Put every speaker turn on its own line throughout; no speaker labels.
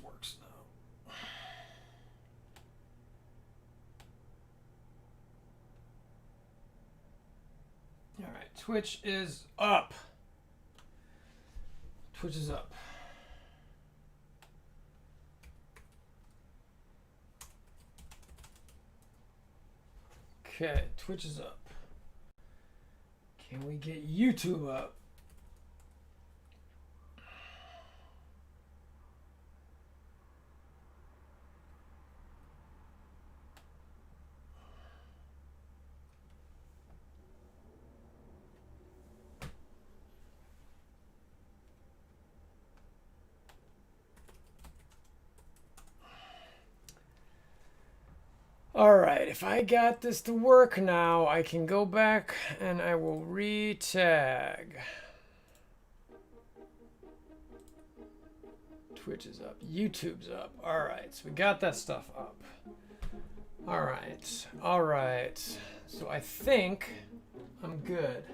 works now. All right, Twitch is up. Twitch is up. Okay, Twitch is up. Can we get YouTube up? All right, if I got this to work now, I can go back and I will re-tag. Twitch is up, YouTube's up. All right, so we got that stuff up. All right, all right. So I think I'm good.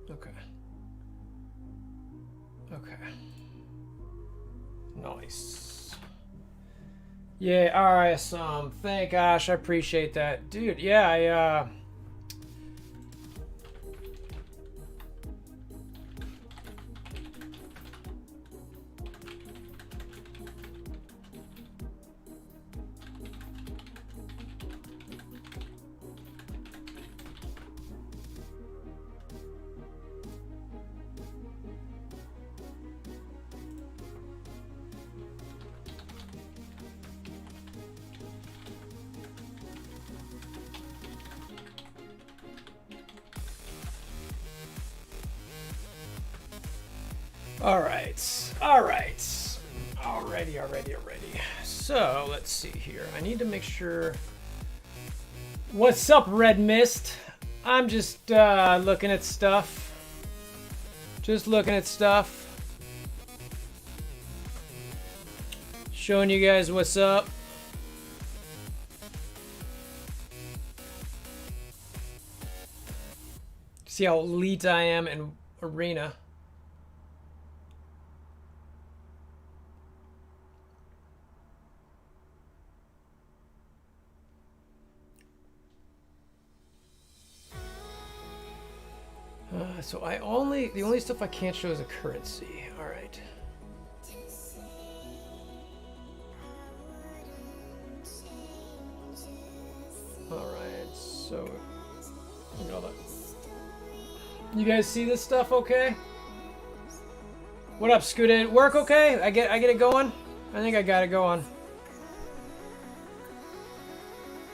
Okay. Okay. Nice. Yeah, alright, thank gosh, I appreciate that. Dude, yeah, Alrighty. So, let's see here. I need to make sure... What's up, Red Mist? I'm just looking at stuff. Showing you guys what's up. See how elite I am in Arena. So the only stuff I can't show is a currency. All right. All right. So look at all that. You guys see this stuff? Okay. What up, Scooted? Work okay? I get it going. I think I got it going.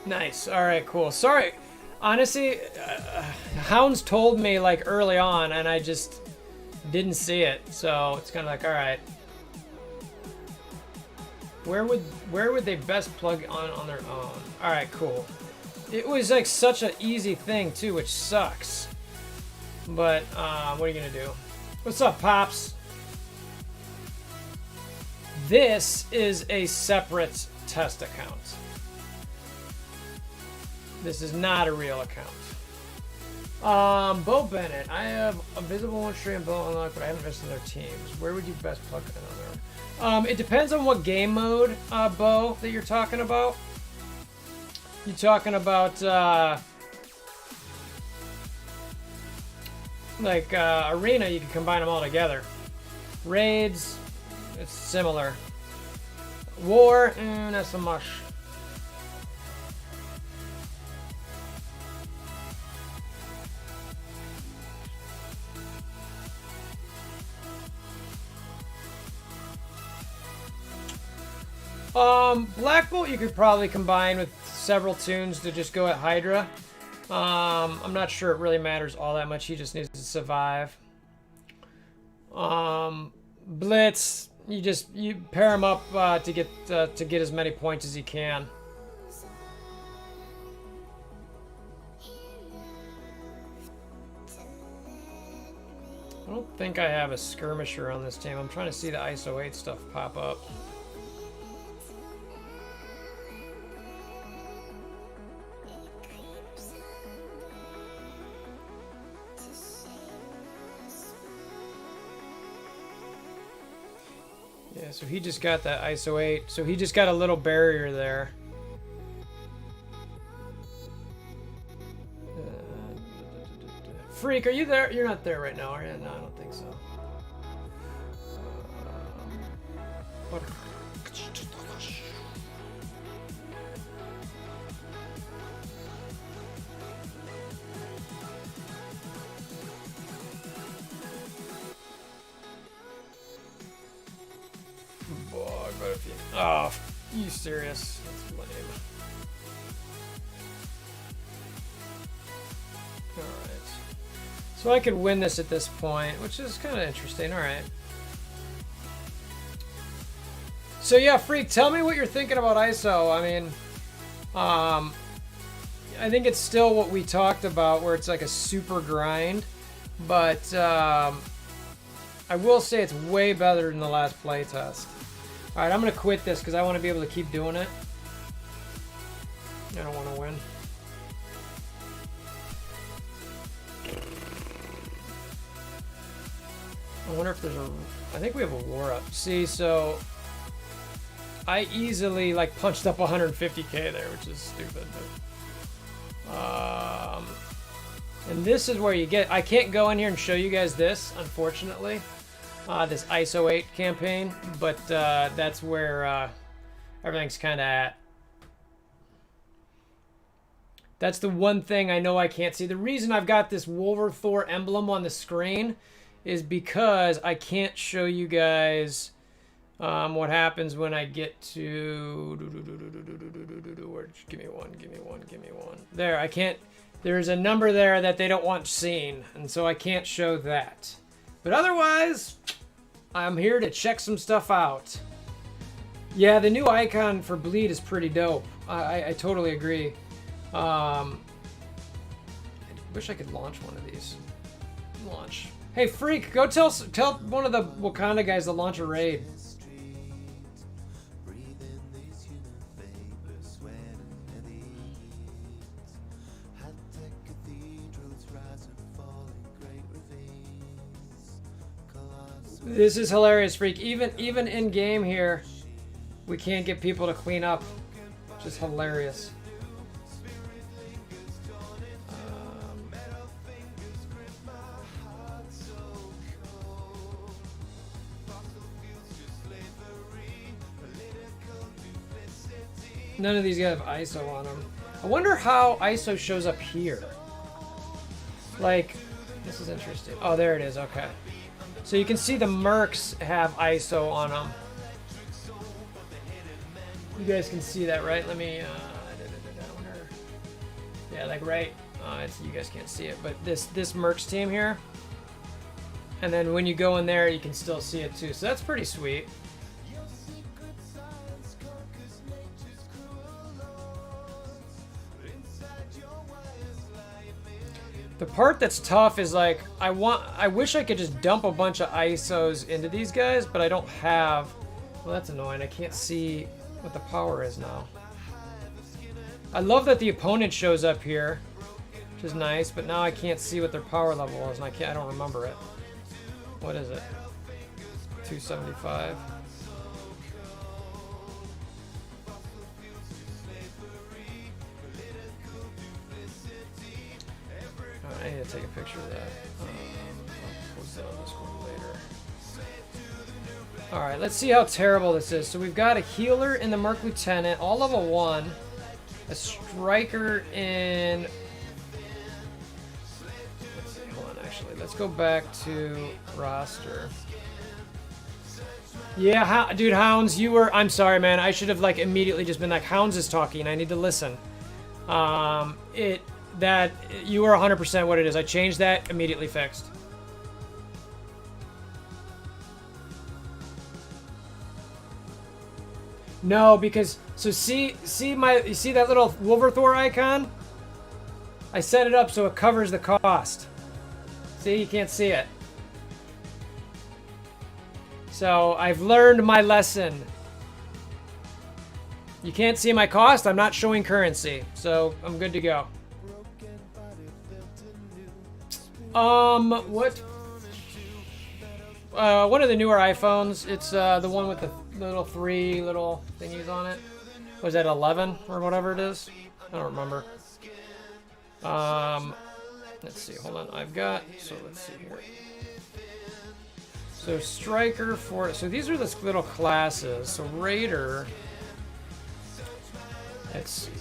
Nice. All right. Cool. Sorry. Honestly, Hounds told me like early on, and I just didn't see it. So it's kind of like, all right, where would they best plug on their own? All right, cool. It was like such an easy thing too, which sucks. But what are you gonna do? What's up, Pops? This is a separate test account. This is not a real account. Bo Bennett. I have a visible one stream Bo unlocked, but I haven't missed in their teams. Where would you best plug in on there? It depends on what game mode, Bo, that you're talking about. You talking about like Arena? You can combine them all together. Raids, it's similar. War, not so much. Black Bolt you could probably combine with several tunes to just go at Hydra. I'm not sure it really matters all that much. He just needs to survive. Blitz, you pair him up to get as many points as you can. I don't think I have a skirmisher on this team. I'm trying to see the ISO-8 stuff pop up. Yeah, so he just got that ISO-8. So he just got a little barrier there. Freak, are you there? You're not there right now, are you? No, I don't think so. Oh, you serious? That's lame. Alright. So I could win this at this point, which is kind of interesting. Alright. So yeah, Freak, tell me what you're thinking about ISO. I mean, I think it's still what we talked about, where it's like a super grind. But I will say it's way better than the last playtest. Alright, I'm going to quit this because I want to be able to keep doing it. I don't want to win. I wonder if there's a... I think we have a war up. See, so... I easily, like, punched up 150k there, which is stupid. But, and this is where you get... I can't go in here and show you guys this, unfortunately. This ISO-8 campaign, but that's where everything's kind of at. That's the one thing I know I can't see. The reason I've got this WolverThor emblem on the screen is because I can't show you guys what happens when I get to... Give me one. There, I can't... There's a number there that they don't want seen, and so I can't show that. But otherwise, I'm here to check some stuff out. Yeah, the new icon for Bleed is pretty dope. I totally agree. I wish I could launch one of these. Launch. Hey, Freak, go tell one of the Wakanda guys to launch a raid. This is hilarious, Freak. Even in game here, we can't get people to clean up. Just hilarious. None of these guys have ISO on them. I wonder how ISO shows up here. Like, this is interesting. Oh, there it is. Okay. So you can see the mercs have ISO on them. You guys can see that, right? Let me, yeah, like right, you guys can't see it, but this mercs team here. And then when you go in there, you can still see it too. So that's pretty sweet. The part that's tough is like, I wish I could just dump a bunch of ISOs into these guys, but I don't have. Well, that's annoying. I can't see what the power is now. I love that the opponent shows up here, which is nice, but now I can't see what their power level is, and I don't remember it. What is it? 275. I need to take a picture of that. I'll post that on Discord later. Alright, let's see how terrible this is. So we've got a healer in the Merc Lieutenant, all level 1. A striker in... Let's see, hold on, actually. Let's go back to roster. Yeah, dude, Hounds, you were... I'm sorry, man. I should have, like, immediately just been like, Hounds is talking. I need to listen. You were 100% what it is. I changed that, immediately fixed. No, because so you see that little WolverThor icon? I set it up so it covers the cost. See, you can't see it. So I've learned my lesson. You can't see my cost. I'm not showing currency, so I'm good to go. What? One of the newer iPhones. It's the one with the little 3 little thingies on it. Was that 11 or whatever it is? I don't remember. Let's see. Hold on. So let's see here. So Striker for... So these are the little classes. So Raider... Let's see.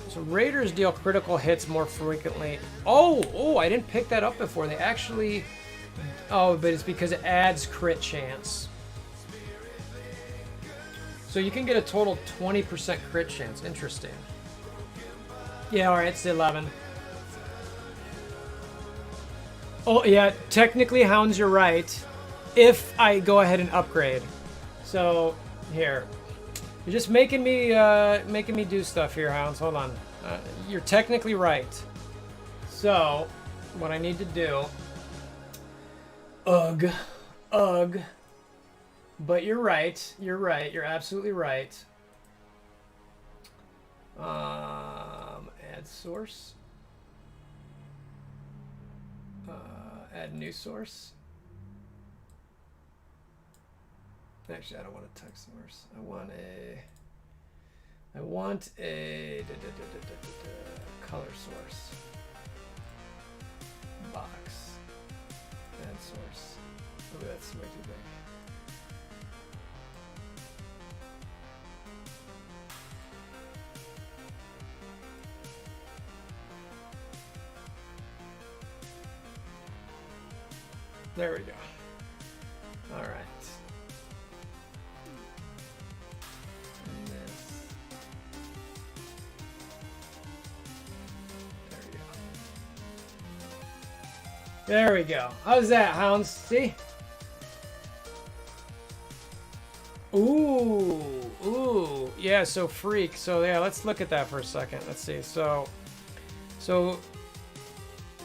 So Raiders deal critical hits more frequently. Oh, I didn't pick that up before. They actually... Oh, but it's because it adds crit chance. So you can get a total 20% crit chance. Interesting. Yeah, alright, it's 11. Oh, yeah, technically, Hounds, you're right. If I go ahead and upgrade. So, here. You're just making me do stuff here, Hounds. Hold on. You're technically right. So, what I need to do... Ugh. But you're right. You're right. You're absolutely right. Add source. Add new source. Actually, I don't want a text source. I want a color source. Box. Add source. Oh, that's way too big. There we go. All right. And this. There we go. How's that, Hounds? See? Ooh. Yeah, so freak. So yeah, let's look at that for a second. Let's see. So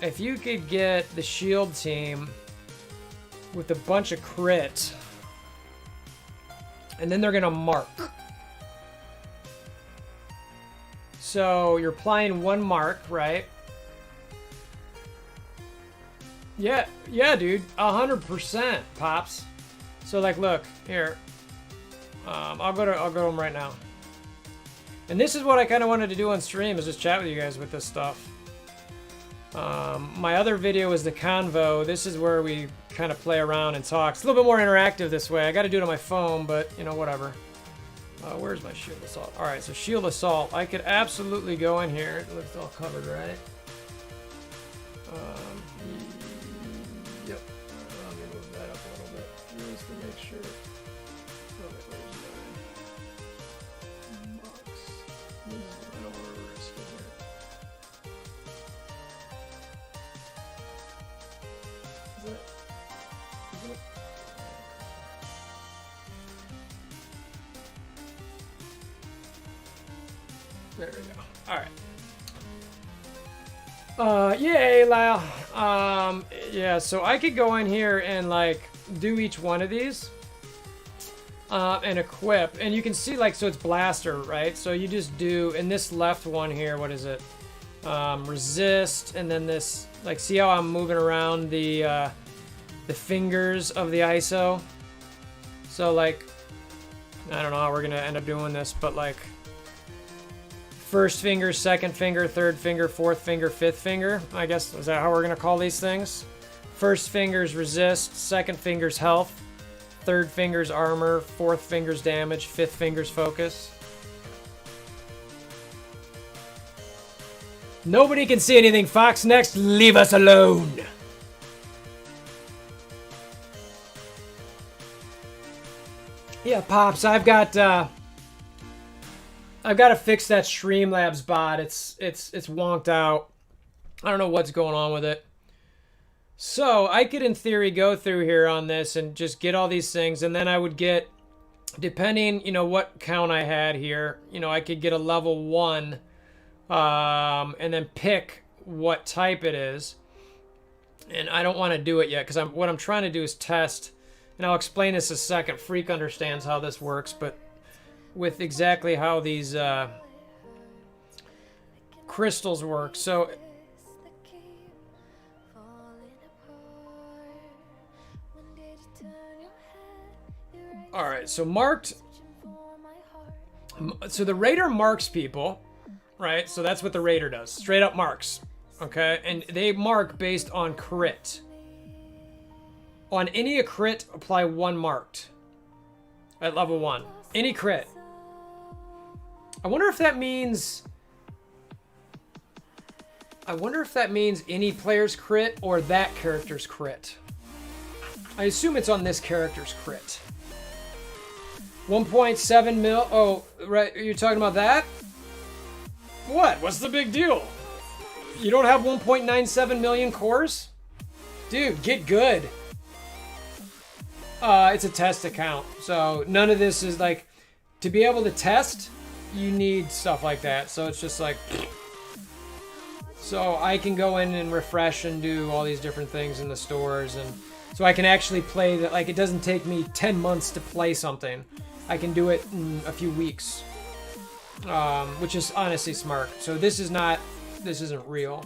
if you could get the shield team with a bunch of crit, and then they're gonna mark. So you're applying 1 mark, right? Yeah, dude, 100%, pops. So like, look here. I'll go to them right now. And this is what I kind of wanted to do on stream, is just chat with you guys with this stuff. My other video is the convo. This is where we kind of play around and talk. It's a little bit more interactive this way. I got to do it on my phone, but you know, whatever. Where's my shield assault? All right, so shield assault. I could absolutely go in here. It looks all covered, right? Yep. Let me move that up a little bit just to make sure. There we go. All right. Yay, Lyle. Yeah, so I could go in here and like do each one of these and equip, and you can see like, so it's blaster, right? So you just do, in this left one here, what is it? Resist, and then this, like, see how I'm moving around the fingers of the ISO? So like, I don't know how we're gonna end up doing this, but like, first finger, second finger, third finger, fourth finger, fifth finger. I guess, is that how we're gonna call these things? First finger's resist, second finger's health, third finger's armor, fourth finger's damage, fifth finger's focus. Nobody can see anything, Fox. Next, leave us alone. Yeah, Pops, I've got to fix that Streamlabs bot. It's wonked out. I don't know what's going on with it. So I could, in theory, go through here on this and just get all these things, and then I would get, depending, you know, what count I had here, you know, I could get a level 1, and then pick what type it is. And I don't want to do it yet, because what I'm trying to do is test, and I'll explain this in a second. Freak understands how this works, but with exactly how these crystals work. So all right, so marked. So the Raider marks people, right? So that's what the Raider does. Straight up marks, okay? And they mark based on crit. On any crit, apply 1 marked at level 1. Any crit. I wonder if that means any player's crit or that character's crit. I assume it's on this character's crit. 1.7 mil. Oh, right. You're talking about that? What? What's the big deal? You don't have 1.97 million cores? Dude, get good. It's a test account. So none of this is like, to be able to test, you need stuff like that. So it's just like, so I can go in and refresh and do all these different things in the stores. And so I can actually play that. Like, it doesn't take me 10 months to play something. I can do it in a few weeks, which is honestly smart. So this isn't real.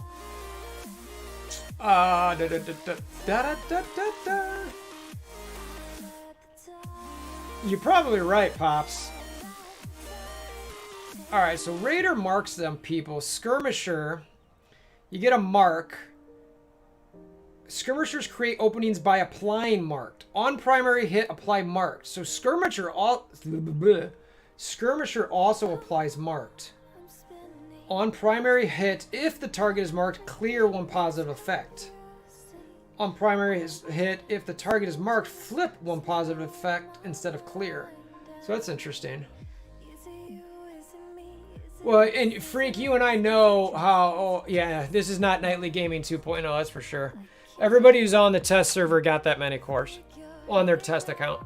You're probably right, Pops. All right, so Raider marks them people. Skirmisher, you get a mark. Skirmishers create openings by applying marked. On primary hit, apply marked. So Skirmisher also applies marked. On primary hit, if the target is marked, clear 1 positive effect. On primary hit, if the target is marked, flip 1 positive effect instead of clear. So that's interesting. Well, and Freak, you and I know how, oh, yeah, this is not Nightly Gaming 2.0, that's for sure. Everybody who's on the test server got that many cores on their test account.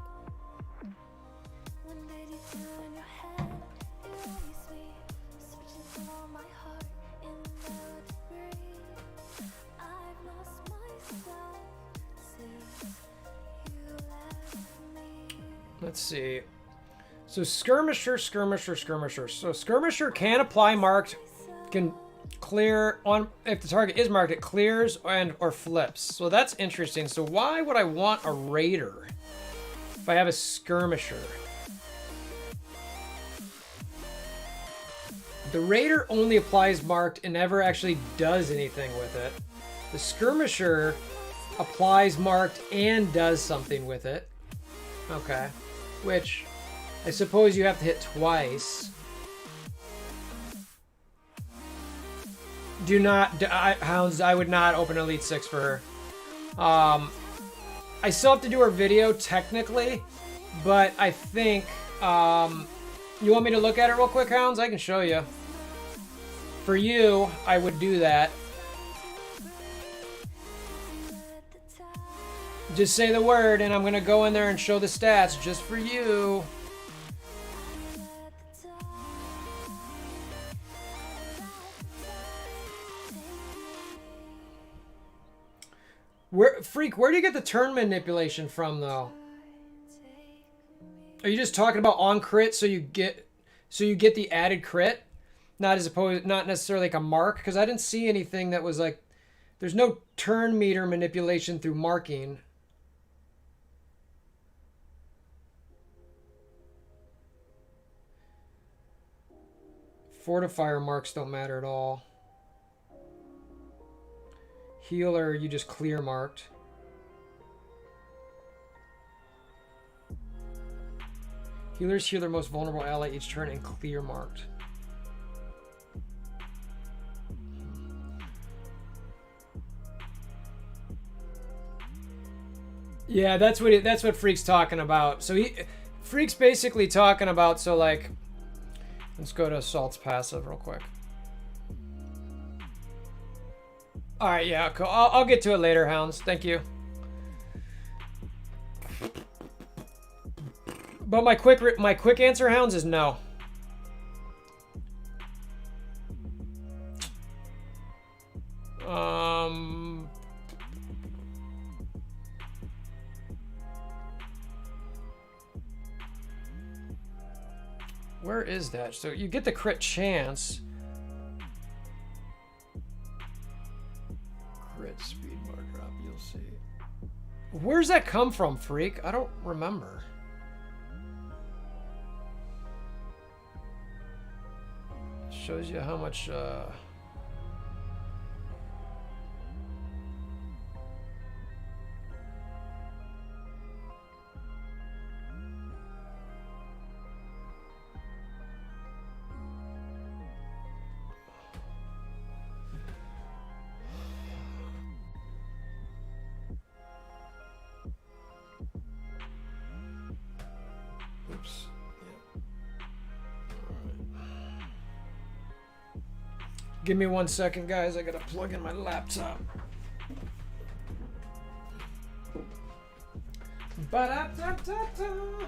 Let's see. So Skirmisher. So Skirmisher can apply marked, can clear on, if the target is marked, it clears and or flips. So that's interesting. So why would I want a Raider if I have a Skirmisher? The Raider only applies marked and never actually does anything with it. The Skirmisher applies marked and does something with it. Okay. Which I suppose you have to hit twice. Do not, Hounds, I would not open Elite 6 for her. I still have to do her video technically, but I think, you want me to look at it real quick, Hounds? I can show you. For you, I would do that. Just say the word and I'm gonna go in there and show the stats just for you. Freak, where do you get the turn manipulation from, though? Are you just talking about on crit so you get the added crit? Not necessarily like a mark? Because I didn't see anything that was like, there's no turn meter manipulation through marking. Fortifier marks don't matter at all. Healer, you just clear marked. Healers heal their most vulnerable ally each turn and clear marked. Yeah, that's what Freak's talking about. So Freak's basically talking about, so like, let's go to Assault's passive real quick. All right, yeah, cool. I'll get to it later, Hounds. Thank you. But my quick answer, Hounds, is no. Where is that? So you get the crit chance. Crit speed bar drop, you'll see. Where's that come from, Freak? I don't remember. Shows you how much oops. Yeah. All right. Give me 1 second, guys. I gotta plug in my laptop. Ba-da-da-da-da.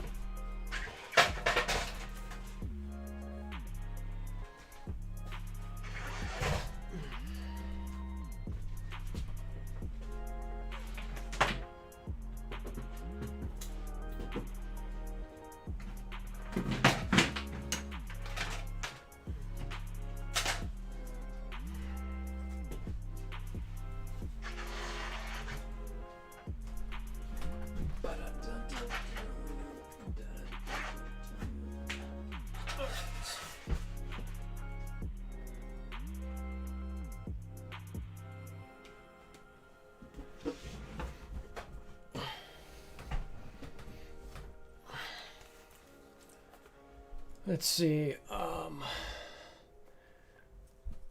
Let's see.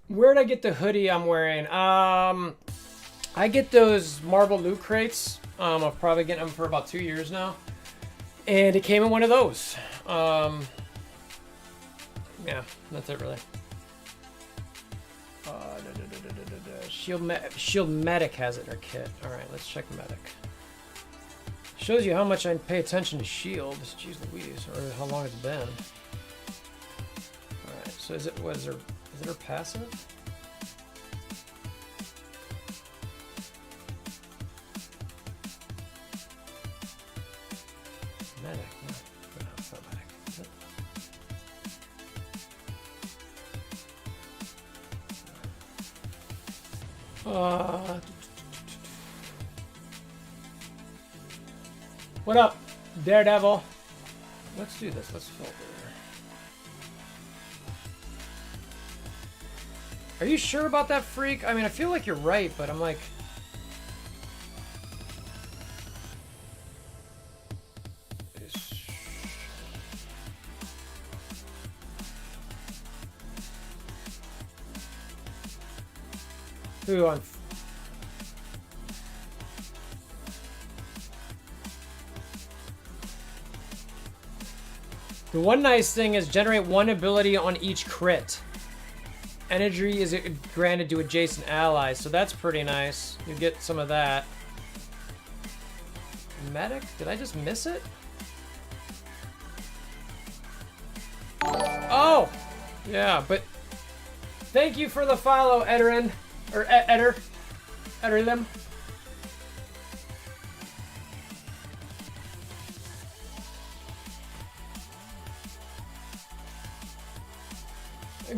Where'd I get the hoodie I'm wearing? I get those Marvel loot crates. I've probably getting them for about 2 years now, and it came in one of those. Yeah, that's it really. Shield Medic has it in their kit. All right, let's check Medic. Shows you how much I pay attention to Shield. Jeez Louise, or how long it's been. All right, so is it her passive? Medic, no, it's not Medic. Is it? What up, Daredevil? Let's do this. Let's filter. Are you sure about that, Freak? I mean, I feel like you're right, but I'm like... Who on... The one nice thing is generate one ability on each crit. Energy is granted to adjacent allies, so that's pretty nice. You get some of that. Medic? Did I just miss it? Oh! Yeah, but... Thank you for the follow, Ederin. Or Ederlim.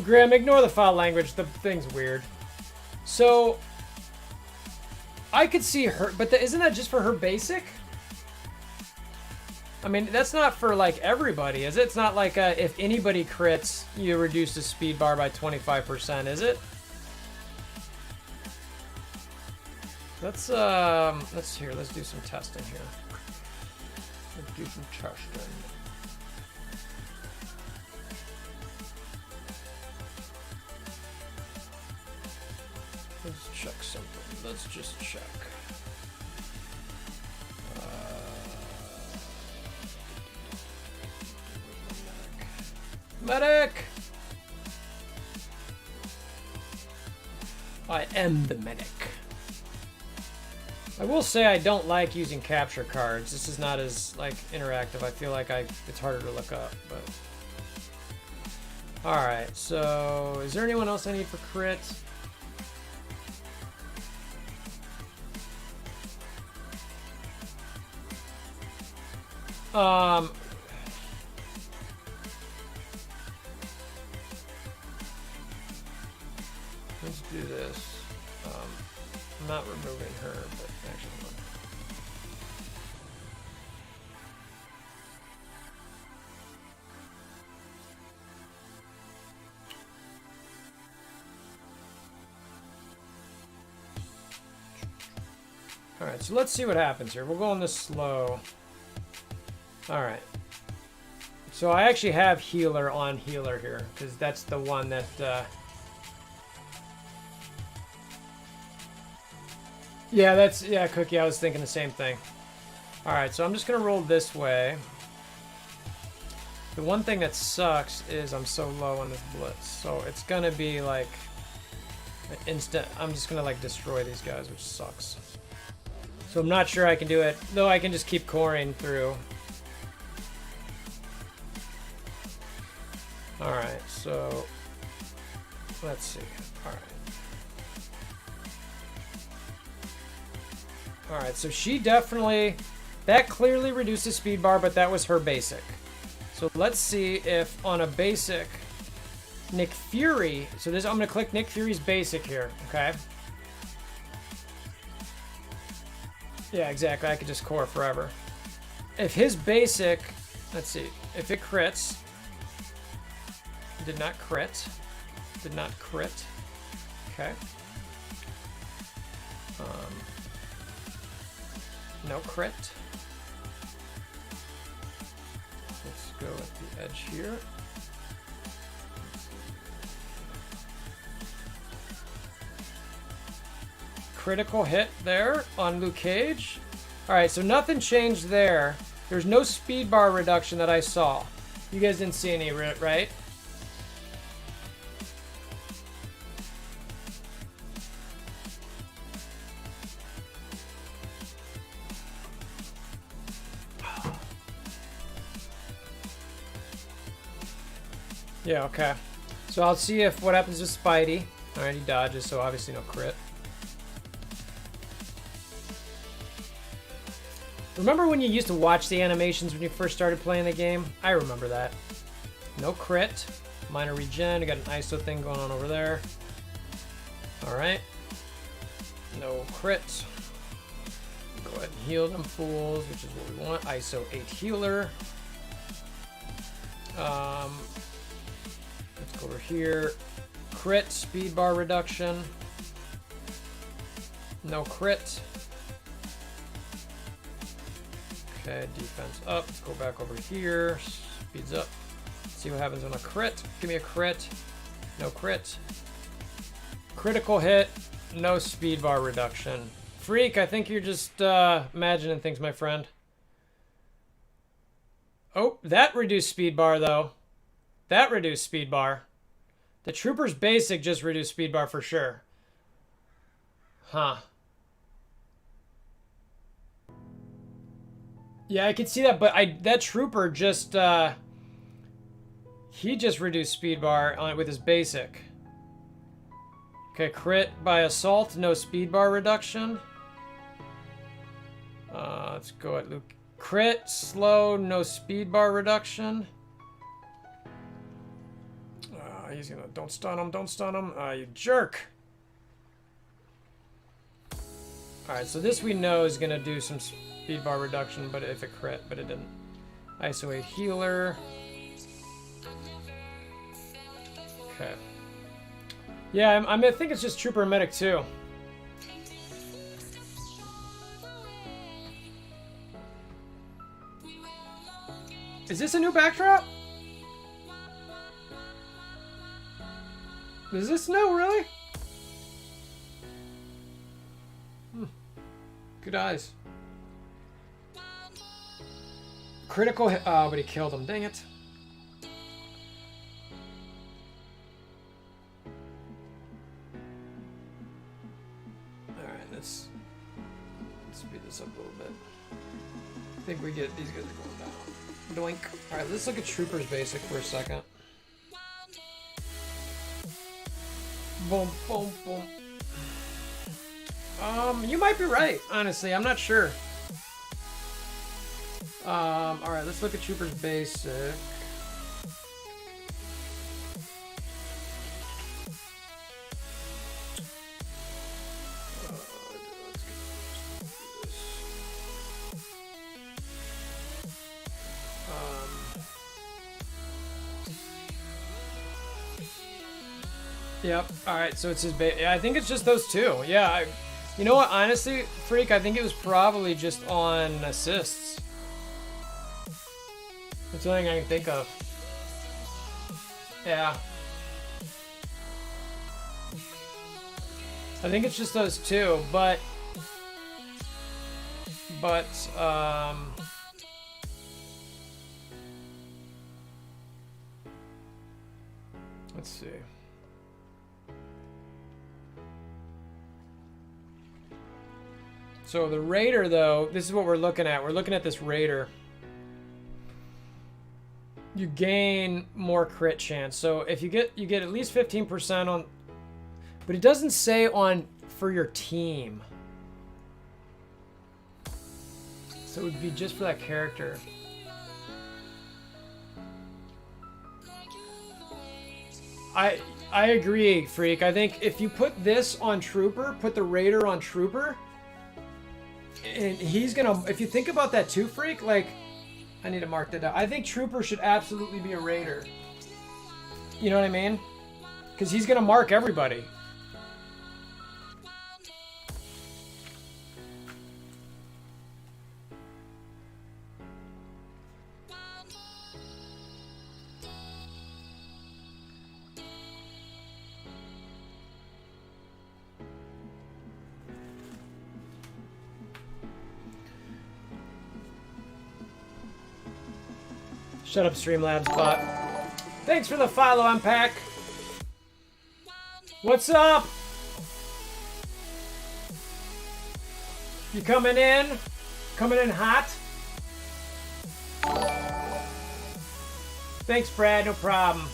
Graham, ignore the foul language. The thing's weird. So, I could see her, but isn't that just for her basic? I mean, that's not for, like, everybody, is it? It's not like if anybody crits, you reduce the speed bar by 25%, is it? Let's do some testing here. Let's do some testing. Let's check something. Let's just check. Medic! I am the medic. I will say I don't like using capture cards. This is not as like interactive. I feel like it's harder to look up, but alright, so is there anyone else I need for crit? Let's do this. I'm not removing her, but actually, hold on. Alright, so let's see what happens here. We'll go on this slow. Alright. So I actually have healer on healer here, because that's the one that... Yeah, Cookie, I was thinking the same thing. Alright, so I'm just going to roll this way. The one thing that sucks is I'm so low on this blitz. So it's going to be like an instant... I'm just going to like destroy these guys, which sucks. So I'm not sure I can do it, though I can just keep coring through. Alright, so... Let's see. Alright. Alright, so she definitely... That clearly reduces speed bar, but that was her basic. So let's see if on a basic... Nick Fury... So this, I'm going to click Nick Fury's basic here, okay? Yeah, exactly. I could just core forever. If his basic... Let's see. If it crits... Did not crit. Did not crit. Okay. No crit. Let's go at the edge here. Critical hit there on Luke Cage. Alright, so nothing changed there. There's no speed bar reduction that I saw. You guys didn't see any, right? Yeah, okay. So I'll see if what happens with Spidey. Alright, he dodges, so obviously no crit. Remember when you used to watch the animations when you first started playing the game? I remember that. No crit. Minor regen. We got an ISO thing going on over there. Alright. No crit. Go ahead and heal them fools, which is what we want. ISO-8 healer. Let's go over here. Crit, speed bar reduction. No crit. Okay, defense up. Let's go back over here. Speeds up. See what happens on a crit. Give me a crit. No crit. Critical hit. No speed bar reduction. Freak, I think you're just imagining things, my friend. Oh, that reduced speed bar, though. That reduced speed bar. The Trooper's basic just reduced speed bar for sure. Huh. Yeah, I could see that, but that Trooper just, he just reduced speed bar on it with his basic. Okay, crit by assault, no speed bar reduction. Let's go at Luke. Crit, slow, no speed bar reduction. He's gonna, don't stun him, don't stun him. You jerk. Alright, so this we know is gonna do some speed bar reduction, but if it crit, but it didn't. ISO-8 healer. Okay. Yeah, I think it's just Trooper and Medic too. Is this a new backdrop? Is this new, really? Good eyes. Critical hit. Oh, but he killed him. Dang it. Alright, let's speed this up a little bit. I think we get these guys are going down. Doink. Alright, let's look at Trooper's basic for a second. Boom, boom, boom. You might be right, honestly. I'm not sure. Alright, let's look at Trooper's basic. Yep. Alright, so it's his I think it's just those two. Yeah. You know what? Honestly, Freak, I think it was probably just on assists. That's the only thing I can think of. Yeah. I think it's just those two, but let's see. So the Raider, though, this is what we're looking at. We're looking at this Raider. You gain more crit chance. So if you get at least 15% on, but it doesn't say on for your team. So it would be just for that character. I agree, Freak. I think if you put this on Trooper, put the Raider on Trooper, and he's gonna, if you think about that too, Freak, like, I need to mark that down. I think Trooper should absolutely be a Raider. You know what I mean? Because he's gonna mark everybody. Shut up, Streamlabs bot. Thanks for the follow, Unpack. What's up? You coming in? Coming in hot? Thanks, Brad. No problem.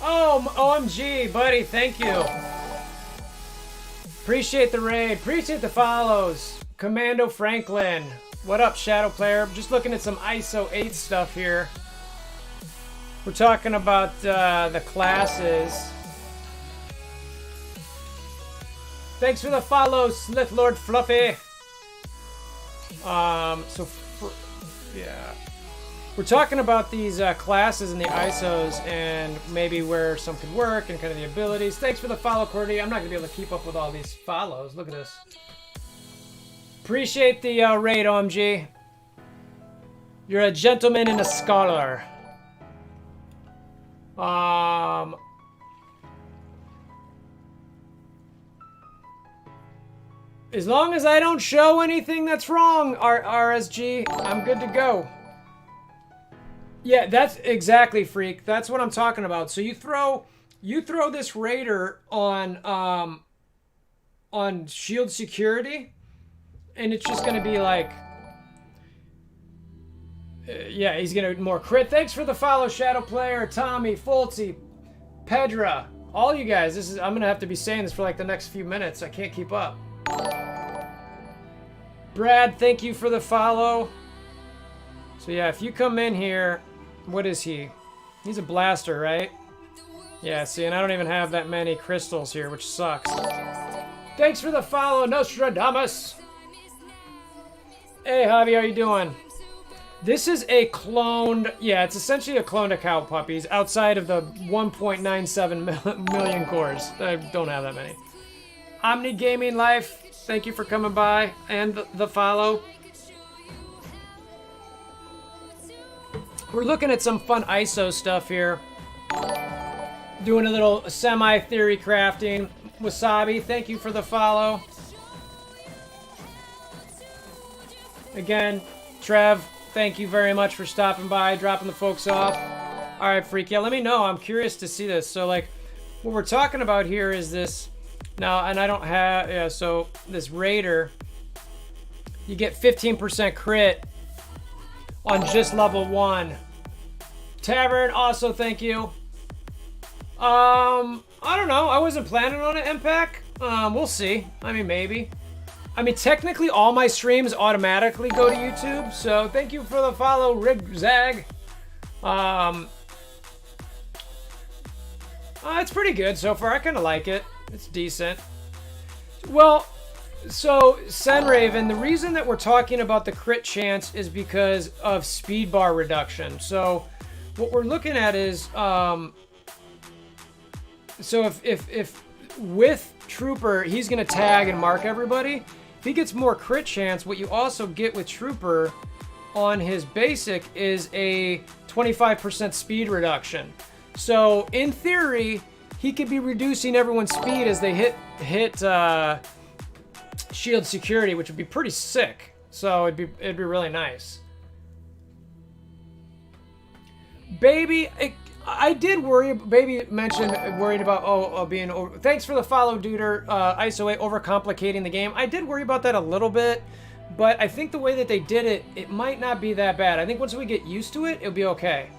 Oh, OMG, buddy. Thank you. Appreciate the raid. Appreciate the follows. Commando Franklin. What up, Shadow Player? Just looking at some ISO-8 stuff here. We're talking about the classes. Thanks for the follow, Slith Lord Fluffy. Yeah. We're talking about these classes and the ISOs and maybe where some could work and kind of the abilities. Thanks for the follow, Cordy. I'm not going to be able to keep up with all these follows. Look at this. Appreciate the raid, OMG. You're a gentleman and a scholar. As long as I don't show anything that's wrong, RSG, I'm good to go. Yeah, that's exactly, Freak. That's what I'm talking about. So you throw this Raider on shield security, and it's just gonna be like, yeah, he's gonna more crit. Thanks for the follow, Shadow Player, Tommy, Foltzy, Pedra, all you guys. I'm gonna have to be saying this for like the next few minutes. I can't keep up. Brad, thank you for the follow. So yeah, if you come in here. What is he? He's a blaster, right? Yeah, see, and I don't even have that many crystals here, which sucks. Thanks for the follow, Nostradamus! Hey, Javi, how you doing? This is a cloned... Yeah, it's essentially a clone of Cow Puppies outside of the 1.97 million cores. I don't have that many. Omni Gaming Life, thank you for coming by and the follow. We're looking at some fun ISO stuff here. Doing a little semi-theory crafting. Wasabi, thank you for the follow. Again, Trev, thank you very much for stopping by, dropping the folks off. All right, Freak, yeah, let me know. I'm curious to see this. So, like, what we're talking about here is this. Now, and I don't have, yeah, so this Raider, you get 15% crit on just level 1. Tavern, also thank you. I don't know. I wasn't planning on it, Impact. We'll see. I mean, maybe. I mean, technically, all my streams automatically go to YouTube. So, thank you for the follow, Rigzag. It's pretty good so far. I kind of like it. It's decent. Well, so, Senraven, the reason that we're talking about the crit chance is because of speed bar reduction. So, what we're looking at is, so if with Trooper, he's going to tag and mark everybody. If he gets more crit chance, what you also get with Trooper on his basic is a 25% speed reduction. So in theory, he could be reducing everyone's speed as they hit shield security, which would be pretty sick. So it'd be really nice. Baby, I did worry. Baby mentioned worried about being over. Thanks for the follow, Duder. ISO-8 overcomplicating the game. I did worry about that a little bit, but I think the way that they did it, it might not be that bad. I think once we get used to it, it'll be okay.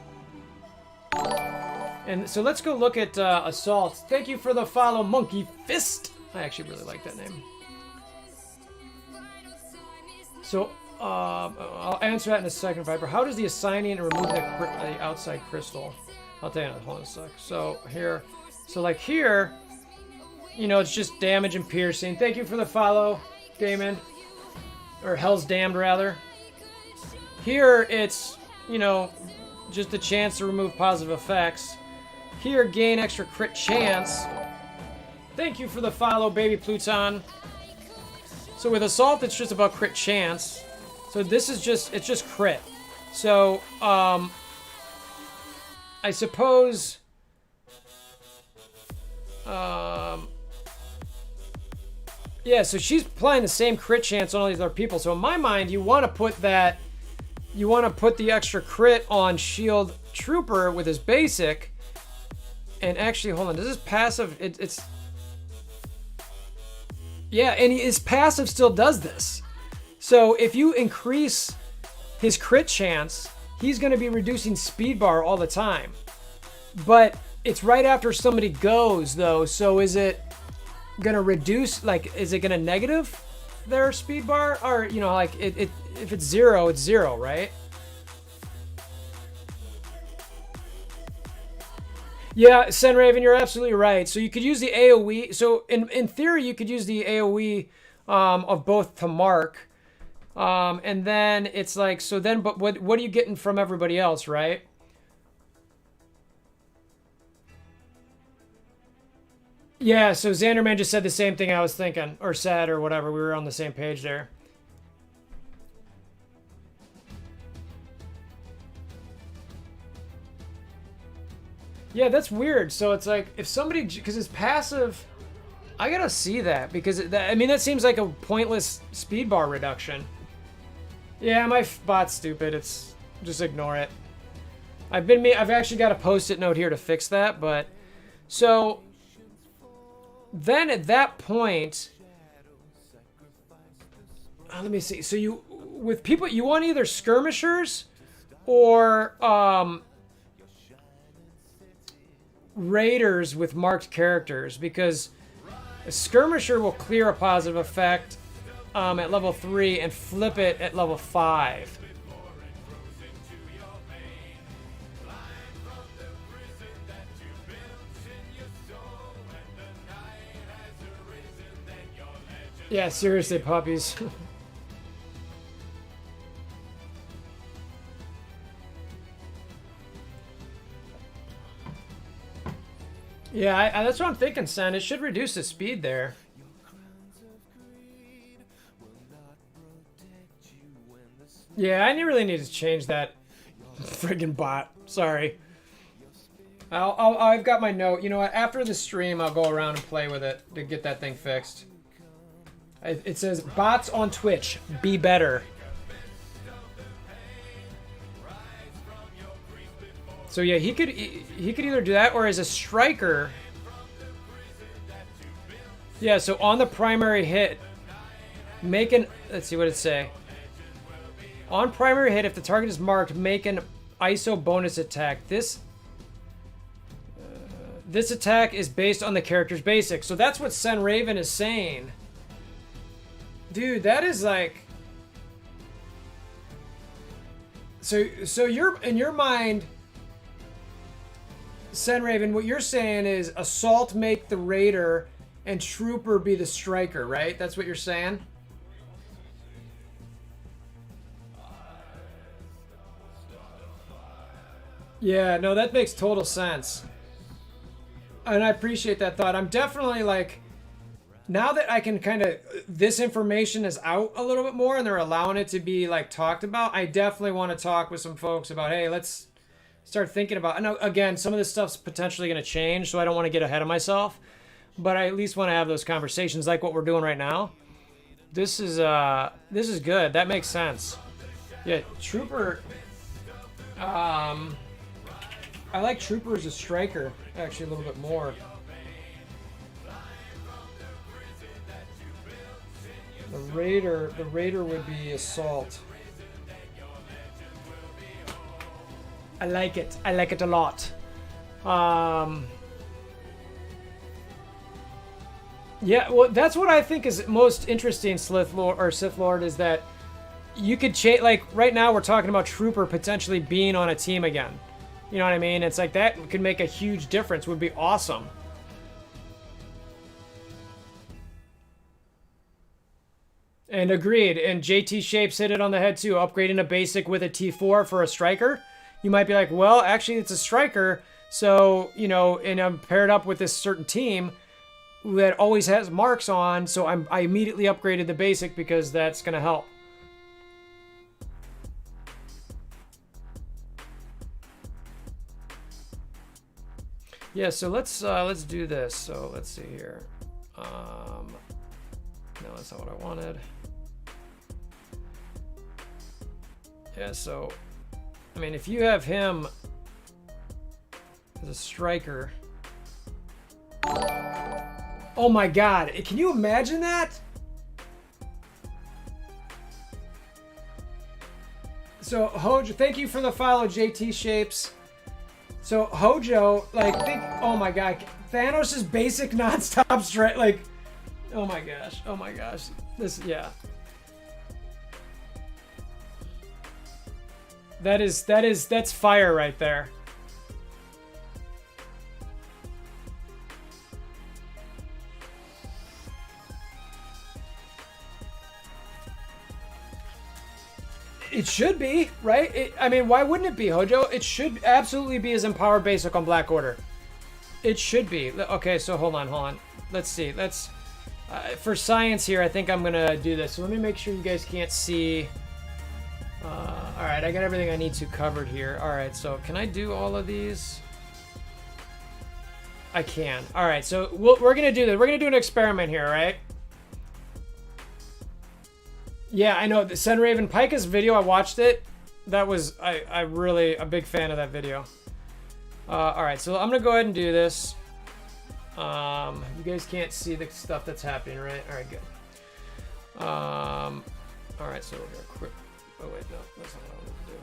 And so let's go look at Assault. Thank you for the follow, Monkey Fist. I actually really like that name. So I'll answer that in a second, Viper. How does the assigning and removing the outside crystal? I'll tell you in hold on a sec. So here, like here, you know, it's just damage and piercing. Thank you for the follow, Damon. Or Hell's Damned, rather. Here, it's, you know, just a chance to remove positive effects. Here, gain extra crit chance. Thank you for the follow, Baby Pluton. So with Assault, it's just about crit chance. So this is just, it's just crit. So, I suppose, yeah, so she's applying the same crit chance on all these other people. So in my mind, you want to put that, you want to put the extra crit on Shield Trooper with his basic. And actually, hold on, does this passive, it's, yeah, and his passive still does this. So if you increase his crit chance, he's going to be reducing speed bar all the time. But it's right after somebody goes, though. So is it going to reduce, like, is it going to negative their speed bar? Or, you know, like, if it's zero, it's zero, right? Yeah, Senraven, you're absolutely right. So you could use the AoE. So in theory, you could use the AoE of both to mark. And then it's like, so then, but what are you getting from everybody else, right? Yeah, so Xanderman just said the same thing I was thinking, or said, or whatever. We were on the same page there. Yeah, that's weird. So it's like, if somebody, because his passive, I gotta see that, because, I mean, that seems like a pointless speed bar reduction. Yeah, my bot's stupid. It's, just ignore it. I've actually got a post-it note here to fix that, but, so, then at that point, let me see. So you, with people, you want either skirmishers or, raiders with marked characters, because a skirmisher will clear a positive effect at level 3 and flip it at level 5. Yeah, seriously, puppies. Yeah, that's what I'm thinking, Sen. It should reduce the speed there. Yeah, I really need to change that friggin' bot. Sorry. I've got my note. You know what? After the stream, I'll go around and play with it to get that thing fixed. It says, bots on Twitch, be better. So yeah, he could either do that or as a striker. Yeah, so on the primary hit, make an, let's see what it say. On primary hit, if the target is marked, make an ISO bonus attack. This attack is based on the character's basic. So that's what Sen Raven is saying. Dude, that is like... So you're, in your mind, Sen Raven, what you're saying is Assault make the Raider and Trooper be the striker, right? That's what you're saying? Yeah, no, that makes total sense. And I appreciate that thought. I'm definitely like, now that I can kind of, this information is out a little bit more and they're allowing it to be like talked about, I definitely want to talk with some folks about, hey, let's start thinking about, I know, again, some of this stuff's potentially going to change, so I don't want to get ahead of myself, but I at least want to have those conversations like what we're doing right now. This is good. That makes sense. Yeah, Trooper, I like Trooper as a striker, actually, a little bit more. The Raider would be Assault. I like it. I like it a lot. Yeah, well, that's what I think is most interesting, Sith Lord, is that you could change. Like right now, we're talking about Trooper potentially being on a team again. You know what I mean? It's like that could make a huge difference. Would be awesome. And agreed. And JT Shapes hit it on the head too. Upgrading a basic with a T4 for a striker. You might be like, well, actually it's a striker. So, you know, and I'm paired up with this certain team that always has marks on. So I immediately upgraded the basic because that's going to help. Yeah, so let's do this. So let's see here. No, that's not what I wanted. Yeah, so I mean, if you have him as a striker, oh my God, can you imagine that? So Hojo, thank you for the follow, JT Shapes. So Hojo, like, think, oh my God, Thanos' basic nonstop strike, like, oh my gosh, this, yeah. That's fire right there. It should be, right? I mean, why wouldn't it be, Hojo? It should absolutely be as empowered basic on Black Order. It should be. Okay, so hold on. Let's see. Let's for science here, I think I'm gonna do this. So let me make sure you guys can't see. All right, I got everything I need to covered here. All right, so can I do all of these? I can. All right, so we're gonna do this. We're gonna do an experiment here, right? Yeah, I know the Sen Raven Pika's video. I watched it. That was I really a big fan of that video. All right, so I'm gonna go ahead and do this. You guys can't see the stuff that's happening, right? All right, good. All right, so we're gonna quit. Oh wait, no, that's not what I wanted to do.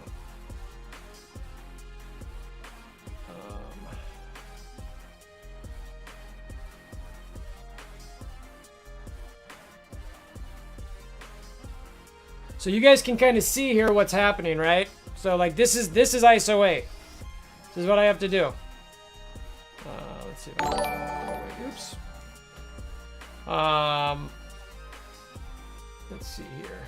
So you guys can kind of see here what's happening, right? So like this is ISO-8. This is what I have to do. Let's see. Oops. Let's see here.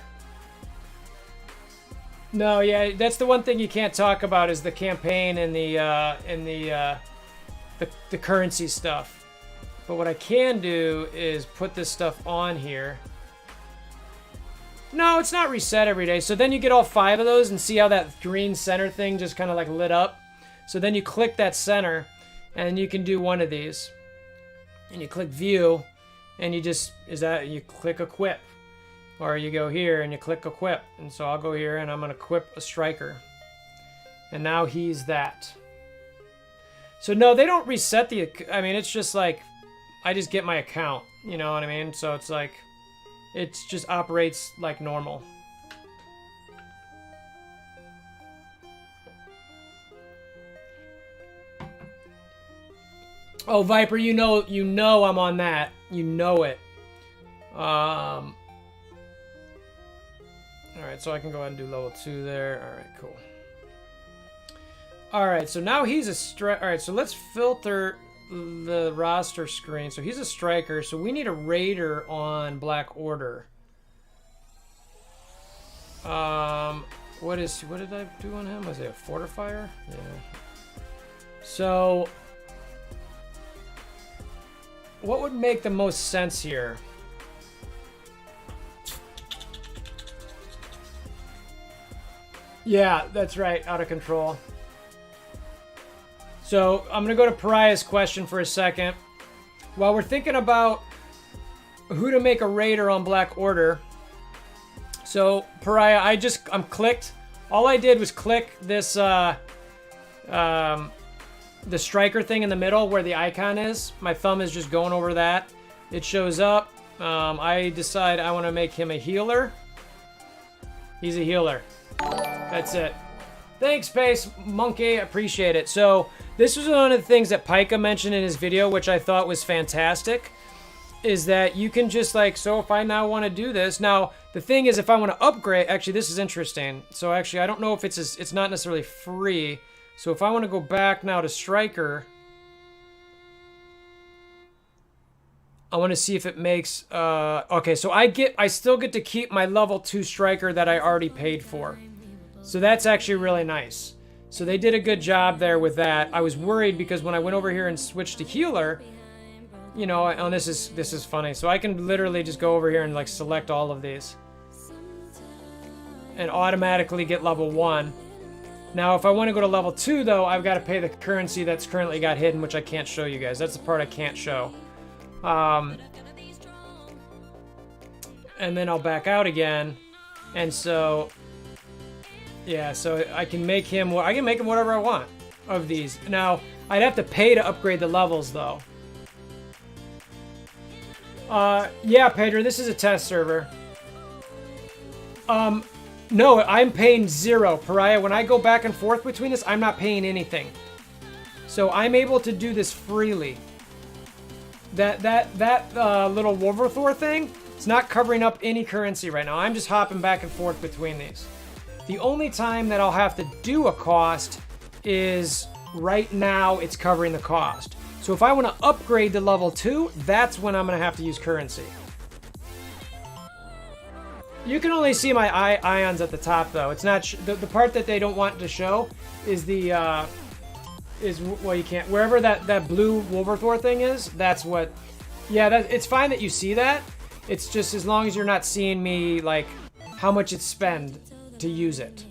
No, yeah, that's the one thing you can't talk about is the campaign and the currency stuff. But what I can do is put this stuff on here. No, it's not reset every day. So then you get all 5 of those and see how that green center thing just kind of like lit up. So then you click that center And you can do one of these. And you click view, and you click equip. Or you go here and you click equip. And so I'll go here and I'm gonna equip a striker. And now he's that. So no, they don't reset the, I mean, it's just like, I just get my account, you know what I mean? So it's like, it just operates like normal. Oh, Viper, you know I'm on that. You know it. All right, so I can go ahead and do level 2 there. All right, cool. All right, so now he's a striker. All right, so let's filter the roster screen. So he's a striker, so we need a raider on Black Order. What did I do on him? Was it a fortifier? Yeah. So what would make the most sense here? Yeah, that's right, out of control. So I'm gonna go to Pariah's question for a second. While we're thinking about who to make a raider on Black Order. So Pariah, I'm clicked. All I did was click this the striker thing in the middle where the icon is. My thumb is just going over that. It shows up. I decide I want to make him a healer. He's a healer. That's it. Thanks, Space Monkey. Appreciate it. So this was one of the things that Pika mentioned in his video, which I thought was fantastic, is that you can just like, so if I now want to do this, now the thing is if I want to upgrade, actually this is interesting. So actually I don't know if it's not necessarily free. So if I want to go back now to Striker, I want to see if it makes, okay, so I still get to keep my level 2 Striker that I already paid for. So that's actually really nice. So they did a good job there with that. I was worried because when I went over here and switched to healer, you know, and this is funny. So I can literally just go over here and like select all of these and automatically get level 1. Now, if I want to go to level 2 though, I've got to pay the currency that's currently got hidden, which I can't show you guys. That's the part I can't show. And then I'll back out again. And so, yeah, so I can make him whatever I want of these. Now, I'd have to pay to upgrade the levels though. Yeah, Pedro, this is a test server. No, I'm paying 0. Pariah, when I go back and forth between this, I'm not paying anything. So I'm able to do this freely. That little WolverThor thing, it's not covering up any currency right now. I'm just hopping back and forth between these. The only time that I'll have to do a cost is right now it's covering the cost. So if I want to upgrade to level 2, that's when I'm going to have to use currency. You can only see my ions at the top though. It's not the part that they don't want to show is the well, you can't, wherever that blue WolverThor thing is, that's what, yeah, it's fine that you see that. It's just as long as you're not seeing me like how much it spend to use it.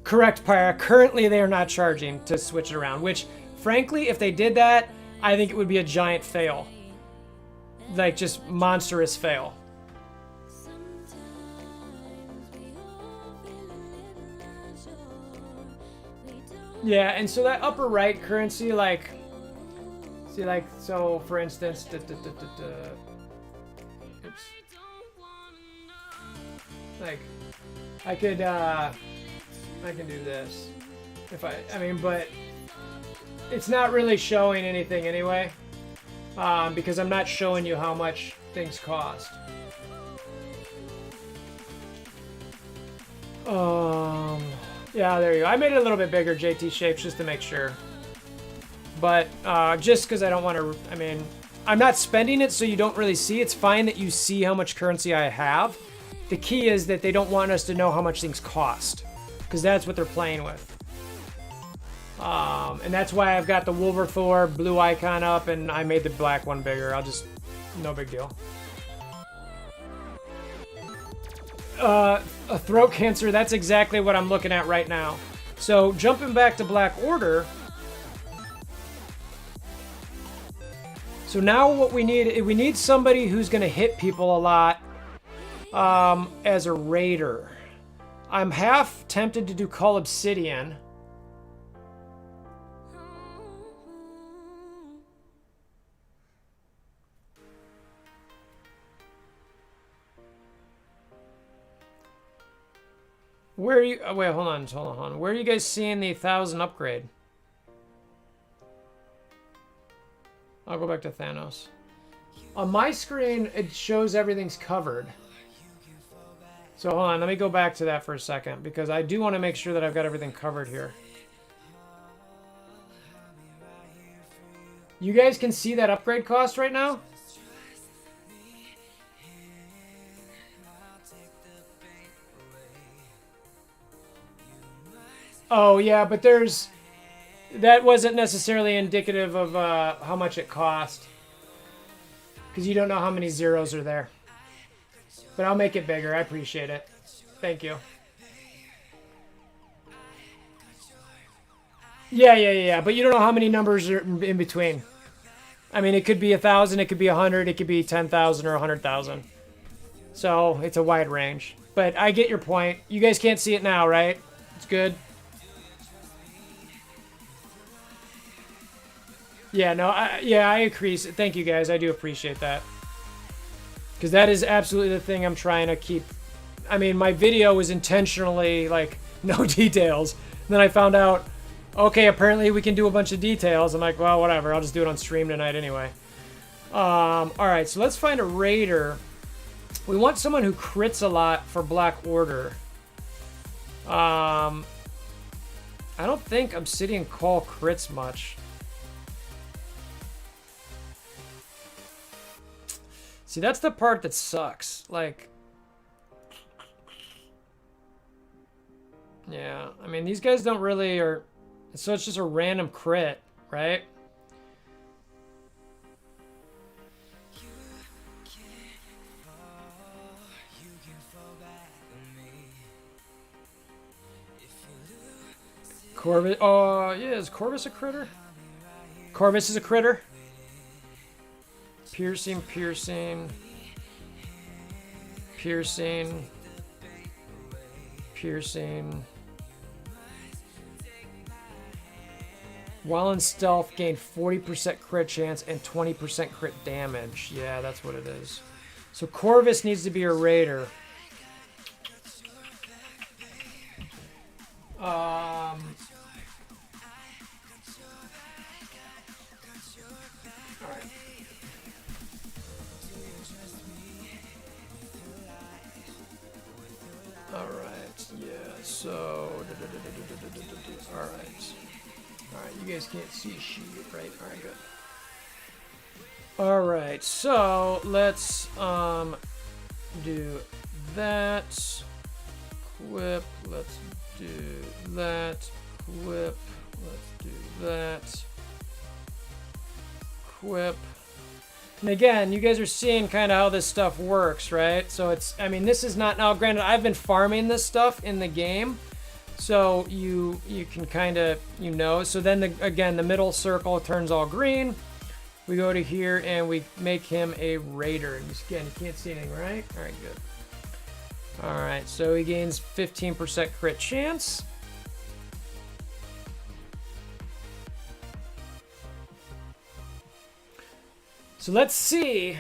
Correct, Pyra. Currently they are not charging to switch it around, which frankly, if they did that, I think it would be a giant fail. Like just monstrous fail. Yeah, and so that upper right currency, like, see, like, so for instance, oops, like, I can do this if I mean, but it's not really showing anything anyway, because I'm not showing you how much things cost. Yeah, there you go. I made it a little bit bigger, JT Shapes, just to make sure. But just because I don't want to, I mean, I'm not spending it so you don't really see. It's fine that you see how much currency I have. The key is that they don't want us to know how much things cost, because that's what they're playing with. And that's why I've got the WolverThor blue icon up, and I made the black one bigger. I'll just, no big deal. A throat cancer, that's exactly what I'm looking at right now. So jumping back to Black Order, So now what we need somebody who's going to hit people a lot as a raider. I'm half tempted to do Call Obsidian. Where are you? Oh, wait, hold on. Where are you guys seeing the 1,000 upgrade? I'll go back to Thanos. On my screen, it shows everything's covered. So hold on, let me go back to that for a second because I do want to make sure that I've got everything covered here. You guys can see that upgrade cost right now? Oh, yeah, but that wasn't necessarily indicative of how much it cost. Because you don't know how many zeros are there. But I'll make it bigger. I appreciate it. Thank you. Yeah. But you don't know how many numbers are in between. I mean, it could be 1,000, it could be 100, it could be 10,000 or 100,000. So it's a wide range. But I get your point. You guys can't see it now, right? It's good. Yeah, no, I agree. Thank you guys. I do appreciate that. Because that is absolutely the thing I'm trying to keep. I mean, my video was intentionally, like, no details. And then I found out, okay, apparently we can do a bunch of details. I'm like, well, whatever. I'll just do it on stream tonight anyway. All right, so let's find a raider. We want someone who crits a lot for Black Order. I don't think Obsidian Call crits much. See, that's the part that sucks. Like, yeah, I mean, these guys don't really are, so it's just a random crit, right? Corvus, oh, yeah, is Corvus a critter? Corvus is a critter. Piercing. While in stealth, gain 40% crit chance and 20% crit damage. Yeah, that's what it is. So Corvus needs to be a raider. Alright, you guys can't see shit, right? Alright, good. Alright, so let's do that. Equip, let's do that. Equip, let's do that. Equip. And again, you guys are seeing kind of how this stuff works, right? So it's, I mean, this is not, now granted, I've been farming this stuff in the game. So you can kind of, you know, so then again, the middle circle turns all green. We go to here and we make him a raider. And again, you can't see anything, right? All right, good. All right, so he gains 15% crit chance. So let's see.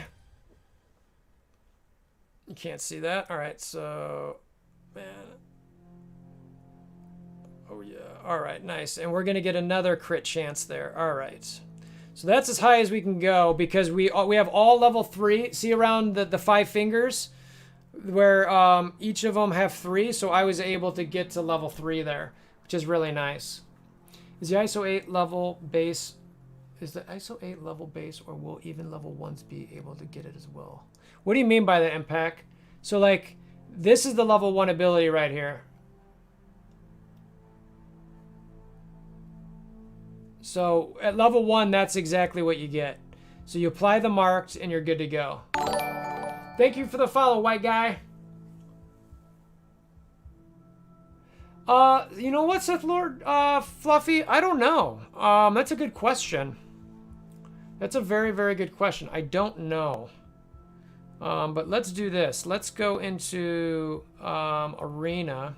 You can't see that. All right, so, man. Oh, yeah. All right, nice. And we're going to get another crit chance there. All right. So that's as high as we can go because we have all level 3. See around the 5 fingers where each of them have 3. So I was able to get to level 3 there, which is really nice. Is the ISO-8 level base... Is the ISO-8 level base or will even level 1s be able to get it as well? What do you mean by the impact? So, like, this is the level 1 ability right here. So at level 1, that's exactly what you get. So you apply the marks and you're good to go. Thank you for the follow, white guy. You know what, Sith Lord, Fluffy? I don't know. That's a good question. That's a very, very good question. I don't know. But let's do this. Let's go into Arena.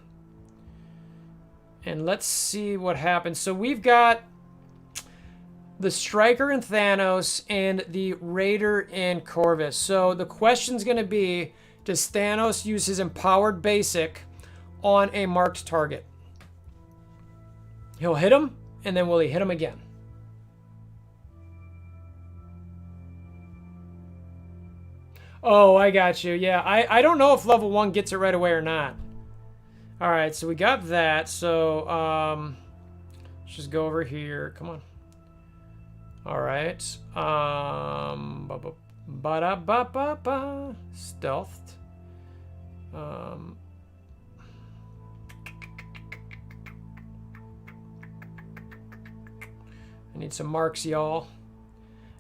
And let's see what happens. So we've got the Striker and Thanos and the Raider and Corvus. So the question's going to be, does Thanos use his empowered basic on a marked target? He'll hit him, and then will he hit him again? Oh, I got you. Yeah, I don't know if level 1 gets it right away or not. All right, so we got that. So let's just go over here. Come on. All right. Ba-da-ba-ba-ba. Stealthed. I need some marks, y'all.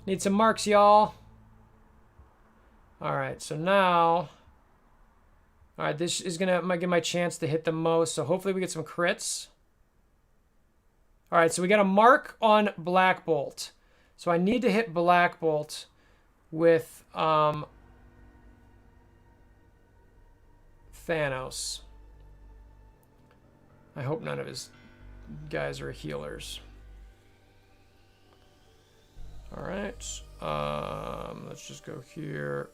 Need some marks, y'all. All right, so now, all right, this is gonna give my chance to hit the most. So hopefully we get some crits. All right, so we got a mark on Black Bolt. So I need to hit Black Bolt with Thanos. I hope none of his guys are healers. All right, let's just go here.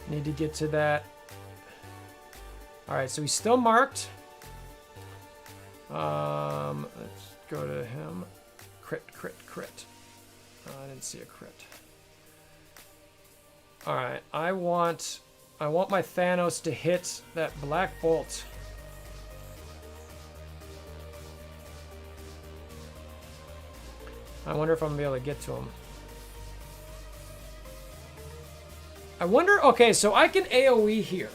Need to get to that. All right, so he's still marked. Let's go to him. Crit, crit, crit. I didn't see a crit. All right, I want my Thanos to hit that Black Bolt. I wonder if I'm gonna be able to get to him. I wonder, okay, so I can AoE here.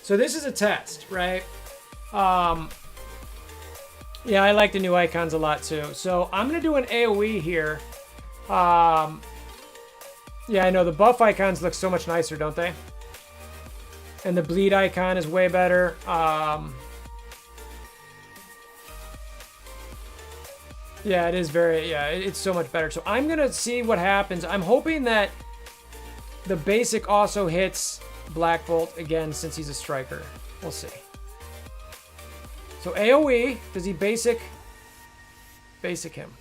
So this is a test, right? Yeah, I like the new icons a lot too. So I'm gonna do an AoE here. Yeah, I know the buff icons look so much nicer, don't they? And the bleed icon is way better. Yeah, it is very, yeah, it's so much better. So I'm gonna see what happens. I'm hoping that the basic also hits Black Bolt again since he's a striker. We'll see. So AoE, does he basic him?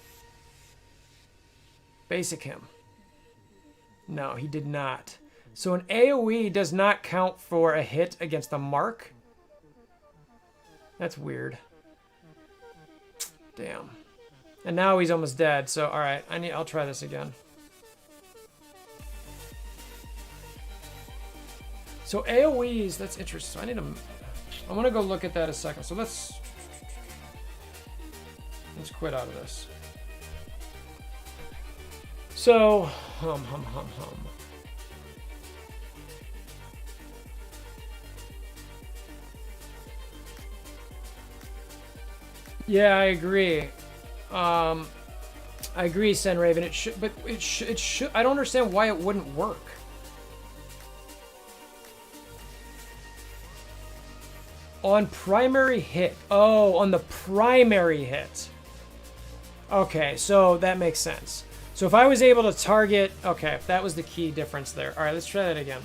Basic him. No, he did not. So an AoE does not count for a hit against a mark? That's weird. Damn. And now he's almost dead. So all right, I'll try this again. So AoEs, that's interesting. I want to go look at that a second. So let's quit out of this. So, Yeah, I agree. I agree, Senraven. It should. I don't understand why it wouldn't work. On primary hit. Oh, on the primary hit. Okay, so that makes sense. So if I was able to target... Okay, that was the key difference there. All right, let's try that again.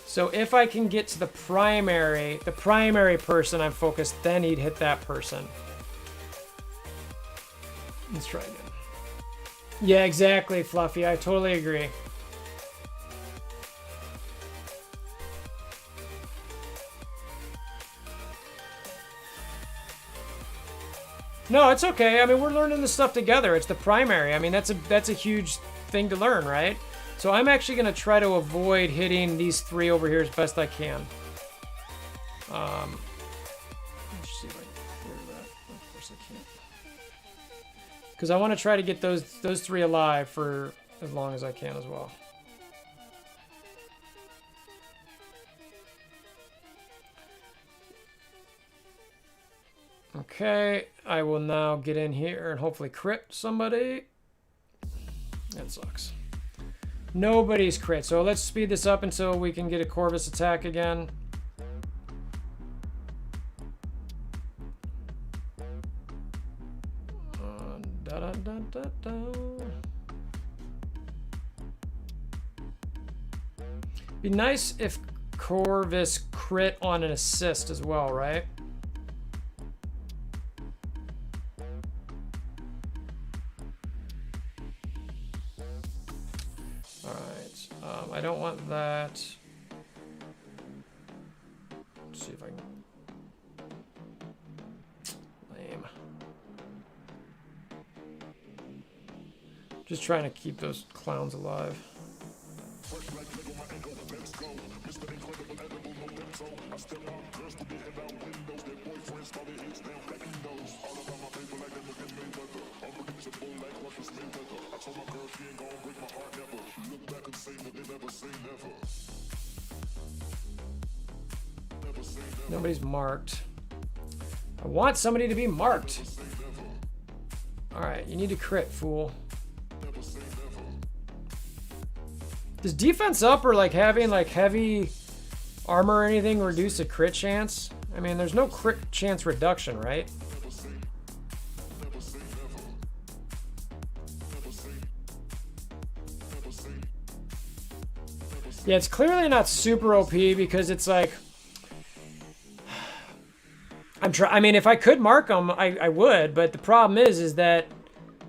So if I can get to the primary person I'm focused, then he'd hit that person. Let's try again. Yeah, exactly, Fluffy. I totally agree. No, it's okay. I mean, we're learning this stuff together. It's the primary. I mean, that's a huge thing to learn, right? So I'm actually going to try to avoid hitting these three over here as best I can. Let's see if I can clear that. Of course I can't. Because I want to try to get those three alive for as long as I can as well. Okay, I will now get in here and hopefully crit somebody. That sucks. Nobody's crit, so let's speed this up until we can get a Corvus attack again. Be nice if Corvus crit on an assist as well, right? Alright, I don't want that. Let's see if I can... Lame. Just trying to keep those clowns alive. Nobody's marked. I want somebody to be marked. Alright, you need to crit, fool. Does defense up or like having like heavy armor or anything reduce a crit chance? I mean, there's no crit chance reduction, right? Yeah, it's clearly not super OP because it's like... I mean, if I could mark them, I would, but the problem is that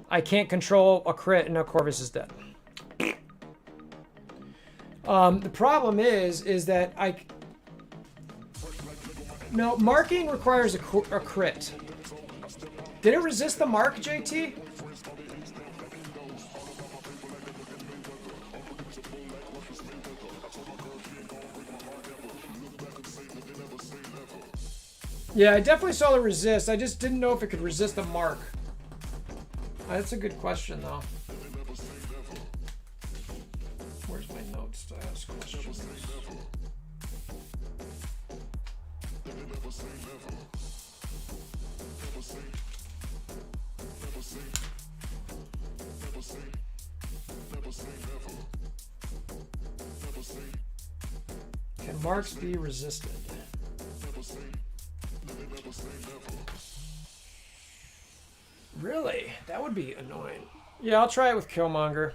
I can't control a crit and now Corvus is dead. The problem is that no, marking requires a crit. Did it resist the mark, JT? Yeah, I definitely saw the resist. I just didn't know if it could resist the mark. That's a good question, though. Where's my notes to ask questions? Can marks be resisted? Really? That would be annoying. Yeah, I'll try it with Killmonger.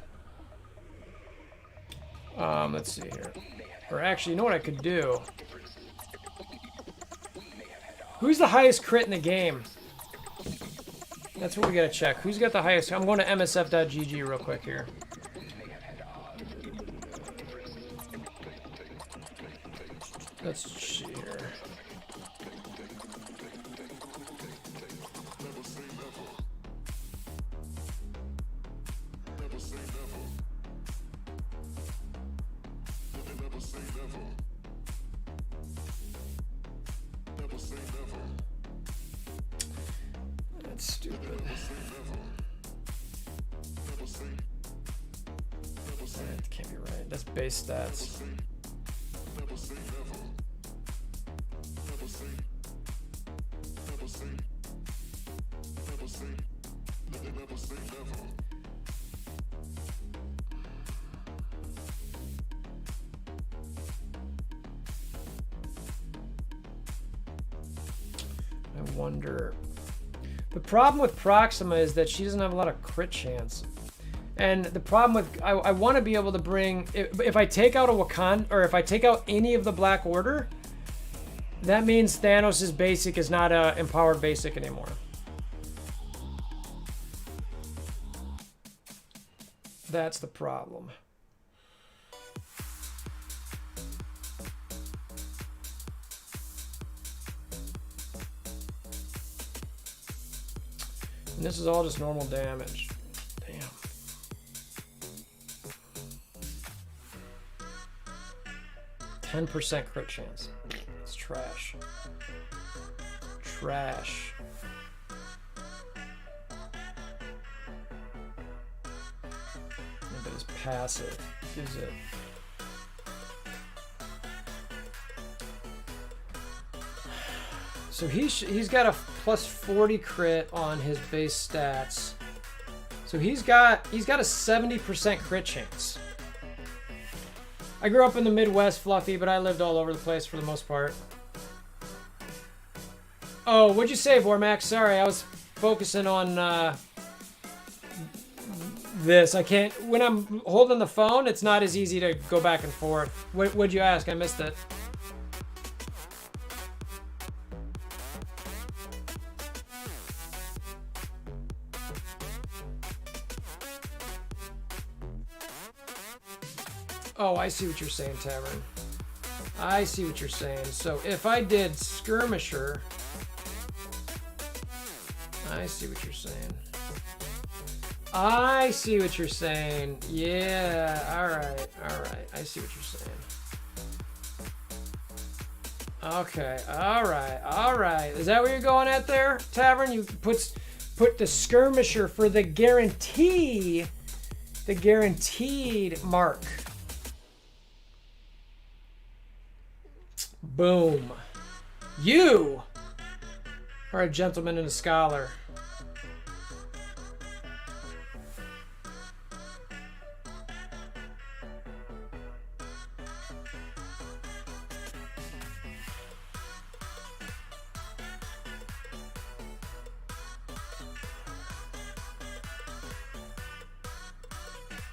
Let's see here. Or actually, you know what I could do? Who's the highest crit in the game? That's what we gotta check. Who's got the highest? I'm going to msf.gg real quick here. Let's see here. That's stupid. That can't be right. That's base stats. I wonder. The problem with Proxima is that she doesn't have a lot of crit chance. And the problem with, I want to be able to bring, if I take out a Wakanda, or if I take out any of the Black Order, that means Thanos' basic is not a empowered basic anymore. That's the problem. And this is all just normal damage. Damn. %10 crit chance. It's trash. Trash. But it's passive. Is it? so he's got a plus 40 crit on his base stats. So he's got a 70% crit chance. I grew up in the Midwest, Fluffy, but I lived all over the place for the most part. Oh, what'd you say, Vormax? Sorry, I was focusing on this. I can't... When I'm holding the phone, it's not as easy to go back and forth. What'd you ask? I missed it. Oh, I see what you're saying, Tavern. I see what you're saying. So if I did Skirmisher... I see what you're saying. I see what you're saying. Yeah, alright, alright. I see what you're saying. Okay, alright. Is that where you're going at there, Tavern? You put the Skirmisher for the guaranteed mark. Boom. You are a gentleman and a scholar.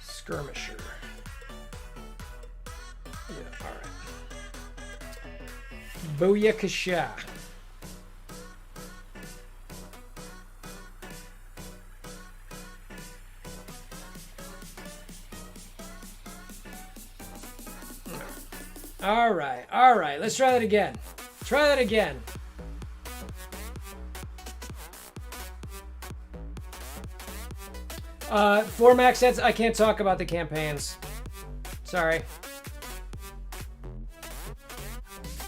Skirmisher. Yeah, alright. Booyakasha. Alright. Let's try that again. For max sets, I can't talk about the campaigns. Sorry.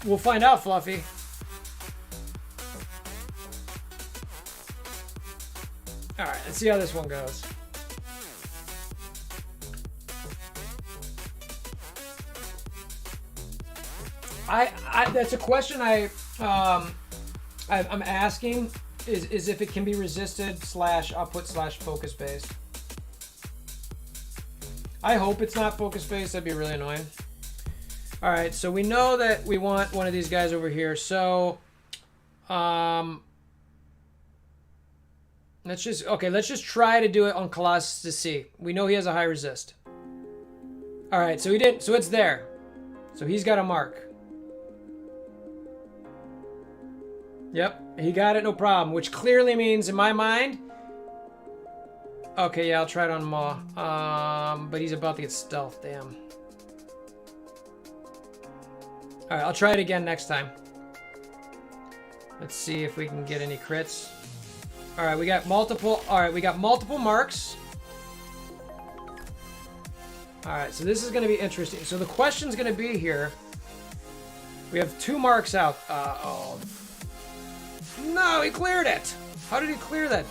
We'll find out, Fluffy. Alright, let's see how this one goes. That's a question I'm asking is if it can be resisted / I'll put / focus based. I hope it's not focus based. That'd be really annoying. All right, so we know that we want one of these guys over here. So, let's just try to do it on Colossus to see. We know he has a high resist. All right, so he didn't. So it's there. So he's got a mark. Yep, he got it, no problem. Which clearly means, in my mind... Okay, yeah, I'll try it on Maw. But he's about to get stealth, damn. Alright, I'll try it again next time. Let's see if we can get any crits. Alright, we got multiple marks. Alright, so this is going to be interesting. So the question's going to be here. We have 2 marks out. Oh... No, he cleared it! How did he clear that?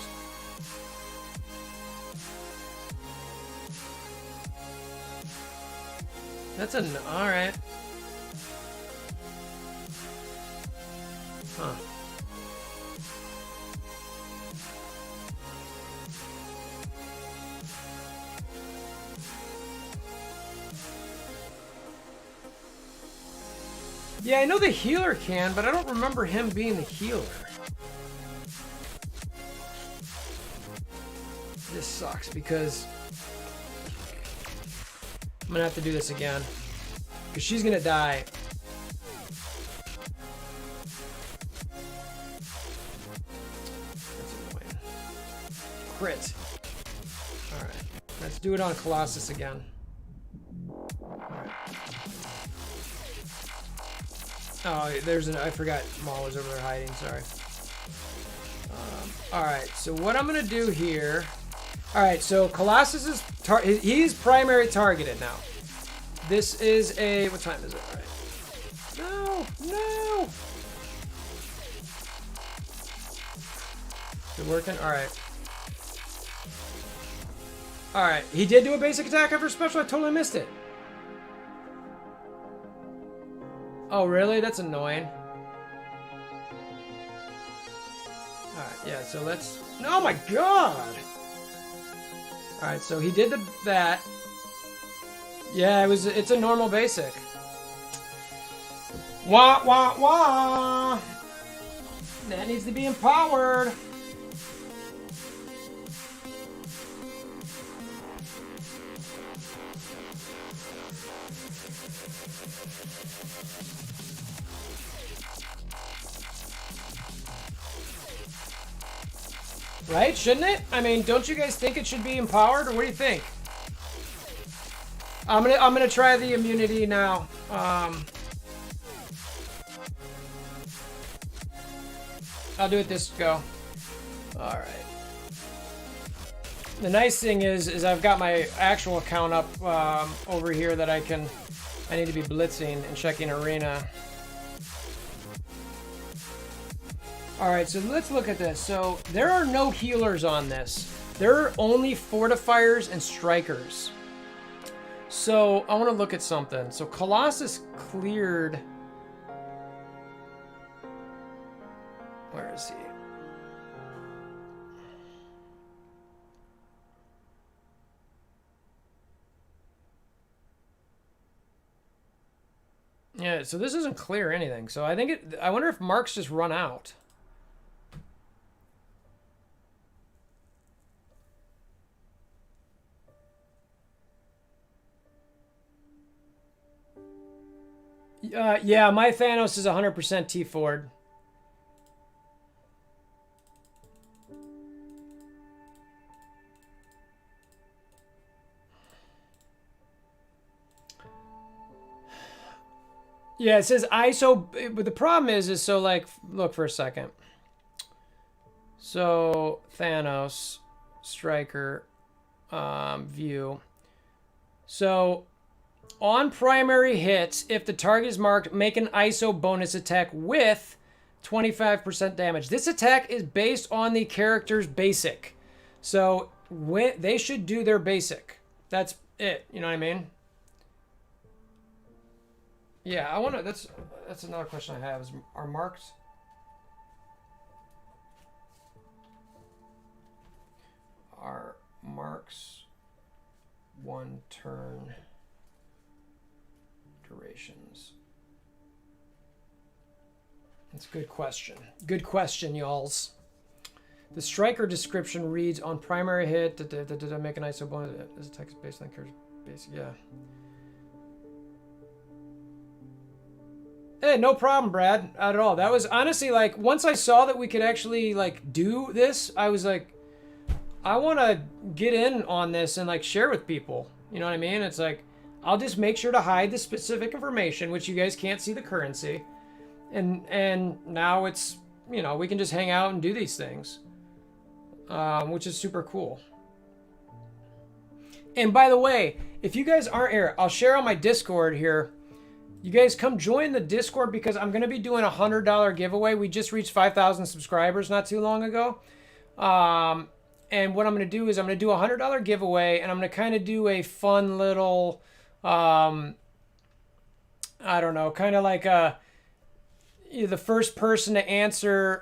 That's an... Alright. Huh. Yeah, I know the healer can, but I don't remember him being the healer. This sucks because I'm gonna have to do this again because she's gonna die. That's annoying. Crit. All right, let's do it on Colossus again. All right. Oh, I forgot Maul was over there hiding. Sorry. All right, so what I'm gonna do here. All right, so Colossus is he's primary targeted now. This is a what time is it? All right. No. Is it working? All right. All right. He did do a basic attack after special. I totally missed it. Oh really? That's annoying. Alright, yeah, so let's... Oh my god! Alright, so he did that. Yeah, it's a normal basic. Wah, wah, wah! That needs to be empowered. Right? Shouldn't it? I mean, don't you guys think it should be empowered, or what do you think? I'm gonna try the immunity now. I'll do it this go. All right. The nice thing is I've got my actual account up over here that I need to be blitzing and checking arena. All right, so let's look at this. So there are no healers on this. There are only fortifiers and strikers. So I want to look at something. So Colossus cleared. Where is he? Yeah, so this doesn't clear anything. So I think I wonder if marks just run out. Yeah, my Thanos is 100% T Ford. Yeah, it says ISO, but the problem is so like, look for a second. So Thanos, Striker, view. So on primary hits, if the target is marked, make an ISO bonus attack with 25% damage. This attack is based on the character's basic. So they should do their basic. That's it. You know what I mean? Yeah, I want to... That's another question I have. Are marked... Are marks one turn... durations? That's a good question. Good question, y'alls. The striker description reads on primary hit. Make an ISO bonus. This attack is based on character's basic. Yeah. Hey, no problem, Brad. Not at all. That was honestly like, once I saw that we could actually like do this, I was like, I want to get in on this and like share with people. You know what I mean? It's like, I'll just make sure to hide the specific information, which you guys can't see the currency. And now it's, you know, we can just hang out and do these things, which is super cool. And by the way, if you guys aren't here, I'll share on my Discord here. You guys come join the Discord because I'm going to be doing a $100 giveaway. We just reached 5,000 subscribers not too long ago. And what I'm going to do is I'm going to do a $100 giveaway, and I'm going to kind of do a fun little, I don't know, kind of like the first person to answer,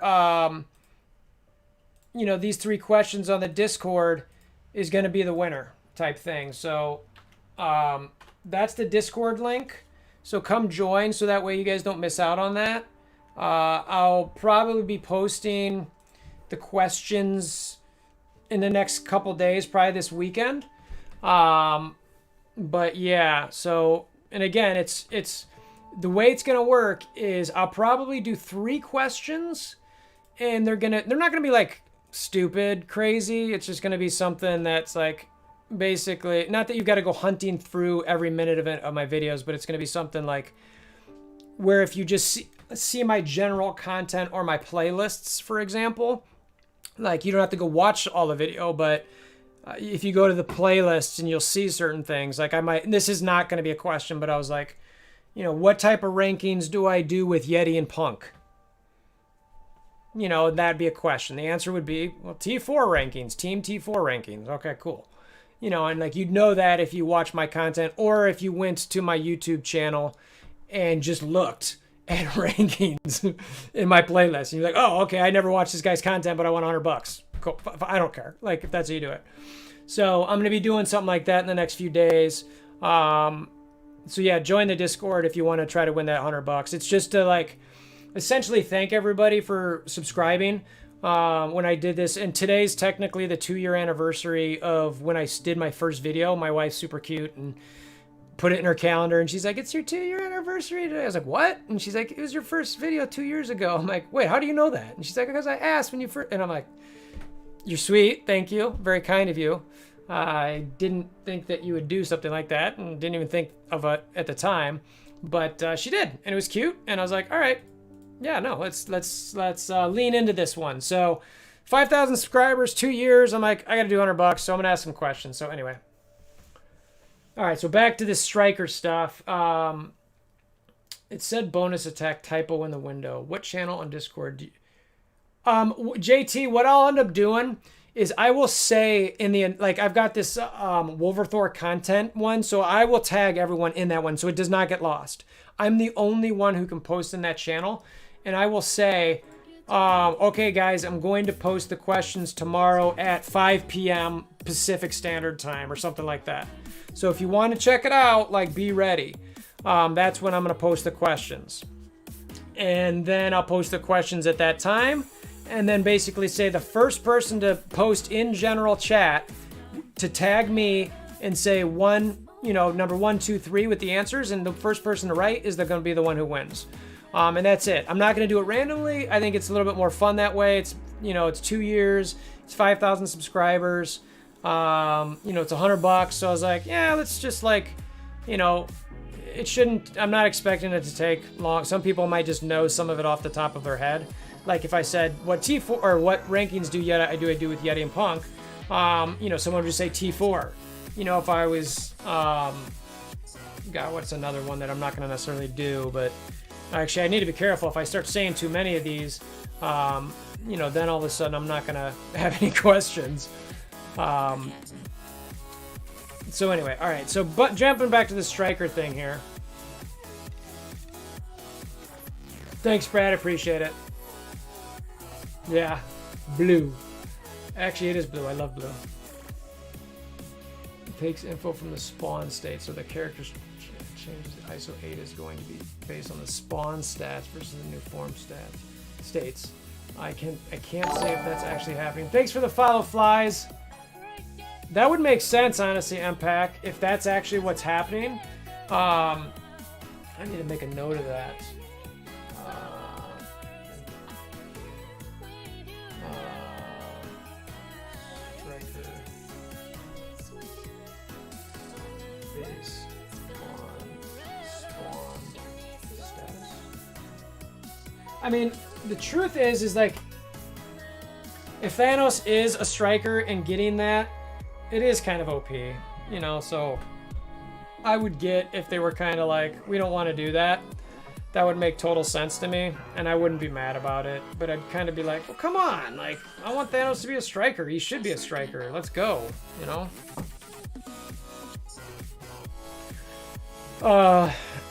you know, these 3 questions on the Discord is going to be the winner type thing. So that's the Discord link. So come join so that way you guys don't miss out on that. I'll probably be posting the questions in the next couple days, probably this weekend. But yeah, so, and again, it's the way it's gonna work is I'll probably do 3 questions, and they're not gonna be like stupid crazy. It's just gonna be something that's like, basically, not that you've got to go hunting through every minute of my videos, but it's going to be something like where if you just see my general content or my playlists, for example, like you don't have to go watch all the video, but if you go to the playlists and you'll see certain things, like I might, this is not going to be a question, but I was like, you know, what type of rankings do I do with Yeti and Punk? You know, that'd be a question. The answer would be, well, T4 rankings, team T4 rankings. Okay, cool. You know, and like you'd know that if you watch my content or if you went to my YouTube channel and just looked and rankings in my playlist. And you're like, oh, okay, I never watched this guy's content, but I want $100. Cool. I don't care. Like, if that's how you do it. So I'm going to be doing something like that in the next few days. So yeah, join the Discord if you want to try to win that $100. It's just to like essentially thank everybody for subscribing when I did this. And today's technically the 2-year anniversary of when I did my first video. My wife's super cute and put it in her calendar, and she's like, it's your 2-year anniversary today. I was like, what? And she's like, it was your first video 2 years ago. I'm like, wait, how do you know that? And she's like, because I asked when you first. And I'm like, you're sweet, thank you, very kind of you. I didn't think that you would do something like that, and didn't even think of it at the time, but she did, and it was cute. And I was like, all right, yeah, no, let's lean into this one. So 5,000 subscribers, 2 years. I'm like, I got to do $100, so I'm gonna ask some questions. So anyway. All right, so back to this striker stuff. It said bonus attack typo in the window. What channel on Discord do you... JT, what I'll end up doing is I will say in the, like, I've got this WolverThor content one, so I will tag everyone in that one so it does not get lost. I'm the only one who can post in that channel, and I will say, okay, guys, I'm going to post the questions tomorrow at 5 p.m. Pacific Standard Time or something like that. So if you want to check it out, like, be ready. That's when I'm going to post the questions. And then I'll post the questions at that time. And then basically say the first person to post in general chat to tag me and say number 1, 2, 3 with the answers. And the first person to write is going to be the one who wins. And that's it. I'm not going to do it randomly. I think it's a little bit more fun that way. It's, it's 2 years. It's 5,000 subscribers. It's $100. So I was like, yeah, let's just like, it shouldn't, I'm not expecting it to take long. Some people might just know some of it off the top of their head. Like if I said what T4 or what rankings do I do with Yeti and Punk, someone would just say T4. If I was, God, what's another one that I'm not going to necessarily do, but actually I need to be careful. If I start saying too many of these, then all of a sudden I'm not going to have any questions. So anyway, all right. So, but jumping back to the striker thing here. Thanks, Brad. Appreciate it. Yeah, blue. Actually, it is blue. I love blue. It takes info from the spawn state, so the character's changes. The ISO-8 is going to be based on the spawn stats versus the new form states. I can't say if that's actually happening. Thanks for the follow, Flies. That would make sense, honestly, MPAC, if that's actually what's happening. I need to make a note of that. Striker based on spawn status. I mean, the truth is like, if Thanos is a striker and getting that, it is kind of OP, so I would get if they were kind of like, we don't want to do that. That would make total sense to me, and I wouldn't be mad about it, but I'd kind of be like, well, come on, like, I want Thanos to be a striker. He should be a striker. Let's go,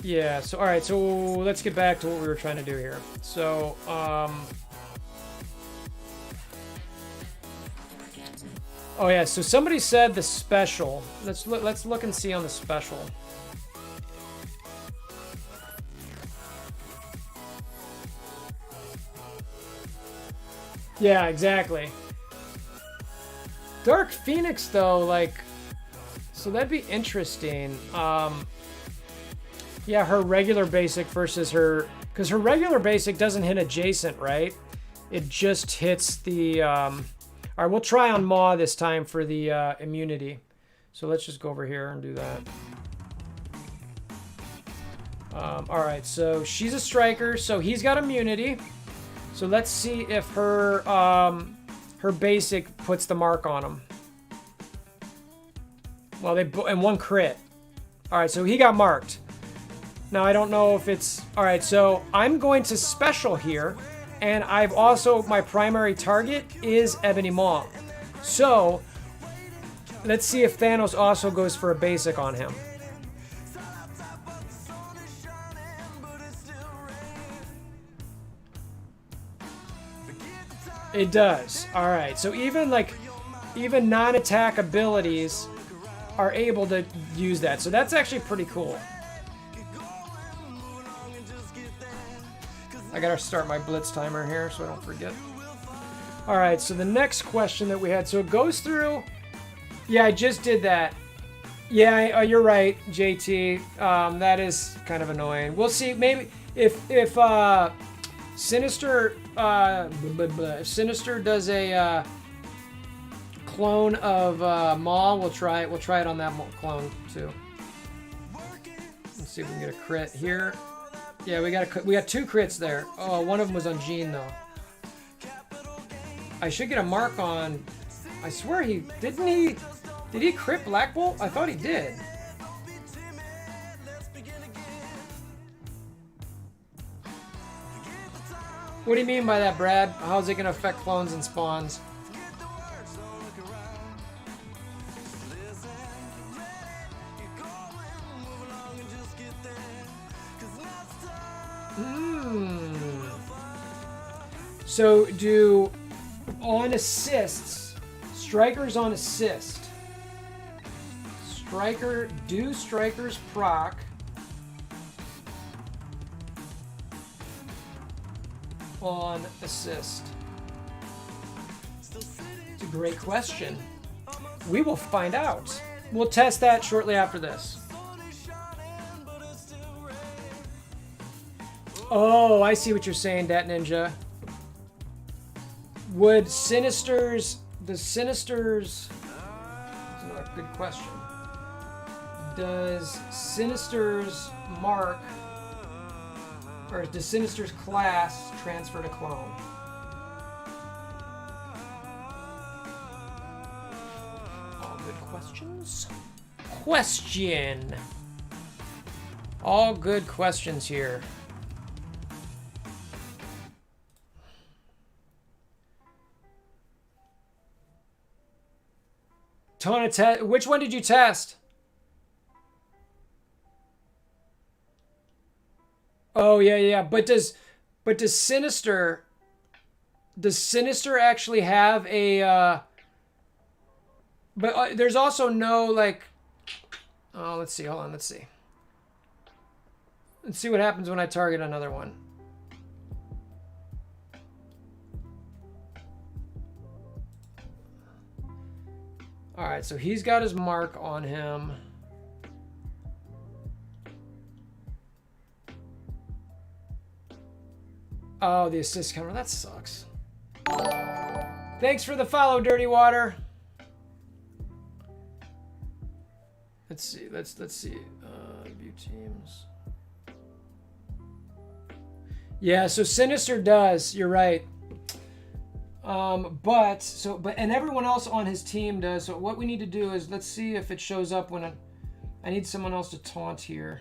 Yeah, so, all right, so let's get back to what we were trying to do here. So, oh yeah, so somebody said the special. Let's look and see on the special. Yeah, exactly. Dark Phoenix though, like, so that'd be interesting. Yeah, her regular basic versus her, because her regular basic doesn't hit adjacent, right? It just hits the all right, we'll try on Maw this time for the immunity. So let's just go over here and do that. All right, so she's a striker, so he's got immunity. So let's see if her her basic puts the mark on him. Well, and one crit. All right, so he got marked. Now I don't know if it's all right. So I'm going to special here. And I've also, my primary target is Ebony Maw. So, let's see if Thanos also goes for a basic on him. It does. All right. So even like, even non-attack abilities are able to use that. So that's actually pretty cool. I gotta start my blitz timer here so I don't forget. All right. So the next question that we had. So it goes through. Yeah, I just did that. Yeah, you're right, JT. That is kind of annoying. We'll see. Maybe if Sinister if Sinister does a clone of Maul, we'll try it. We'll try it on that clone too. Let's see if we can get a crit here. Yeah, we got 2 crits there. Oh, one of them was on Jean though. I should get a mark on. I swear he didn't he. Did he crit Black Bolt? I thought he did. What do you mean by that, Brad? How's it going to affect clones and spawns? So do on assists, strikers on assist. Do strikers proc on assist? It's a great question. We will find out. We'll test that shortly after this. Oh, I see what you're saying, Dat Ninja. Would Sinisters... Does Sinisters... That's another good question. Does Sinister's mark... Or does Sinister's class transfer to clone? All good questions. Question. All good questions here. Which one did you test? Oh yeah. But does Sinister actually have a but there's also no like, oh, let's see. Hold on, let's see. Let's see what happens when I target another one. All right, so he's got his mark on him. Oh, the assist counter. That sucks. Thanks for the follow, Dirty Water. Let's see. Let's see. View teams. Yeah, so Sinister does. You're right. And everyone else on his team does. So what we need to do is let's see if it shows up when I need someone else to taunt here.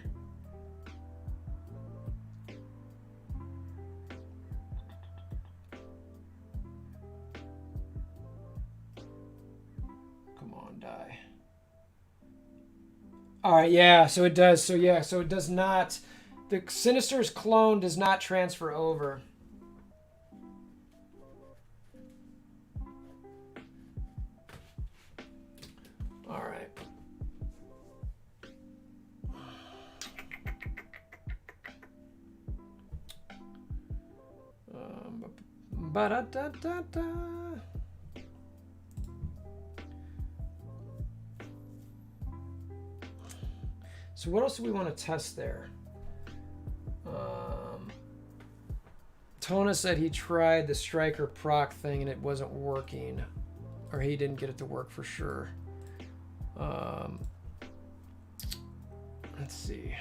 Come on, die. All right, yeah, so it does. So yeah, so it does not. The Sinister's clone does not transfer over. All right. Ba-da-da-da-da. So what else do we want to test there? Tona said he tried the striker proc thing and it wasn't working, or he didn't get it to work for sure. Let's see.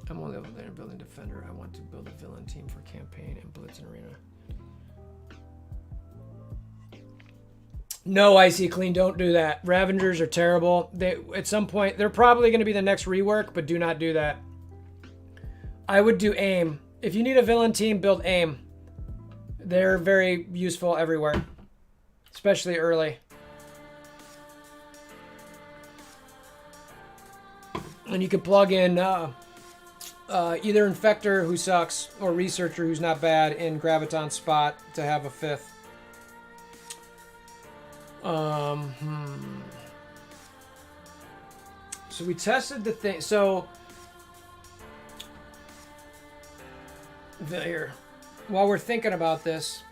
I'm only level there building defender. I want to build a villain team for campaign and blitz and arena. No, Icy Clean, don't do that. Ravengers are terrible. They at some point they're probably going to be the next rework, but do not do that. I would do aim. If you need a villain team, build aim. They're very useful everywhere, especially early. And you can plug in Either Infector, who sucks, or Researcher, who's not bad, in Graviton's spot to have a 5th. So we tested the thing. So here, while we're thinking about this,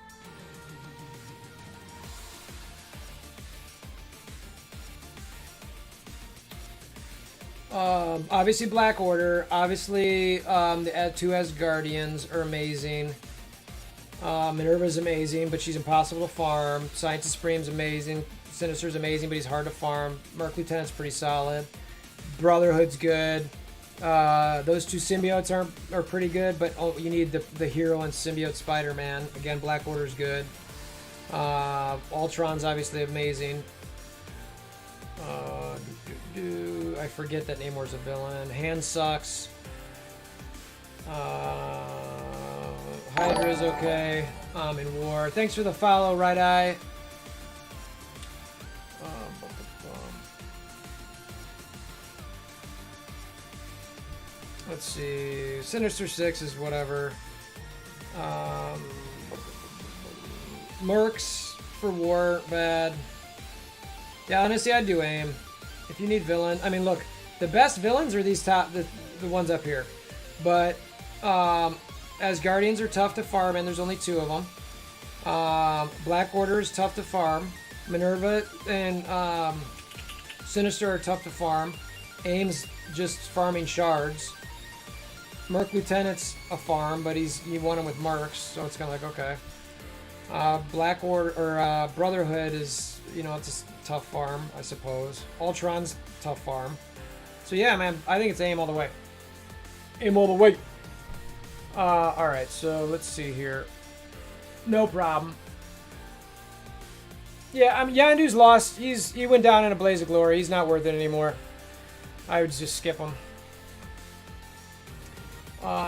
obviously Black Order, obviously the 2 Asgardians are amazing. Minerva's amazing, but she's impossible to farm. Scientist Supreme's amazing. Sinister's amazing, but he's hard to farm. Merc Lieutenant's pretty solid. Brotherhood's good. Those 2 symbiotes are pretty good, but you need the hero and symbiote Spider-Man. Again, Black Order's good. Ultron's obviously amazing. I forget that Namor's a villain. Hand sucks. Hydra's okay. In war. Thanks for the follow, Right Eye. Let's see. Sinister 6 is whatever. Mercs for war, bad. Yeah, honestly, I'd do AIM. If you need villain. I mean, look, the best villains are these top, the ones up here. But, Asgardians are tough to farm, and there's only 2 of them. Black Order is tough to farm. Minerva and, Sinister are tough to farm. AIM's just farming shards. Merc Lieutenant's a farm, but you want him with Mercs, so it's kind of like, okay. Black Order, or Brotherhood is, it's a tough farm, I suppose. Ultron's tough farm. So yeah, man, I think it's AIM all the way. AIM all the way. Alright, so let's see here. No problem. Yeah, Yandu's lost. He went down in a blaze of glory. He's not worth it anymore. I would just skip him.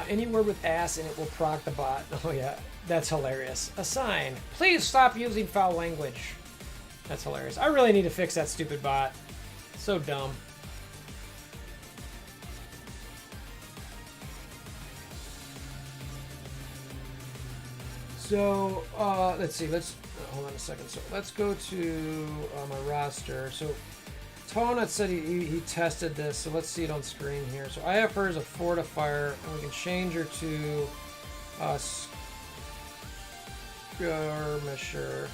Any word with ass and it will proc the bot. Oh yeah, that's hilarious. A sign. Please stop using foul language. That's hilarious. I really need to fix that stupid bot. So dumb. So, let's see. Hold on a second. So, let's go to my roster. So, Tona said he tested this. So, let's see it on screen here. So, I have her as a fortifier, and we can change her to skirmisher.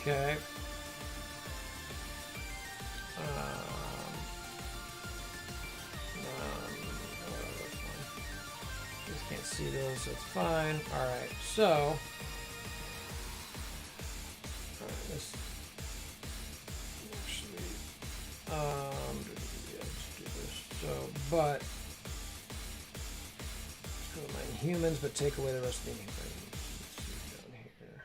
Okay. Just can't see those, so it's fine. Alright, so let's actually let's do this. So, but let's go to my humans, but take away the rest of the humans. Down here.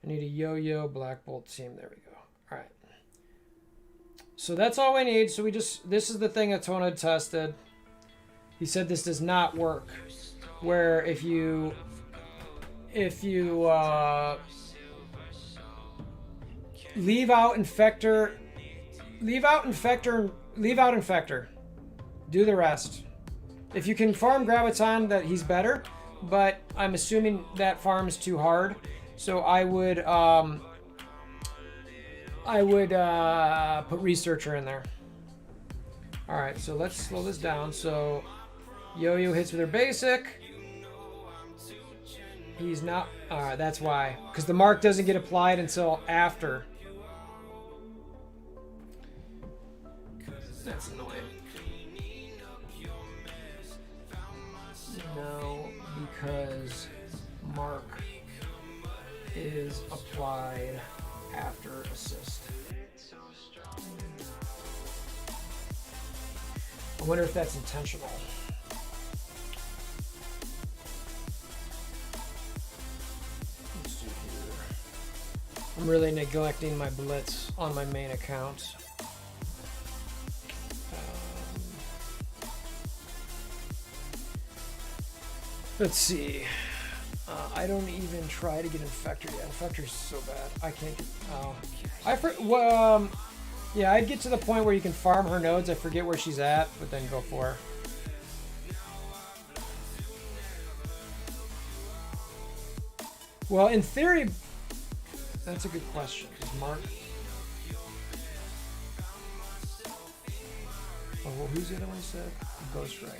I need a yo-yo Black Bolt team. There we go. Alright. So that's all we need. So this is the thing that Tona tested. He said this does not work. Where if you leave out Infector, do the rest. If you can farm Graviton, that he's better, but I'm assuming that farm's too hard. So I would put Researcher in there. Alright, so let's slow this down. So Yo-Yo hits with her basic. He's not... Alright, that's why. Because the mark doesn't get applied until after. That's annoying. No, because mark is applied after assist. I wonder if that's intentional. Let's see here. I'm really neglecting my blitz on my main account. Let's see. I don't even try to get Infector. Yeah, Infector's so bad. I can't get... Oh. Yeah, I'd get to the point where you can farm her nodes. I forget where she's at, but then go for her. Well, in theory... That's a good question. Is Mark... Oh, well, who's the other one you said? Ghost Rider.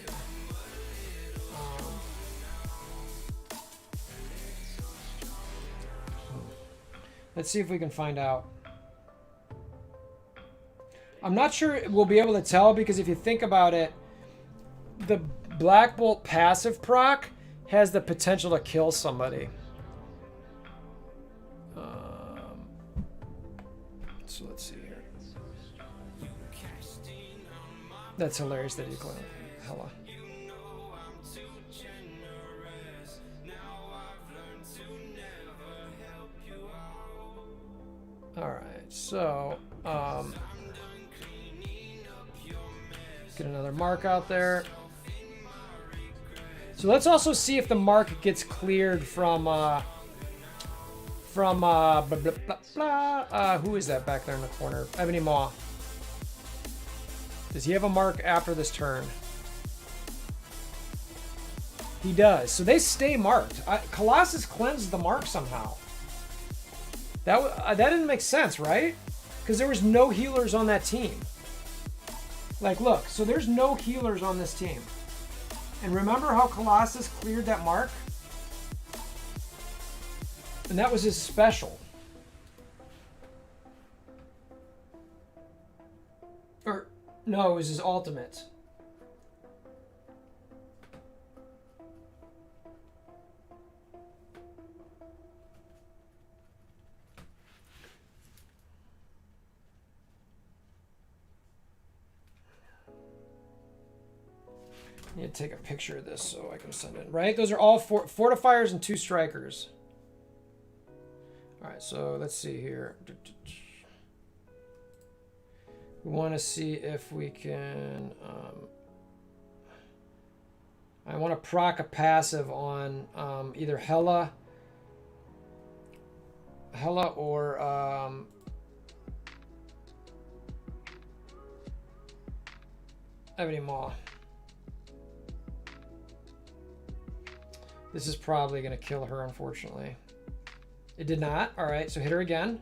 Let's see if we can find out. I'm not sure we'll be able to tell, because if you think about it, the Black Bolt passive proc has the potential to kill somebody. So let's see here. That's hilarious that you call it. Hella. All right, so get another mark out there. So let's also see if the mark gets cleared from blah, blah, blah, blah. Who is that back there in the corner? Ebony Maw. Does he have a mark after this turn? He does. So they stay marked. Colossus cleansed the mark somehow. That didn't make sense, right? Because there was no healers on that team. Like, look. So there's no healers on this team. And remember how Colossus cleared that mark? And that was his special. Or, no, it was his ultimate. I need to take a picture of this so I can send it. Right? Those are all fortifiers and 2 strikers. All right, so let's see here. We want to see if we can... I want to proc a passive on either Hela or... Ebony Maw. This is probably going to kill her, unfortunately. It did not. All right, so hit her again.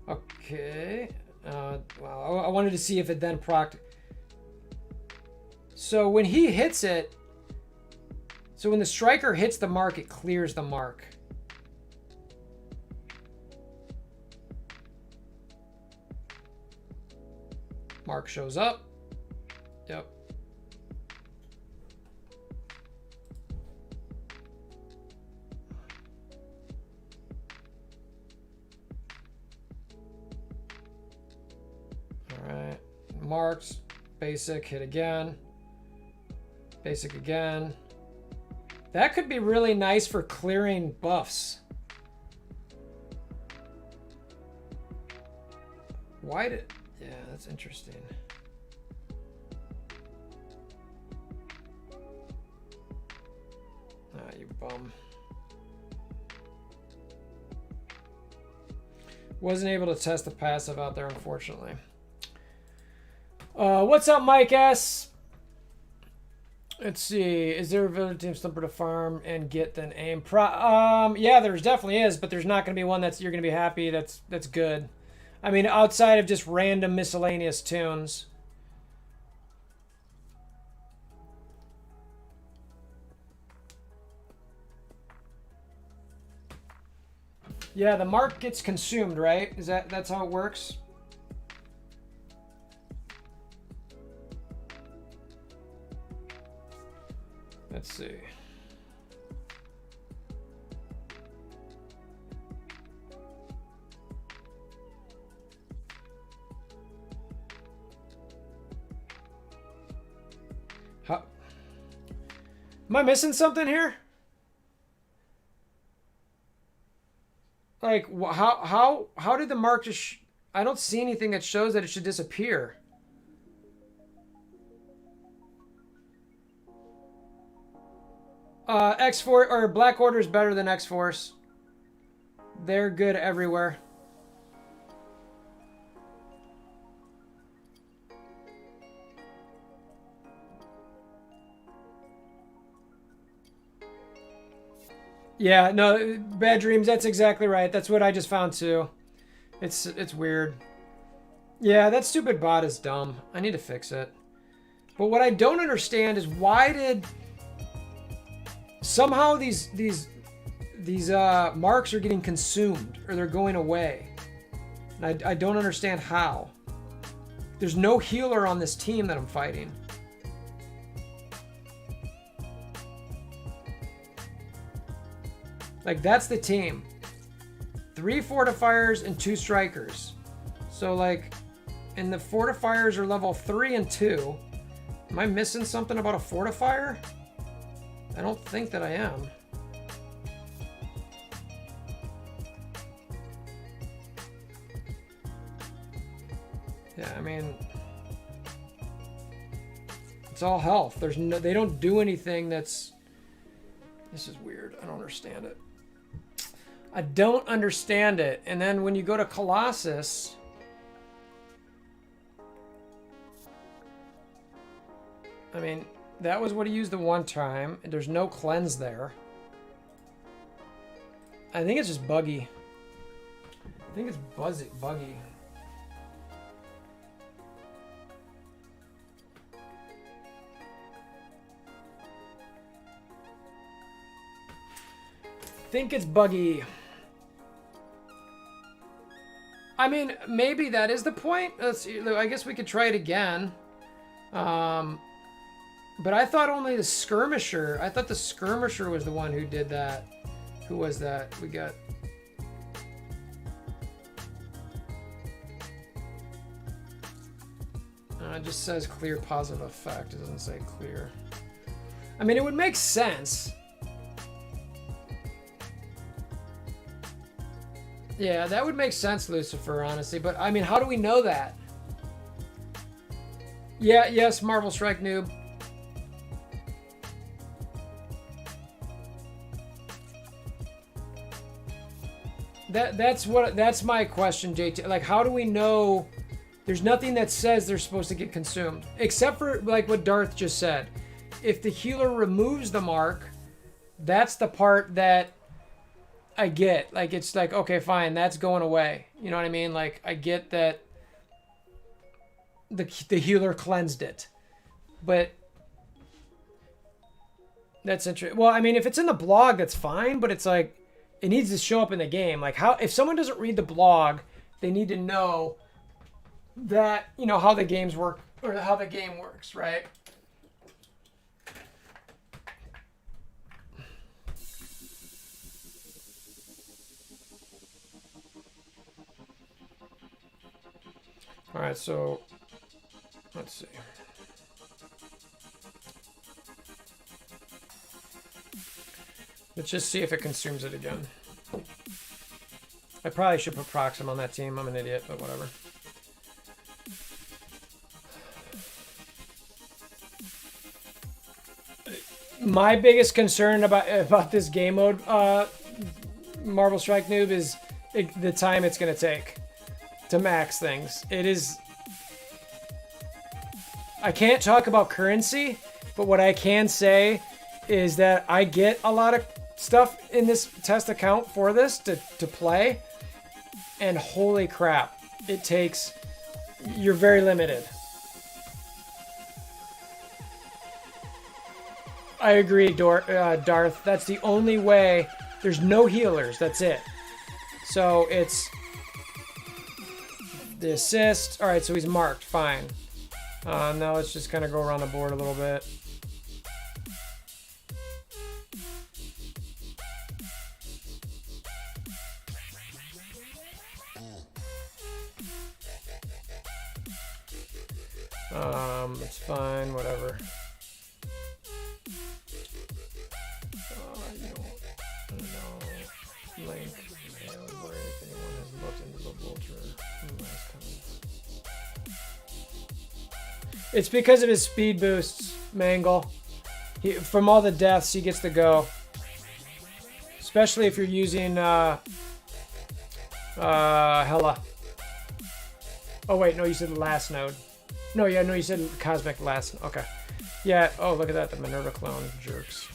Okay. Well, I wanted to see if it then procced. So when he hits it, so when the striker hits the mark, it clears the mark. Mark shows up. Yep. Alright, marks, basic, hit again, basic again. That could be really nice for clearing buffs. Why did, yeah, that's interesting. Ah, you bum. Wasn't able to test the passive out there, unfortunately. What's up, Mike S? Let's see. Is there a village team stumper to farm and get then aim? Yeah, there's definitely is, but there's not going to be one that's you're going to be happy. That's good. I mean, outside of just random miscellaneous tunes. Yeah, the mark gets consumed, right? That's how it works? Let's see. How, am I missing something here? Like, how did the mark just... I don't see anything that shows that it should disappear. X-Force or Black Order is better than X-Force. They're good everywhere. Yeah, no, Bad Dreams, that's exactly right. That's what I just found too. It's weird. Yeah, that stupid bot is dumb. I need to fix it. But what I don't understand is why did somehow these marks are getting consumed or they're going away. And I don't understand how. There's no healer on this team that I'm fighting. Like, that's the team. 3 fortifiers and 2 strikers. So, like, and the fortifiers are level 3 and 2. Am I missing something about a fortifier? I don't think that I am. Yeah, I mean, it's all health. There's no, they don't do anything that's, this is weird. I don't understand it. I don't understand it. And then when you go to Colossus, I mean, that was what he used the one time. There's no cleanse there. I think it's just buggy. I think it's buggy. I think it's buggy. I mean, maybe that is the point. I guess we could try it again. But I thought only the skirmisher. I thought the skirmisher was the one who did that. Who was that? We got. It just says clear positive effect. It doesn't say clear. I mean, it would make sense. Yeah, that would make sense, Lucifer, honestly. But, I mean, how do we know that? Yeah, yes, Marvel Strike Noob. That's my question, JT. Like, how do we know? There's nothing that says they're supposed to get consumed. Except for, like, what Darth just said. If the healer removes the mark, that's the part that I get. Like, it's like, okay, fine, that's going away. You know what I mean? Like, I get that the healer cleansed it. But that's interesting. Well, I mean, if it's in the blog, that's fine, but it's like, it needs to show up in the game. Like, how, if someone doesn't read the blog, they need to know that, you know, how the games work, or how the game works, right? All right, so let's see. Let's just see if it consumes it again. I probably should put Proxim on that team. I'm an idiot, but whatever. My biggest concern about this game mode, Marvel Strike Noob, is the time it's going to take to max things. It is... I can't talk about currency, but what I can say is that I get a lot of stuff in this test account for this to play, and holy crap, it takes... You're very limited. I agree, Darth. That's the only way. There's no healers. That's it. So it's the assist. All right, so he's marked. Fine. Now let's just kind of go around the board a little bit. It's fine. Whatever. Link. If anyone has looked into the Vulture last time. It's because of his speed boosts, Mangle. From all the deaths, he gets to go. Especially if you're using Hela. Oh wait, no, you said last node. No, yeah, no, you said Cosmic last. Okay. Yeah, oh, look at that, the Minerva clone jerks.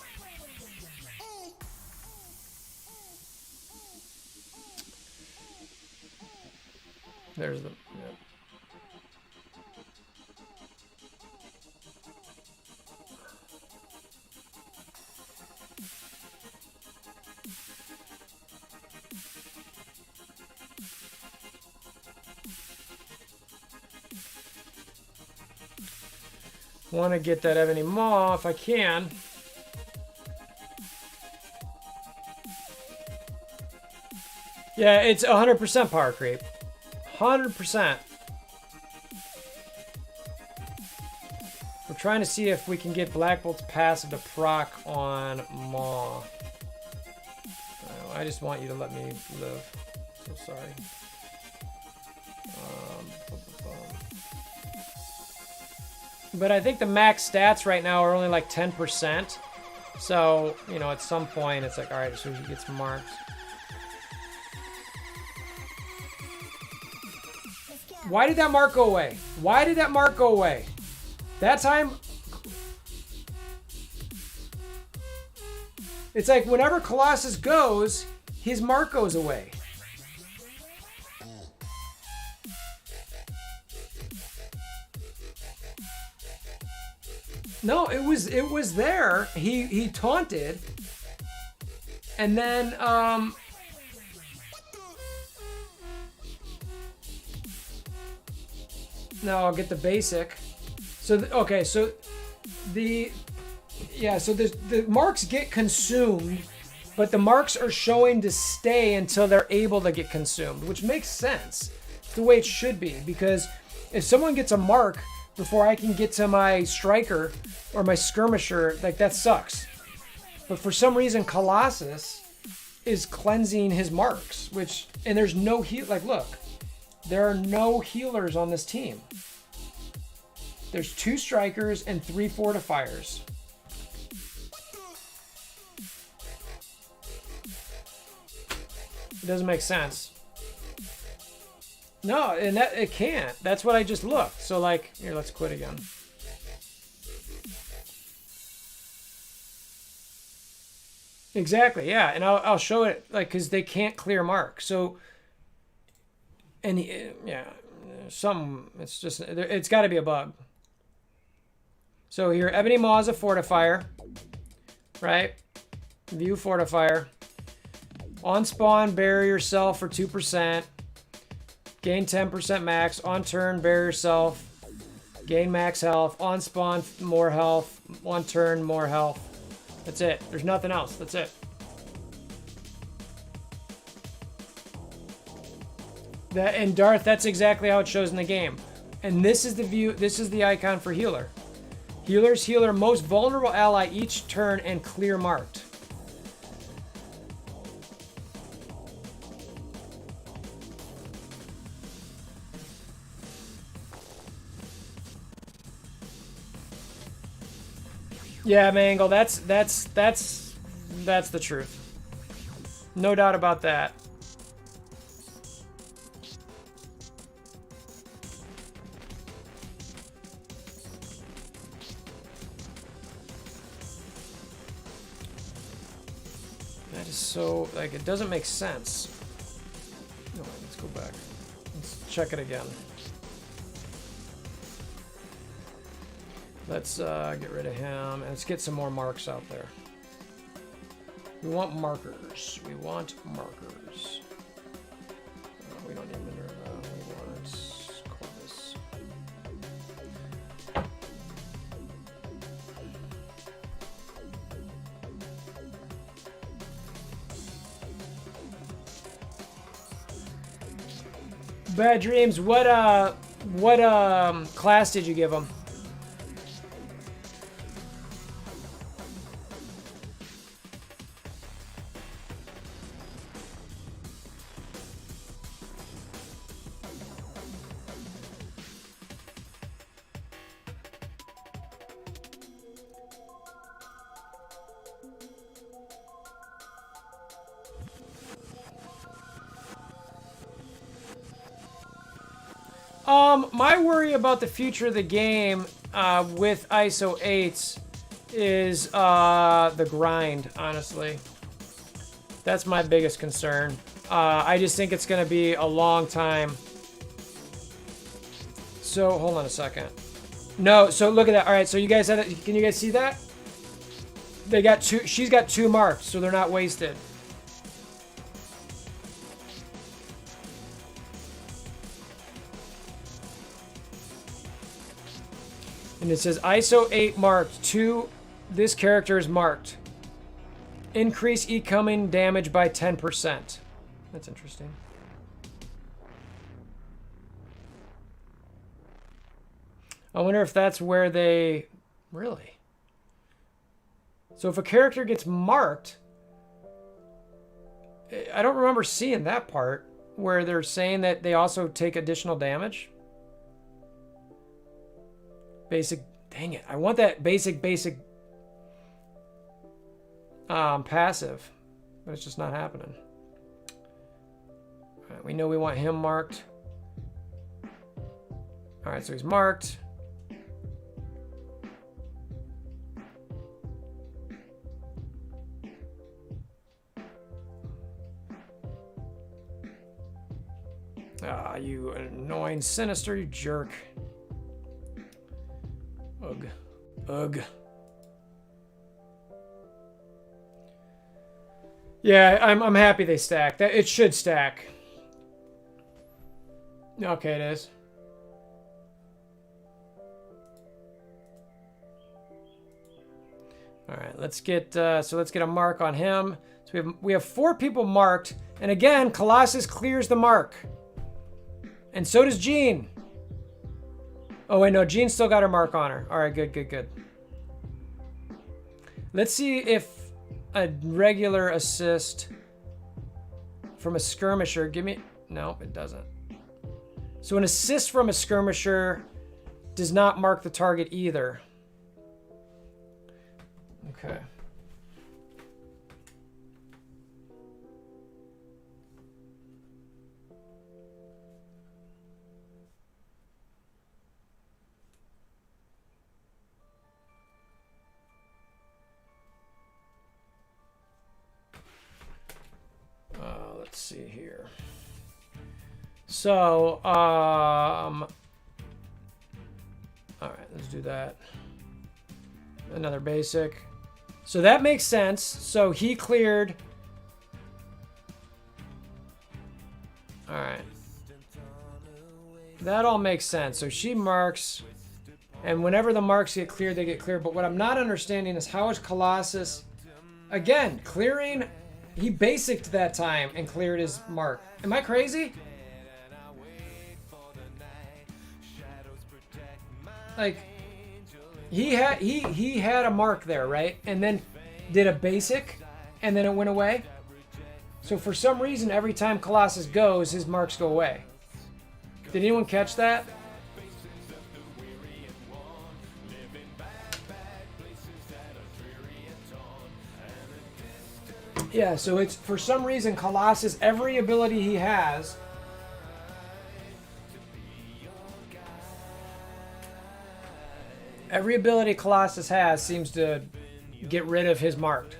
There's the... Yeah. Want to get that Ebony Maw if I can. Yeah, it's 100% power creep. 100%. We're trying to see if we can get Black Bolt's passive to proc on Maw. I just want you to let me live. So sorry. But I think the max stats right now are only like 10%. So, you know, at some point it's like, all right, so he gets marked. Why did that mark go away? Why did that mark go away? That time... It's like whenever Colossus goes, his mark goes away. No, it was there. He taunted. And then no, I'll get the basic. So okay, so the marks get consumed, but the marks are showing to stay until they're able to get consumed, which makes sense. It's the way it should be, because if someone gets a mark before I can get to my striker or my skirmisher, like, that sucks. But for some reason, Colossus is cleansing his marks, and there's no heal. Like, look, there are no healers on this team. There's 2 strikers and 3 fortifiers. It doesn't make sense. No, and that it can't. That's what I just looked. So, like, here, let's quit again. Exactly, yeah, and I'll show it, like, because they can't clear mark. So, and yeah, it's just, it's got to be a bug. So here, Ebony Maw is a fortifier, right? View fortifier. On spawn, bury yourself for 2%. Gain 10% max. On turn, bury yourself. Gain max health. On spawn, more health. On turn, more health. That's it. There's nothing else. That's it. And Darth, that's exactly how it shows in the game. And this is the view. This is the icon for healer. Healers heal their most vulnerable ally each turn and clear marked. Yeah, Mangle, that's the truth. No doubt about that. That is so, like, it doesn't make sense. No, let's go back. Let's check it again. Let's get rid of him, and let's get some more marks out there. We want markers. We want markers. We don't need Minerva. We want Corvus. Bad Dreams. What class did you give him? My worry about the future of the game with ISO-8s is the grind, honestly. That's my biggest concern. I just think it's going to be a long time. So, hold on a second. No, so look at that. All right, so you guys have it. Can you guys see that? They got two. She's got 2 marks, so they're not wasted. And it says ISO-8 marked. 2. This character is marked. Increase incoming damage by 10%. That's interesting. I wonder if that's where they... Really? So if a character gets marked... I don't remember seeing that part where they're saying that they also take additional damage. Basic... Dang it. I want that basic passive. But it's just not happening. All right, we know we want him marked. All right, so he's marked. Ah, you annoying sinister, you jerk. Ugh. Ugh. Yeah, I'm happy they stack. That it should stack. Okay, it is. All right, let's get let's get a mark on him. So we have 4 people marked, and again, Colossus clears the mark. And so does Jean. Oh, wait, no, Jean still got her mark on her. All right, good. Let's see if a regular assist from a skirmisher... Give me... No, it doesn't. So an assist from a skirmisher does not mark the target either. Okay. Let's see here. So, all right, let's do that. Another basic. So that makes sense. So he cleared. All right. That all makes sense. So she marks, and whenever the marks get cleared, they get cleared. But what I'm not understanding is how is Colossus, again, clearing. He basicked that time and cleared his mark. Am I crazy? Like, he had a mark there, right? And then did a basic, and then it went away. So for some reason, every time Colossus goes, his marks go away. Did anyone catch that? Yeah, so it's for some reason Colossus, every ability he has, Colossus has seems to get rid of his mark.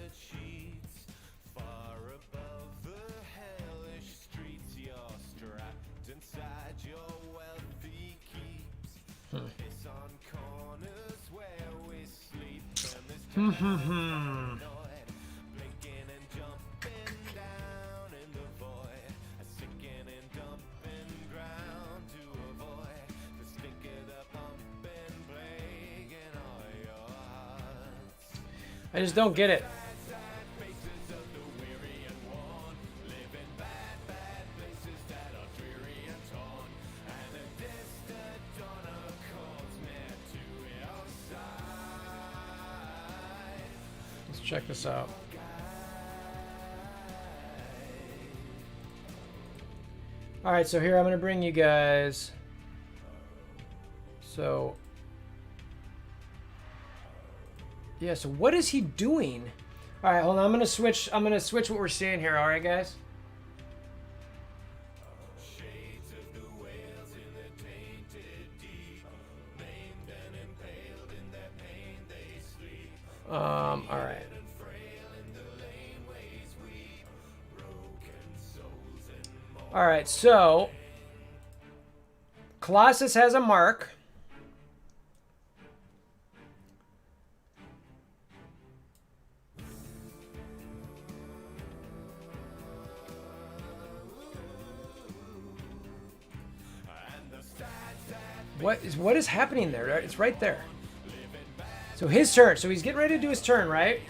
I just don't get it. Let's check this out. All right, so here I'm going to bring you guys. So yeah, so what is he doing? All right, hold on. I'm going to switch what we're seeing here, all right, guys? All right. All right, so Colossus has a mark. What is happening there? It's right there. So his turn. So he's getting ready to do his turn, right?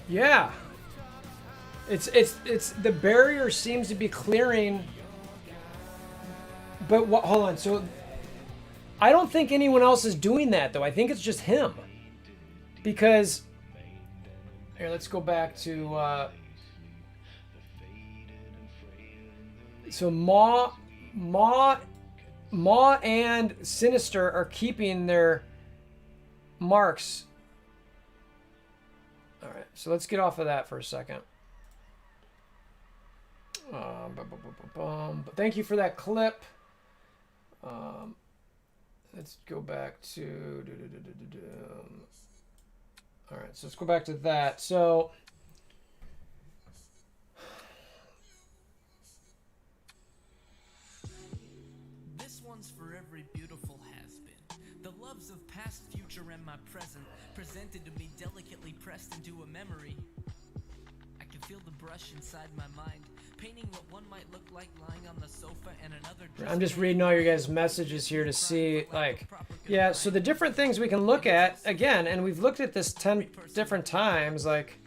Yeah. It's the barrier seems to be clearing. But what, hold on. So I don't think anyone else is doing that though. I think it's just him. Because here, let's go back to so Maw and Sinister are keeping their marks. All right, so let's get off of that for a second. But thank you for that clip. Let's go back to. All right, so let's go back to that. So.
This one's for every beautiful has-been. The loves of past, future, and my present, presented to me delicately pressed into a memory. I can feel the brush inside my mind, painting what one might look like lying on the sofa and another.
I'm just reading all your guys' messages here to see, like, yeah, so the different things we can look at, again, and we've looked at this 10 different times, like,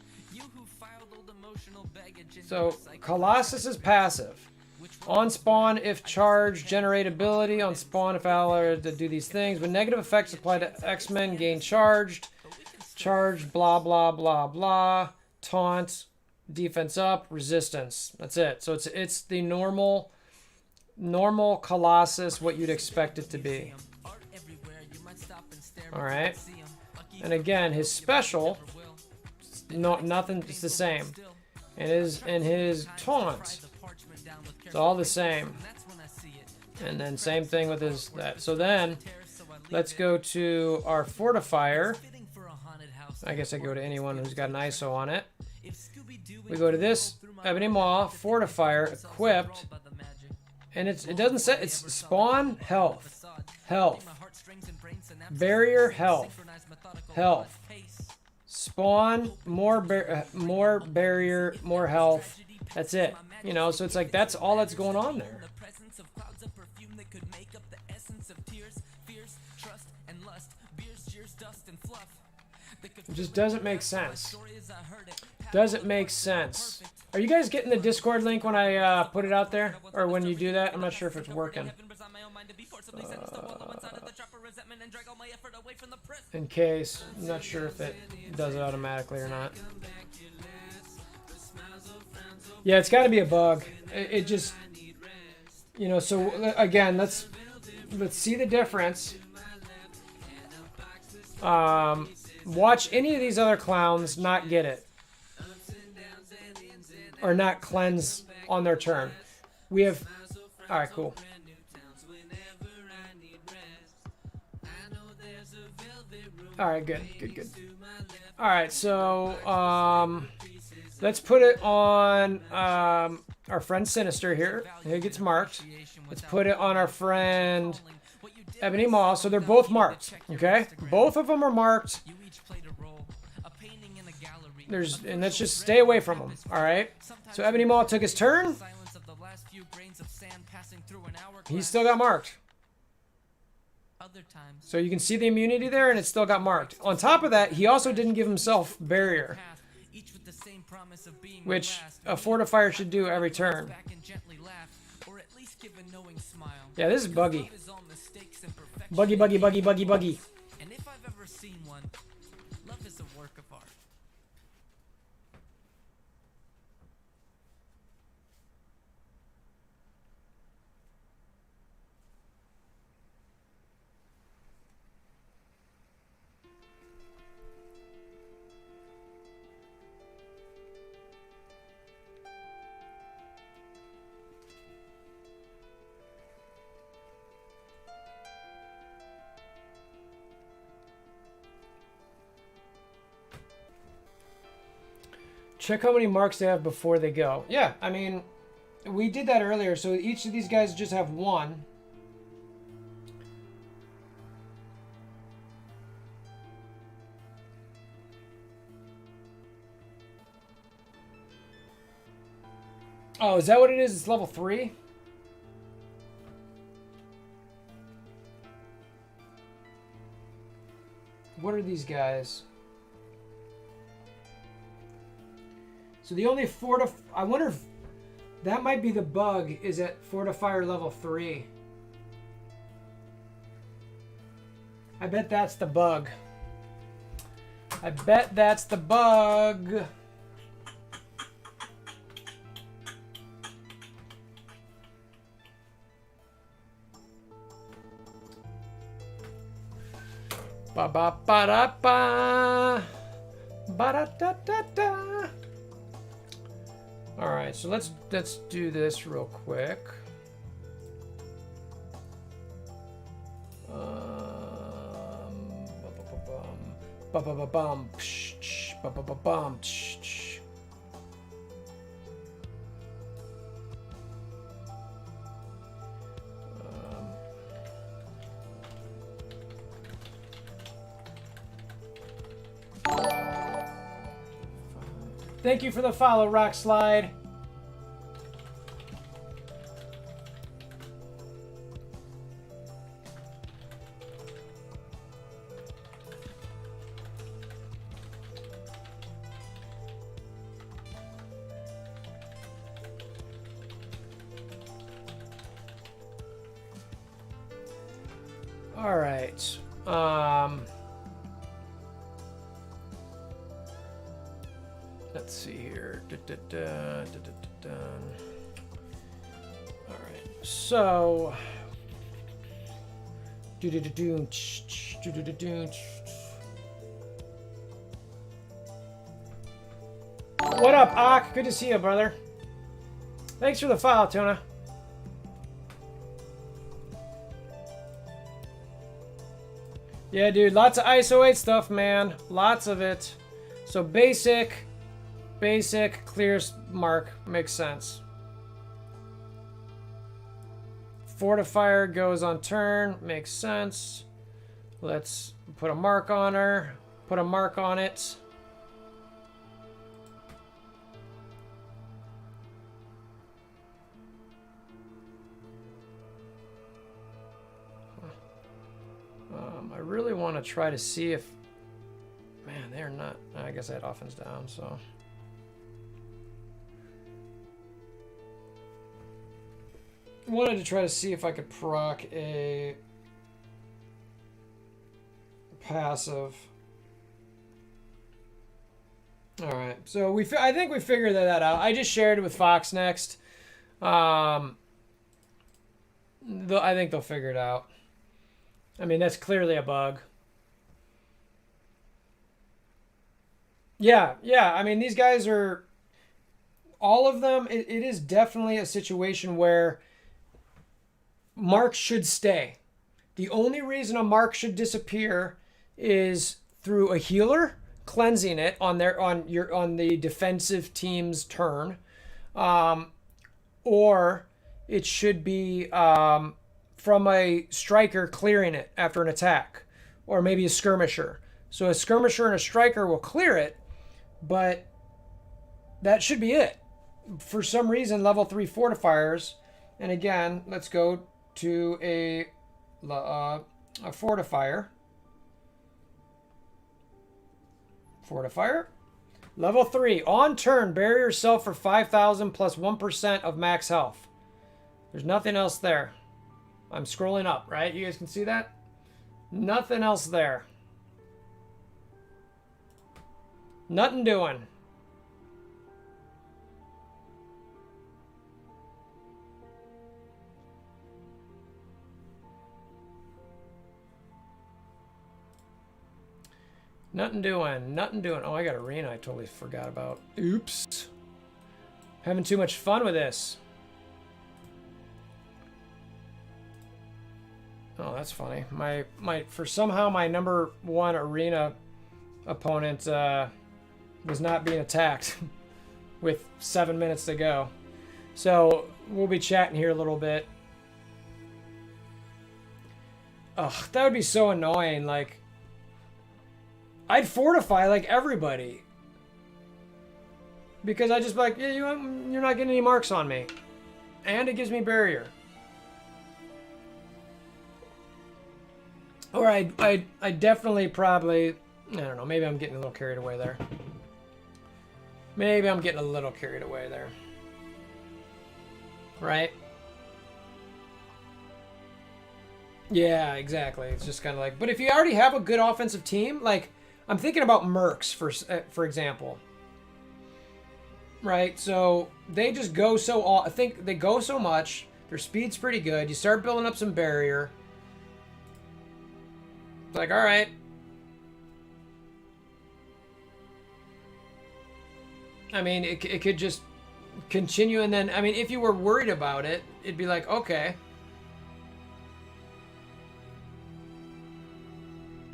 so Colossus is passive. On spawn, if charged, generate ability. On spawn, if allied to do these things. When negative effects apply to X-Men, gain charged. Charged, blah, blah, blah, blah. Taunt, defense up, resistance. That's it. So it's the normal Colossus, what you'd expect it to be. All right. And again, his special, nothing, it's the same. And his taunt, it's all the same. And then same thing with his that. So then let's go to our fortifier. I guess I go to anyone who's got an ISO on it. We go to this Ebony Maw fortifier equipped, and it doesn't say, it's spawn health, barrier health, spawn more barrier, more health. That's it. You know, so it's like that's all that's going on there. It just doesn't make sense. Doesn't make sense. Are you guys getting the Discord link when I put it out there? Or when you do that? I'm not sure if it's working. In case. I'm not sure if it does it automatically or not. Yeah, it's got to be a bug. It just... You know, so again, let's see the difference. Watch any of these other clowns not get it. Or not cleanse on their turn. We have... Alright, cool. Alright, good. Alright, so... let's put it on our friend Sinister here. He gets marked. Let's put it on our friend Ebony Maw. So they're both marked, okay? Both of them are marked. And let's just stay away from them, all right? So Ebony Maw took his turn. He's still got marked. So you can see the immunity there, and it still got marked. On top of that, he also didn't give himself barrier, which a fortifier should do every turn. Yeah, this is buggy. Buggy.
And if I've ever seen one, love is a work of art.
Check how many marks they have before they go. Yeah, I mean, we did that earlier. So each of these guys just have one. Oh, is that what it is? It's level 3? What are these guys? So the only I wonder if that might be the bug, is at Fortifier level 3. I bet that's the bug. I bet that's the bug. Ba ba ba da ba. Ba da da da da. All right, so let's do this real quick. Ba ba ba bum. Ba ba ba bum. Thank you for the follow, Rock Slide. All right. Let's see here. All right. So. What up, Ak? Good to see you, brother. Thanks for the follow, Tuna. Yeah, dude, lots of ISO-8 stuff, man. Lots of it. So basic, clear mark. Makes sense. Fortifier goes on turn. Makes sense. Let's put a mark on her. Put a mark on it. I really want to try to see if... Man, they're not... I guess I had offense down, so... Wanted to try to see if I could proc a... passive. Alright, so I think we figured that out. I just shared it with Fox next. I think they'll figure it out. I mean, that's clearly a bug. Yeah. I mean, these guys are... All of them, it is definitely a situation where marks should stay. The only reason a mark should disappear is through a healer cleansing it on the defensive team's turn. Or it should be... from a striker clearing it after an attack, or maybe a skirmisher. So a skirmisher and a striker will clear it, but that should be it. For some reason, level 3 fortifiers, and again, let's go to a fortifier. Fortifier. Level 3. On turn, bury yourself for 5,000 plus 1% of max health. There's nothing else there. I'm scrolling up, right? You guys can see that? Nothing else there. Nothing doing. Nothing doing. Nothing doing. Oh, I got arena I totally forgot about. Oops. Having too much fun with this. Oh, that's funny. For somehow my #1 arena opponent was not being attacked. with 7 minutes to go. So we'll be chatting here a little bit. Ugh, that would be so annoying. Like, I'd fortify like everybody. Because I just be like, yeah, you're not getting any marks on me. And it gives me barrier. Or I definitely probably, I don't know, maybe I'm getting a little carried away there. Maybe I'm getting a little carried away there. Right? Yeah, exactly. It's just kind of like, but if you already have a good offensive team, like, I'm thinking about Mercs, for example. Right? So they just go so, I think they go so much. Their speed's pretty good. You start building up some barrier. It's like, all right. I mean, it could just continue, and then, I mean, if you were worried about it, it'd be like, okay.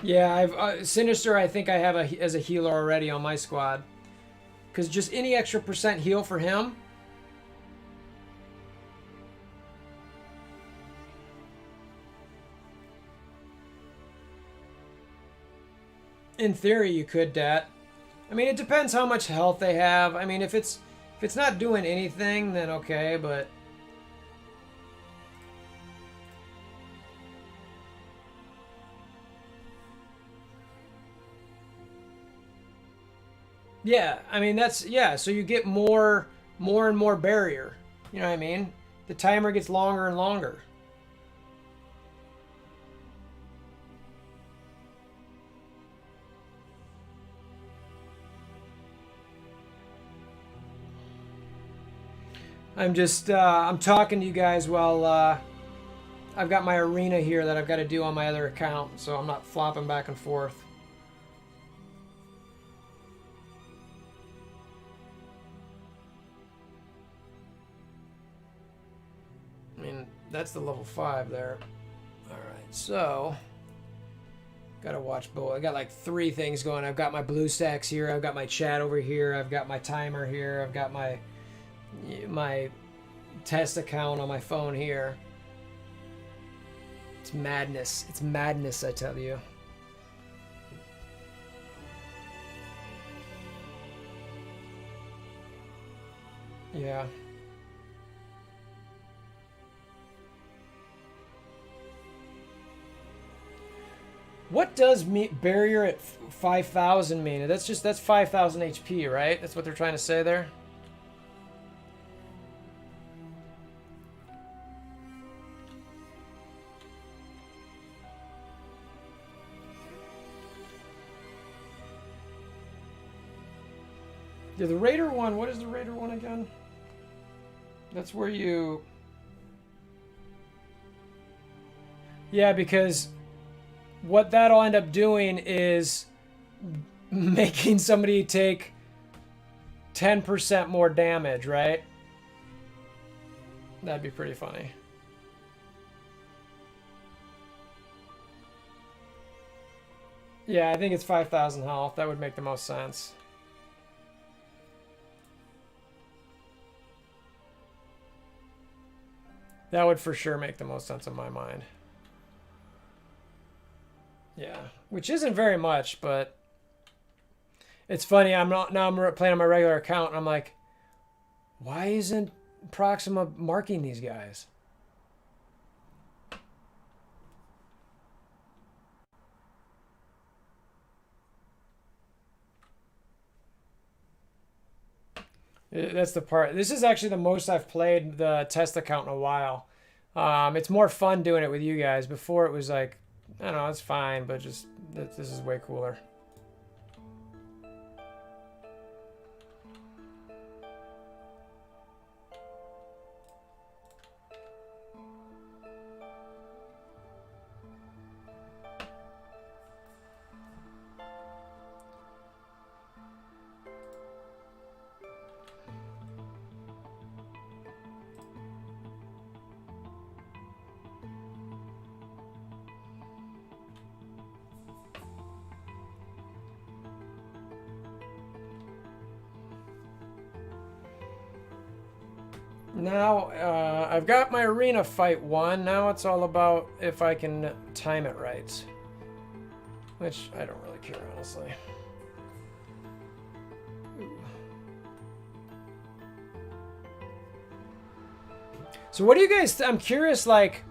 Yeah, I've Sinister, I think I have as a healer already on my squad. Because just any extra % heal for him. In theory, you could dat. I mean, it depends how much health they have. I mean, if it's not doing anything, then okay, but... Yeah, I mean, that's, yeah, so you get more and more barrier. You know what I mean? The timer gets longer and longer. I'm just, I'm talking to you guys while, I've got my arena here that I've got to do on my other account, so I'm not flopping back and forth. I mean, that's the level 5 there. Alright, so... Gotta watch both. I got like 3 things going. I've got my blue stacks here. I've got my chat over here. I've got my timer here. I've got my test account on my phone here. It's madness. It's madness, I tell you. Yeah. What does barrier at 5,000 mean? That's 5,000 HP, right? That's what they're trying to say there. Yeah, the Raider one, what is the Raider one again? That's where you... Yeah, because what that'll end up doing is making somebody take 10% more damage, right? That'd be pretty funny. Yeah, I think it's 5,000 health. That would make the most sense. That would for sure make the most sense in my mind. Yeah, which isn't very much, but it's funny. I'm playing on my regular account, and I'm like, why isn't Proxima marking these guys? That's the part. This is actually the most I've played the test account in a while. It's more fun doing it with you guys. Before it was like, I don't know, it's fine, but just this is way cooler. Now, I've got my arena fight won. Now it's all about if I can time it right. Which, I don't really care, honestly. Ooh. So what do you guys... I'm curious, like,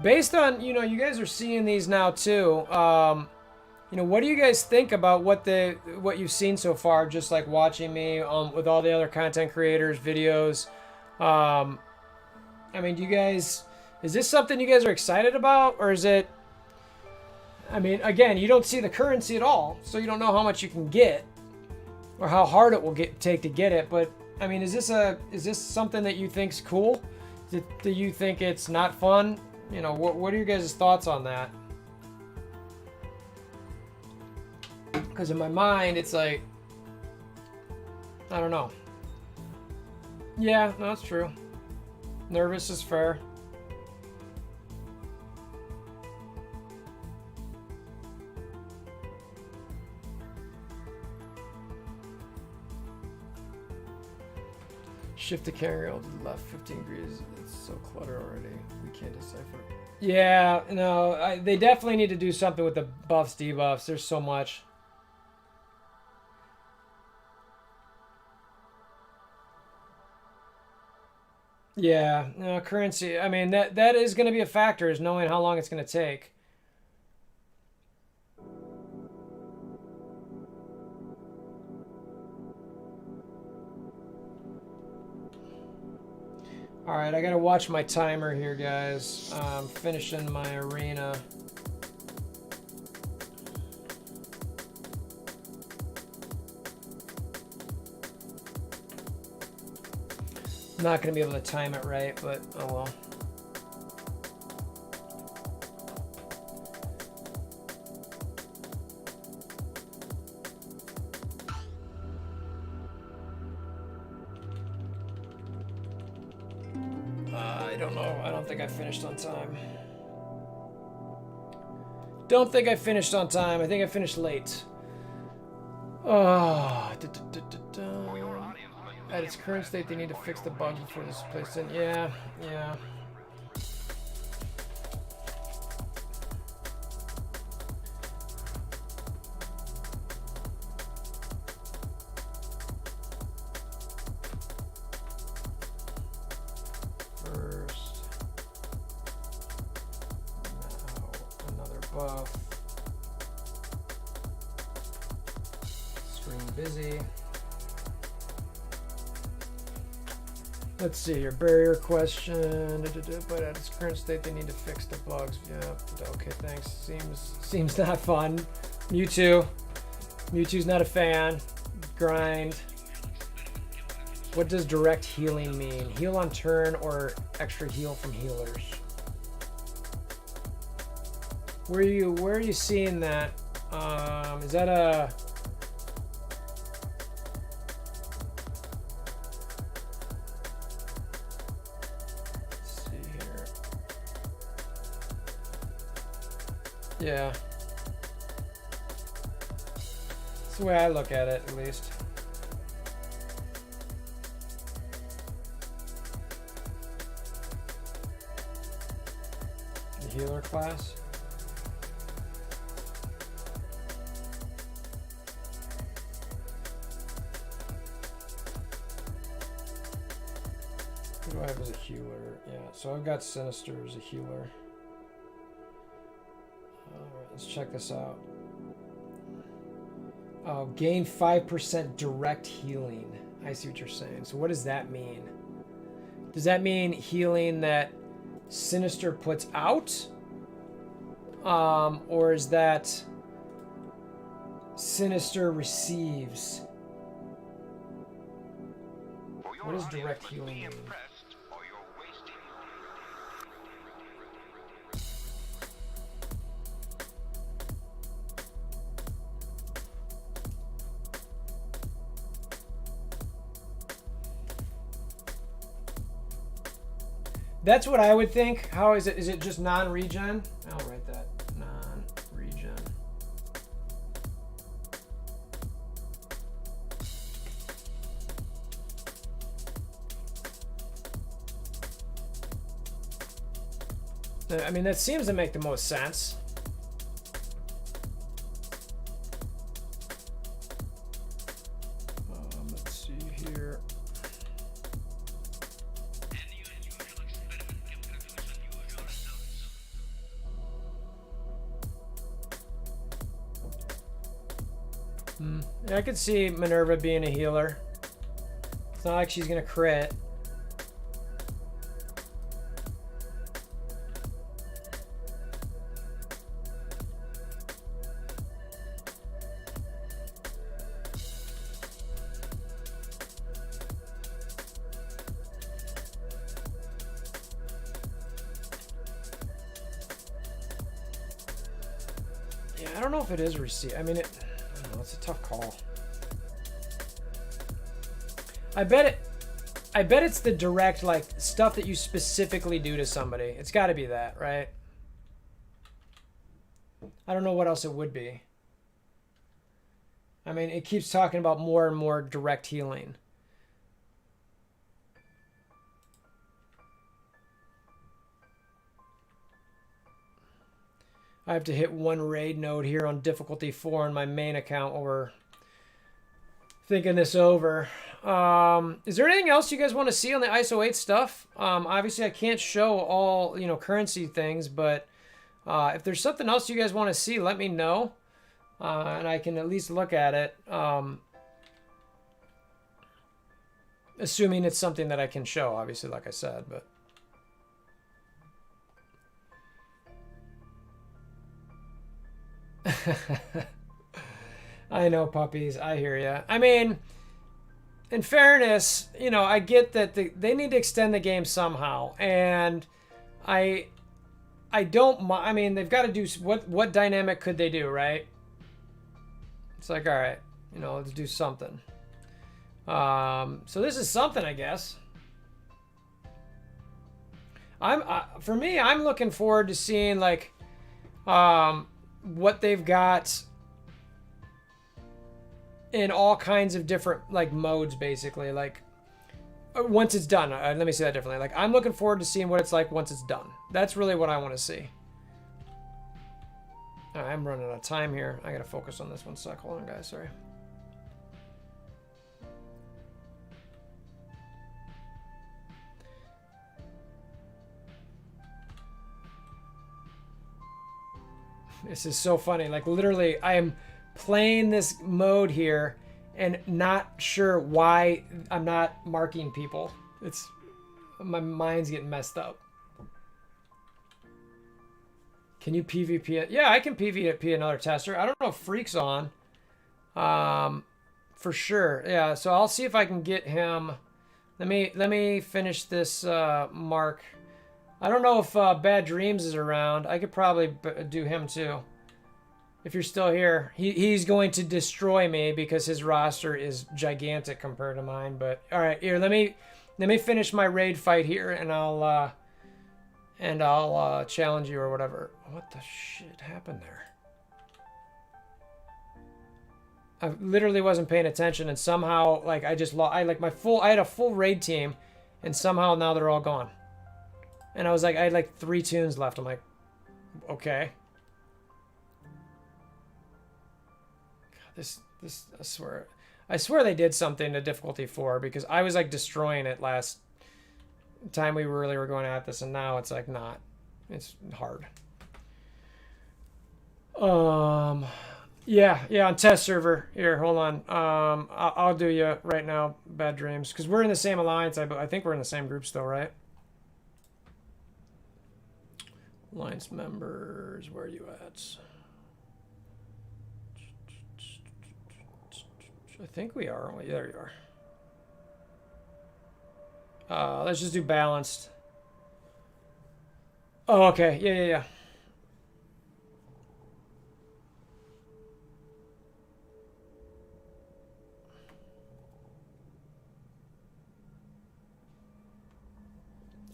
based on, you know, you guys are seeing these now, too. You know, what do you guys think about what you've seen so far, just, like, watching me with all the other content creators, videos? I mean, do you guys... Is this something you guys are excited about, or is it... I mean, again, you don't see the currency at all, so you don't know how much you can get or how hard it will take to get it. But I mean, is this something that you think's cool? Do you think it's not fun? You know, what are your guys' thoughts on that? Because in my mind, it's like, I don't know. Yeah, no, that's true. Nervous is fair. Shift the camera wheel to the left 15 degrees. It's so cluttered already. We can't decipher. Yeah, no, they definitely need to do something with the buffs, debuffs. There's so much. Yeah, no, currency. I mean, that is going to be a factor, is knowing how long it's going to take. All right, I gotta watch my timer here, guys. I'm finishing my arena. I'm not gonna be able to time it right, but oh well. I don't know. I don't think I finished on time. Don't think I finished on time. I think I finished late. Oh. At its current state, they need to fix the bugs before this is placed in. Yeah, yeah. Buff. Screen busy. Let's see here. Barrier question. But at its current state, they need to fix the bugs. Yeah. Okay. Thanks. Seems not fun. Mewtwo. Mewtwo's not a fan. Grind. What does direct healing mean? Heal on turn or extra heal from healers? Where are you seeing that? Is that a... Let's see here. Yeah. That's the way I look at it, at least. The healer class. Who do I have as a healer? Yeah, so I've got Sinister as a healer. Alright, let's check this out. Oh, gain 5% direct healing. I see what you're saying. So what does that mean? Does that mean healing that Sinister puts out? Or is that Sinister receives? What does direct healing mean? That's what I would think. How is it? Is it just non-regen? I'll write that. Non-regen. I mean, that seems to make the most sense. Let's see here. Yeah, I could see Minerva being a healer. It's not like she's gonna crit. Yeah, I don't know if it is receipt. I mean, I don't know, it's a tough call. I bet it's the direct, like, stuff that you specifically do to somebody. It's got to be that, right? I don't know what else it would be. I mean, it keeps talking about more and more direct healing. I have to hit one raid node here on difficulty 4 on my main account while we're thinking this over. Is there anything else you guys want to see on the ISO-8 stuff? Obviously, I can't show all, you know, currency things, but if there's something else you guys want to see, let me know, and I can at least look at it. Assuming it's something that I can show, obviously, like I said, but. I know, puppies. I hear ya. I mean, in fairness, you know, I get that they need to extend the game somehow, and I don't. I mean, they've got to do what dynamic could they do, right? It's like, all right, you know, let's do something. So this is something, I guess. For me, I'm looking forward to seeing like what they've got in all kinds of different like modes, basically. Like once it's done, let me say that differently. Like I'm looking forward to seeing what it's like once it's done. That's really what I want to see. I'm running out of time here. I gotta focus on this one sec. Hold on, guys. Sorry. This is so funny. Like literally, I am playing this mode here and not sure why I'm not marking people. It's my mind's getting messed up. Can you PvP it? Yeah, I can PvP another tester. I don't know if Freak's on. For sure. Yeah, so I'll see if I can get him. Let me finish this mark. I don't know if Bad Dreams is around. I could probably do him too. If you're still here. He's going to destroy me because his roster is gigantic compared to mine. But all right, here, let me finish my raid fight here, and I'll challenge you or whatever. What the shit happened there? I literally wasn't paying attention, and somehow like I just lost. I had a full raid team, and somehow now they're all gone. And I was like, I had like 3 tunes left. I'm like, okay. God, this I swear they did something to difficulty 4 because I was like destroying it last time we really were going at this, and now it's like not. It's hard. Yeah, on test server. Here, hold on. I'll do you right now, Bad Dreams, because we're in the same alliance. I think we're in the same group still, right? Alliance members, where are you at? I think we are. Oh, there you are. Let's just do balanced. Oh, okay. Yeah.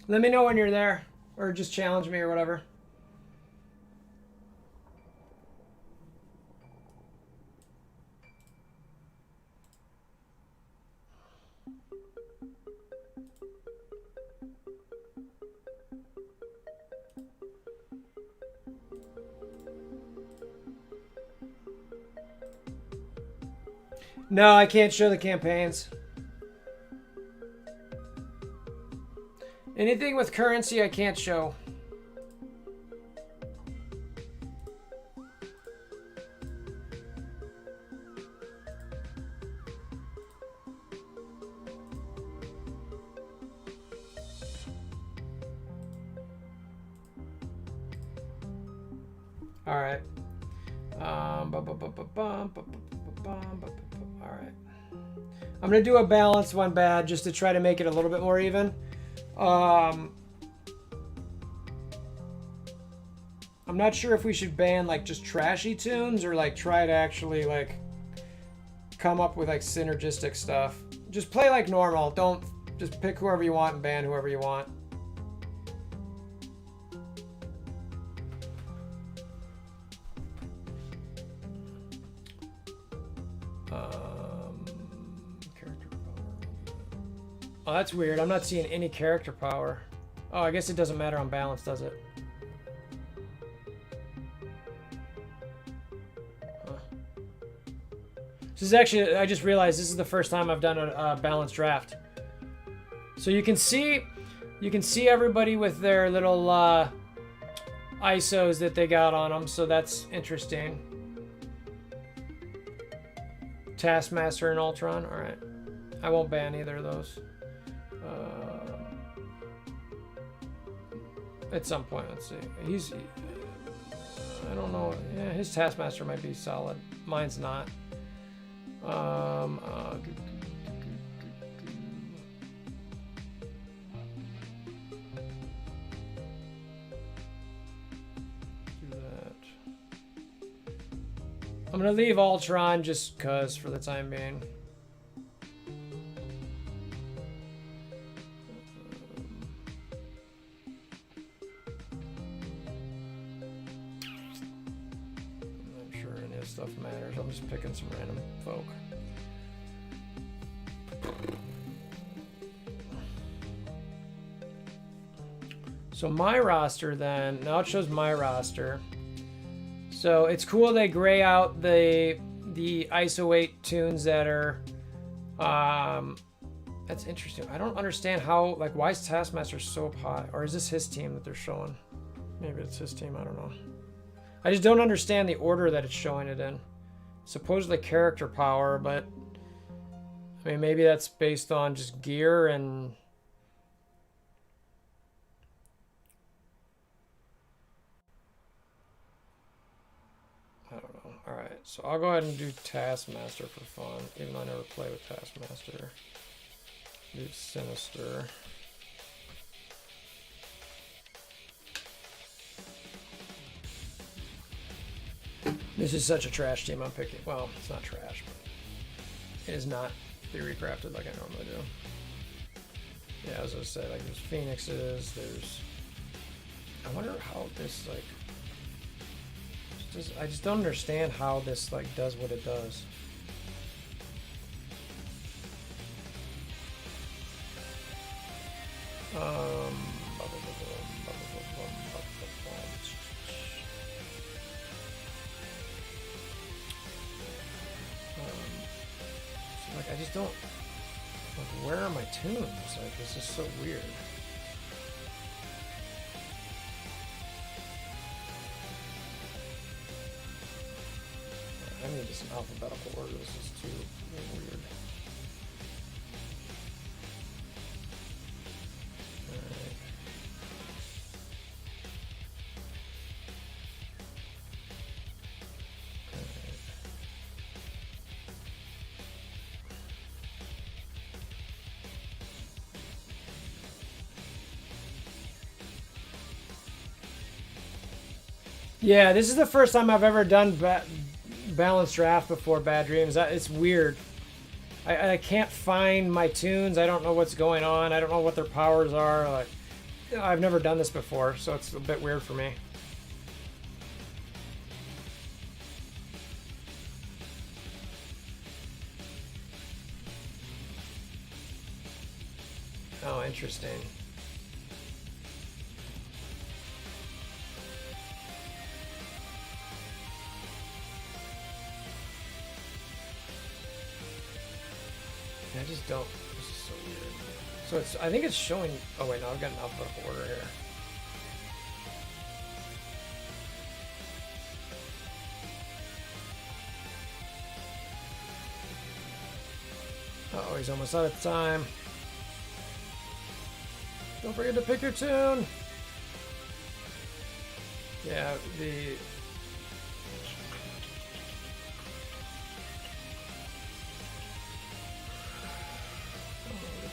Let me know when you're there, or just challenge me or whatever. No, I can't show the campaigns. Anything with currency I can't show. All right. All right. I'm gonna do a balanced one bad just to try to make it a little bit more even. I'm not sure if we should ban like just trashy tunes or like try to actually like come up with like synergistic stuff. Just play like normal. Don't just pick whoever you want and ban whoever you want. Character power. Oh, that's weird. I'm not seeing any character power. Oh, I guess it doesn't matter on balance, does it? Huh. This is actually, I just realized this is the first time I've done a balanced draft. So you can see everybody with their little ISOs that they got on them. So that's interesting. Taskmaster and Ultron. All right, I won't ban either of those. At some point, let's see. I don't know. Yeah, his Taskmaster might be solid. Mine's not. Do that. I'm gonna leave Ultron just cause for the time being. Stuff matters. I'm just picking some random folk. So my roster then, now it shows my roster. So it's cool they gray out the ISO-8 tunes that are, that's interesting. I don't understand how, like, why is Taskmaster so high? Or is this his team that they're showing? Maybe it's his team, I don't know. I just don't understand the order that it's showing it in. Supposedly character power, but I mean, maybe that's based on just gear and I don't know. All right, so I'll go ahead and do Taskmaster for fun, even though I never play with Taskmaster. Do Sinister. This is such a trash team I'm picking. Well, it's not trash, but it is not theory crafted like I normally do. Yeah, as I said, like there's Phoenixes, there's... I wonder how this, like... I just don't understand how this, like, does what it does. Like, I just don't, like, where are my tunes? Like, this is so weird. I need some alphabetical order. This is too weird. Yeah, this is the first time I've ever done balanced draft before Bad Dreams. It's weird. I can't find my tunes. I don't know what's going on. I don't know what their powers are. Like, I've never done this before, so it's a bit weird for me. Oh, interesting. just don't. This is so weird. So it's. I think it's showing. Oh wait, no, I've got an alphabetical order here. Oh, he's almost out of time. Don't forget to pick your tune. Yeah, the.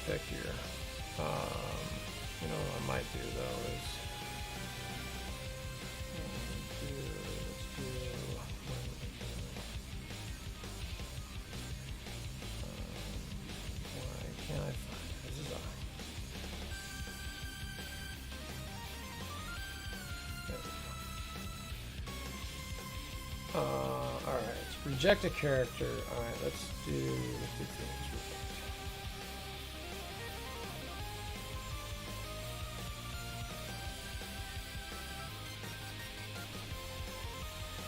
Pick here. You know what I might do though is let's do why can't I find this is all right, reject a character. All right, let's do things.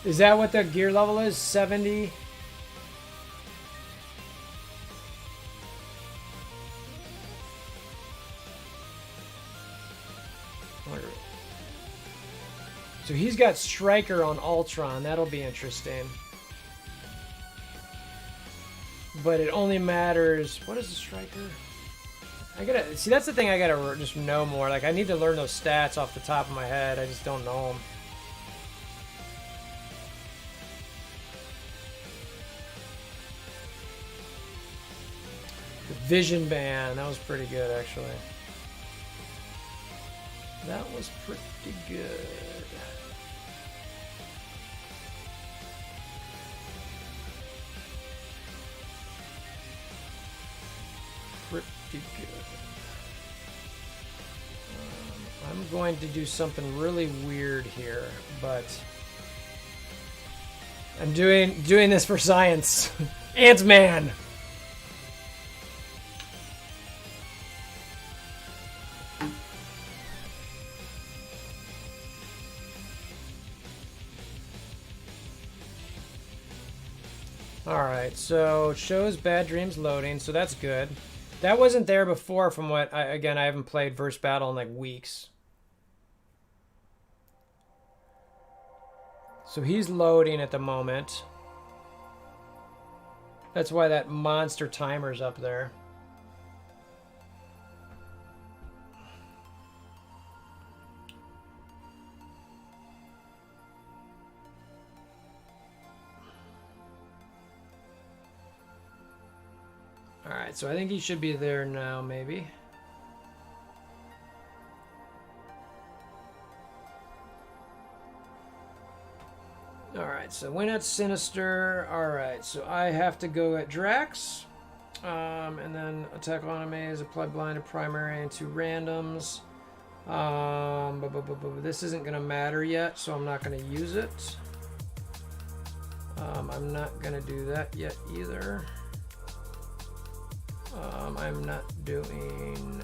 Is that what the gear level is? 70? So he's got Striker on Ultron. That'll be interesting. But it only matters... What is the Striker? I gotta... See, that's the thing I gotta just know more. Like, I need to learn those stats off the top of my head. I just don't know them. Vision Band, that was pretty good actually. That was pretty good. Pretty good. I'm going to do something really weird here, but I'm doing this for science. Ant-Man. Alright, so it shows Bad Dreams loading, so that's good. That wasn't there before from what, again, I haven't played Verse Battle in like weeks. So he's loading at the moment. That's why that monster timer's up there. Alright, so I think he should be there now, maybe. Alright, so win at Sinister. Alright, so I have to go at Drax. And then attack on enemies, apply blind to primary and to randoms. This isn't going to matter yet, so I'm not going to use it. I'm not going to do that yet either. I'm not doing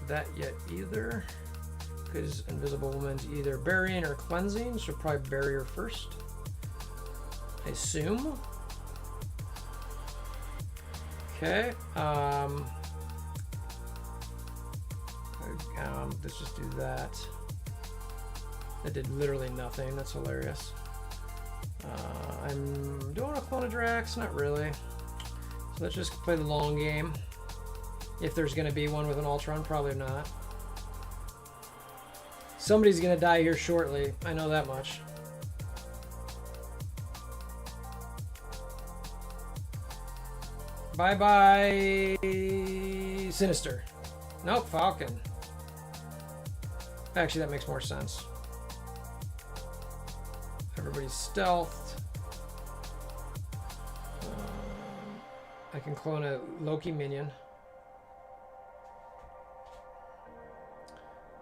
that yet either, because Invisible Woman's either burying or cleansing, so probably bury her first, I assume. Okay, let's just do that. That did literally nothing. That's hilarious. I'm doing a clone of Drax, not really. So let's just play the long game. If there's going to be one with an Ultron, probably not. Somebody's going to die here shortly. I know that much. Bye-bye, Sinister. Nope, Falcon. Actually, that makes more sense. Everybody's stealthed. I can clone a Loki minion.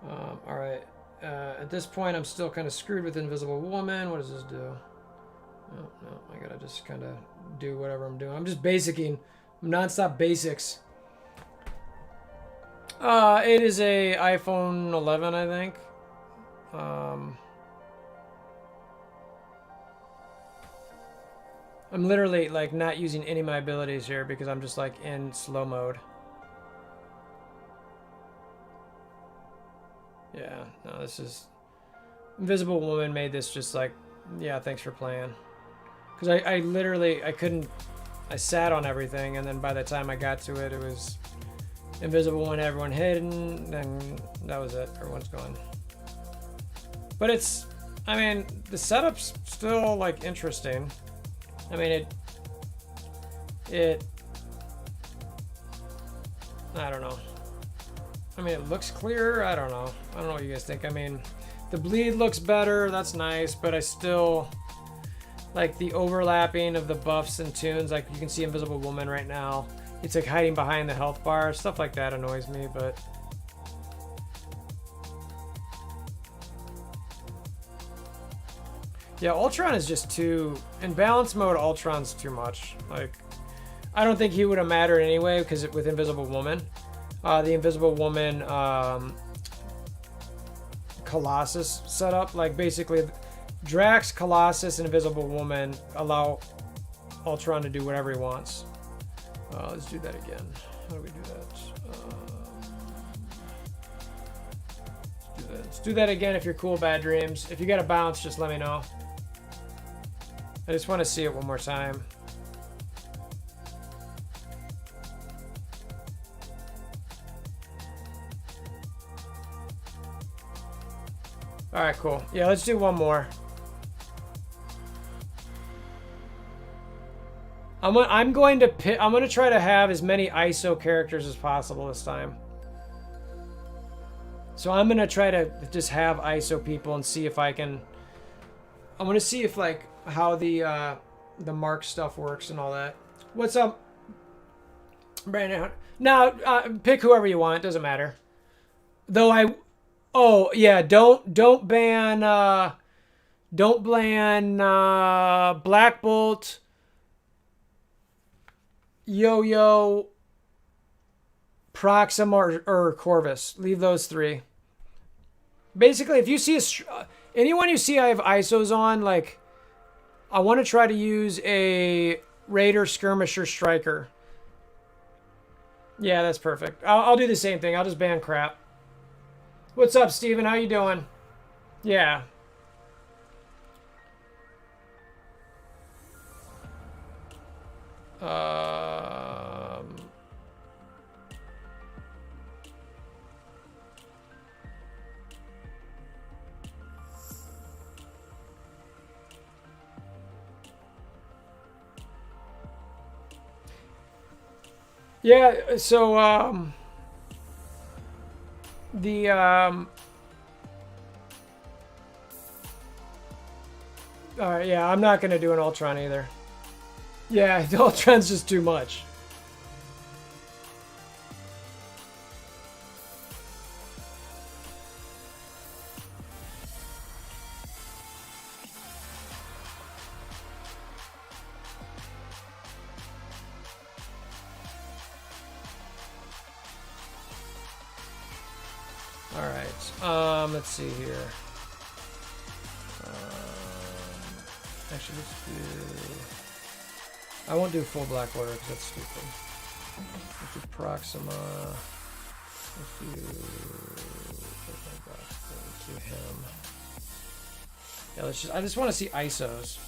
Alright. At this point, I'm still kind of screwed with Invisible Woman. What does this do? Oh, no, I gotta just kind of do whatever I'm doing. I'm just basicing. Non-stop basics. It is a iPhone 11, I think. I'm literally like not using any of my abilities here because I'm just like in slow mode. Yeah, no, this is... Invisible Woman made this just like, yeah, thanks for playing. Because I literally, I couldn't... I sat on everything, and then by the time I got to it, it was Invisible Woman, everyone hidden, then that was it. Everyone's gone. But it's... I mean, the setup's still, like, interesting. I mean, I don't know. I mean, it looks clearer. I don't know. I don't know what you guys think. I mean, the bleed looks better. That's nice, but I still like the overlapping of the buffs and tunes. Like you can see Invisible Woman right now. It's like hiding behind the health bar. Stuff like that annoys me, but yeah, Ultron is just too... In balance mode, Ultron's too much. Like, I don't think he would have mattered anyway because with Invisible Woman. The Invisible Woman Colossus setup, like basically Drax, Colossus, and Invisible Woman allow Ultron to do whatever he wants. Let's do that again. How do we do that? Let's do that again if you're cool, Bad Dreams. If you got a bounce, just let me know. I just want to see it one more time. All right, cool. Yeah, let's do one more. I'm going to try to have as many ISO characters as possible this time. So I'm going to try to just have ISO people and see if I can... I'm going to see if like how the mark stuff works and all that. What's up, Brandon? Now, pick whoever you want. Doesn't matter. Though oh yeah, don't ban Black Bolt, Yo-Yo, Proxima, or Corvus. Leave those three. Basically, if you see anyone you see I have ISOs on, like, I want to try to use a Raider, Skirmisher, Striker. Yeah, that's perfect. I'll do the same thing. I'll just ban crap. What's up, Steven? How you doing? Yeah. Yeah, so, all right, yeah, I'm not going to do an Ultron either. Yeah, the Ultron's just too much. All right, let's see here. Actually, let's do... I won't do full Black Order because that's stupid. Let's do Proxima. Let's do him. Yeah, I just want to see ISOs.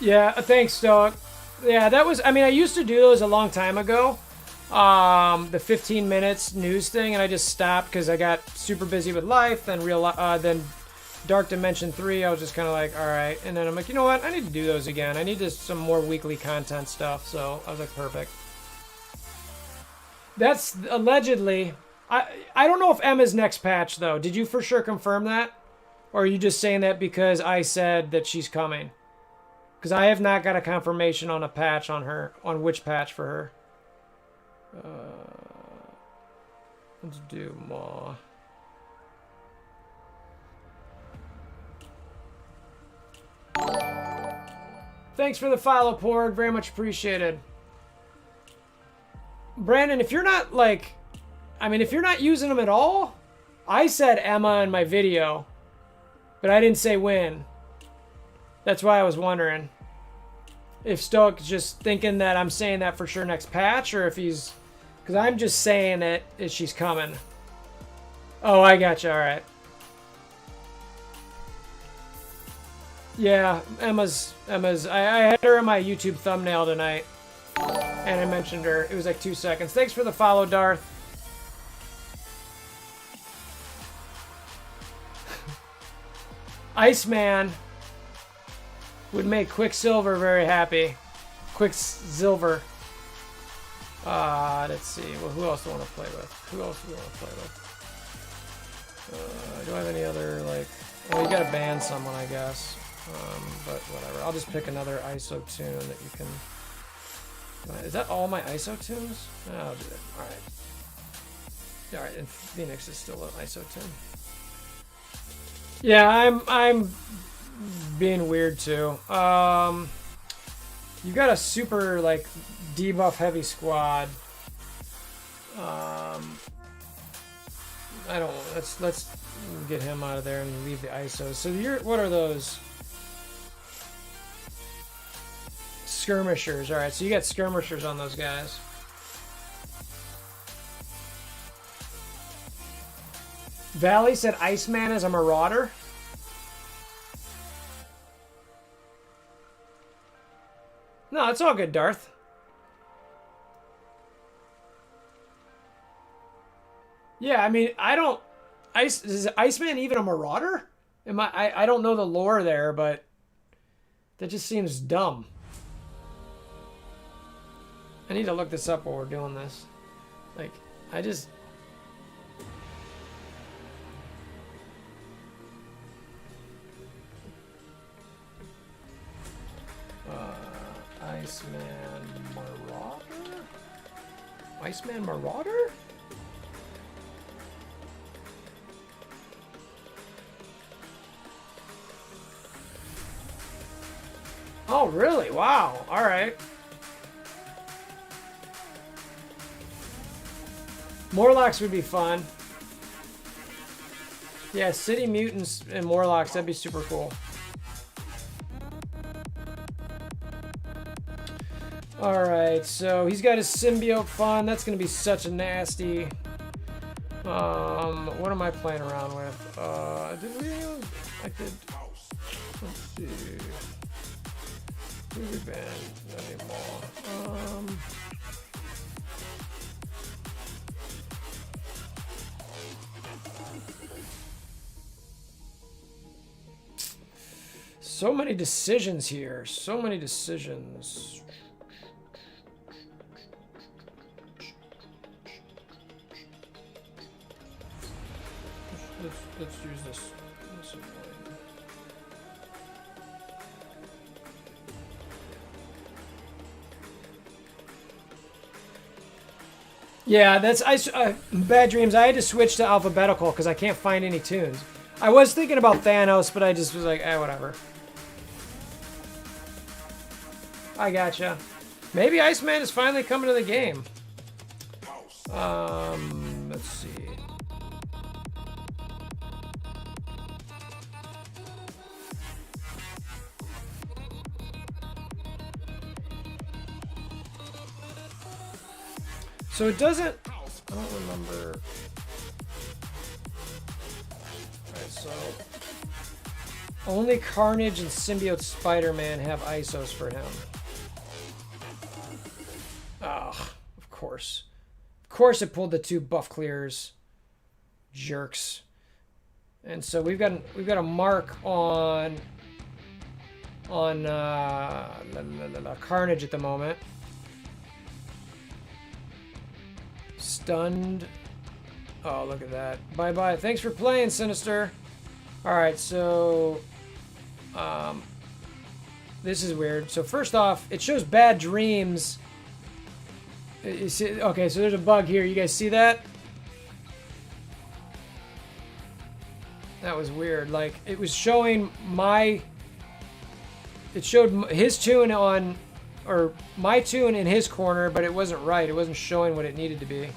Yeah, thanks, Stoic. Yeah, that was... I mean, I used to do those a long time ago. The 15 minutes news thing, and I just stopped because I got super busy with life. Then Dark Dimension 3, I was just kind of like, all right. And then I'm like, you know what? I need to do those again. I need some more weekly content stuff. So I was like, perfect. That's allegedly... I don't know if Emma's next patch, though. Did you for sure confirm that? Or are you just saying that because I said that she's coming? Because I have not got a confirmation on a patch on her, on which patch for her. Let's do Maw. Thanks for the follow, Porg. Very much appreciated. Brandon, if you're not like, I mean, if you're not using them at all, I said Emma in my video, but I didn't say when. That's why I was wondering if Stoic's just thinking that I'm saying that for sure next patch, or if he's, because I'm just saying it as she's coming. Oh, I gotcha. All right. Yeah, Emma's. I had her in my YouTube thumbnail tonight, and I mentioned her. It was like 2 seconds. Thanks for the follow, Darth. Iceman would make Quicksilver very happy. Quicksilver. Let's see. Well, who else do I want to play with? Who else do we want to play with? Do I have any other, like... Well, you gotta ban someone, I guess. But whatever. I'll just pick another ISO tune that you can... Is that all my ISO tunes? No, I'll do that. Alright. Alright, and Phoenix is still an ISO tune. Yeah, I'm being weird too. You got a super like debuff heavy squad. I don't. Let's get him out of there and leave the ISOs. So what are those? Skirmishers. All right, so you got skirmishers on those guys. Valley said Iceman is a marauder. No, it's all good, Darth. Yeah, I mean, I don't... is Iceman even a marauder? I don't know the lore there, but that just seems dumb. I need to look this up while we're doing this. Like, I just... Iceman Marauder? Iceman Marauder? Oh, really? Wow. All right. Morlocks would be fun. Yeah, City Mutants and Morlocks, that'd be super cool. Alright, so he's got his symbiote fun. That's going to be such a nasty... what am I playing around with? Did we... I did... Let's see... Who we banned anymore? So many decisions here. So many decisions. Let's use this. Yeah, that's Bad Dreams. I had to switch to alphabetical because I can't find any tunes. I was thinking about Thanos, but I just was like, whatever. I gotcha. Maybe Iceman is finally coming to the game. Let's see. So it doesn't... I don't remember... Alright, so... Only Carnage and Symbiote Spider-Man have ISOs for him. Ugh, of course. Of course it pulled the two buff clears. Jerks. And so we've got a mark on Carnage at the moment. Stunned. Oh, look at that. Bye-bye. Thanks for playing, Sinister. Alright, so... this is weird. So first off, it shows Bad Dreams. You see, okay, so there's a bug here. You guys see that? That was weird. Like, it was showing my... It showed his tune on or my tune in his corner, but it wasn't right. It wasn't showing what it needed to be.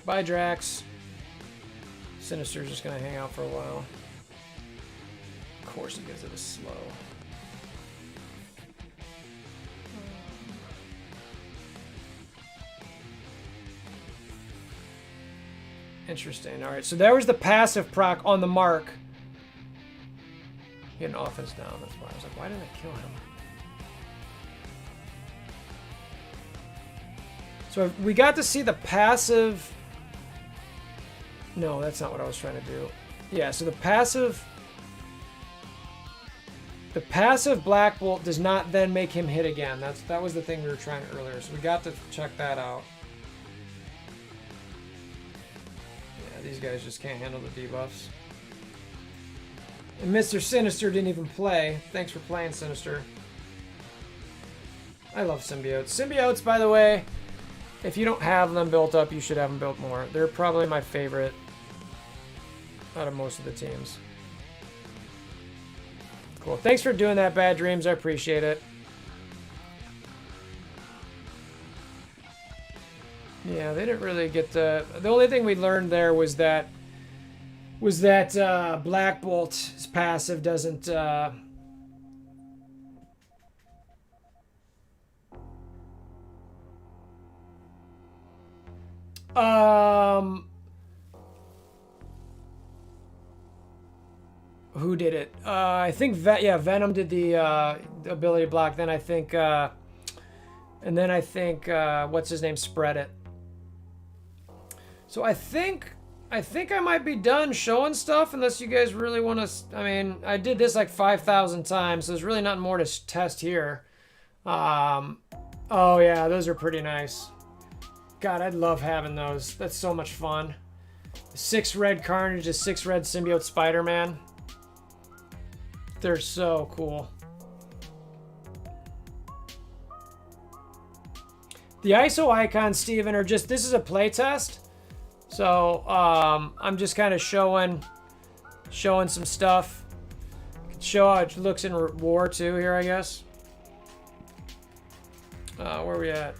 Bye, Drax. Sinister's just gonna hang out for a while. Of course he gives it a slow. Interesting. Alright, so there was the passive proc on the mark. He had an offense down, that's why. I was like, why didn't I kill him? So we got to see the passive... No, that's not what I was trying to do. Yeah, so the passive Black Bolt does not then make him hit again. That was the thing we were trying earlier. So we got to check that out. Yeah, these guys just can't handle the debuffs. And Mr. Sinister didn't even play. Thanks for playing, Sinister. I love symbiotes. Symbiotes, by the way, if you don't have them built up, you should have them built more. They're probably my favorite out of most of the teams. Cool. Thanks for doing that, Bad Dreams. I appreciate it. Yeah, they didn't really get the only thing we learned there was that Black Bolt's passive doesn't who did it? I think Venom did the ability block. Then I think, what's his name spread it. So I think I might be done showing stuff unless you guys really want to. I mean, I did this like 5,000 times, so there's really nothing more to test here. Oh yeah, those are pretty nice. God, I'd love having those. That's so much fun. 6 red Carnage, a 6 red symbiote Spider-Man. They're so cool. The ISO icons, Steven, are just, this is a playtest. So, I'm just kind of showing some stuff. Show how it looks in War too here, I guess. Where are we at?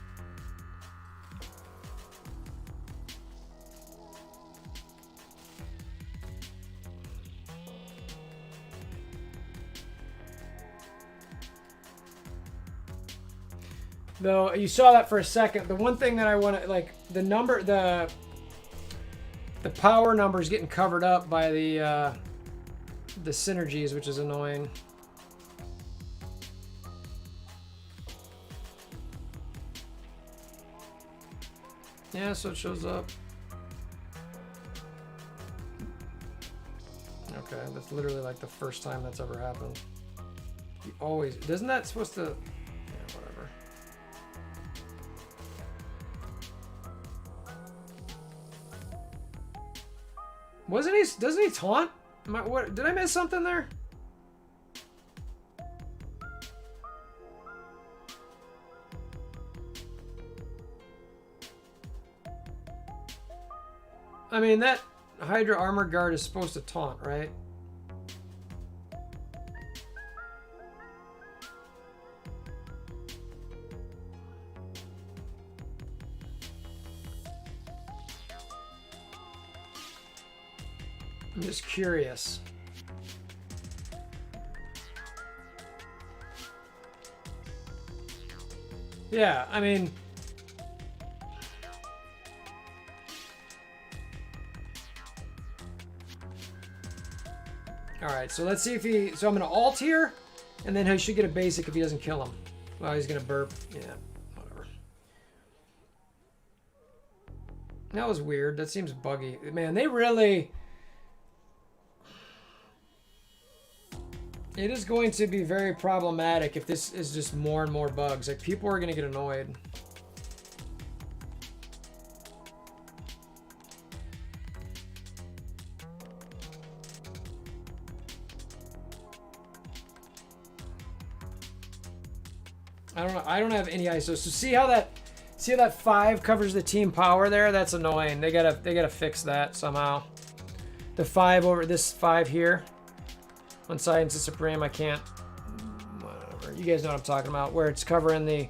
Though you saw that for a second. The one thing that I want to, like, the number, the power number is getting covered up by the synergies, which is annoying. Yeah, so it shows up. Okay, that's literally like the first time that's ever happened. You always, isn't that supposed to? Yeah, whatever. Wasn't he? Doesn't he taunt? What? Did I miss something there? I mean, that Hydra Armor Guard is supposed to taunt, right? I'm just curious. Yeah, I mean... Alright, so let's see if he... So I'm going to ult here, and then he should get a basic if he doesn't kill him. Well, he's going to burp. Yeah, whatever. That was weird. That seems buggy. Man, they really... It is going to be very problematic if this is just more and more bugs. Like, people are going to get annoyed. I don't have any ISO. So see how that 5 covers the team power there? That's annoying. They gotta fix that somehow. The 5 over this 5 here on Science of Supreme, I can't. Whatever. You guys know what I'm talking about, where it's covering the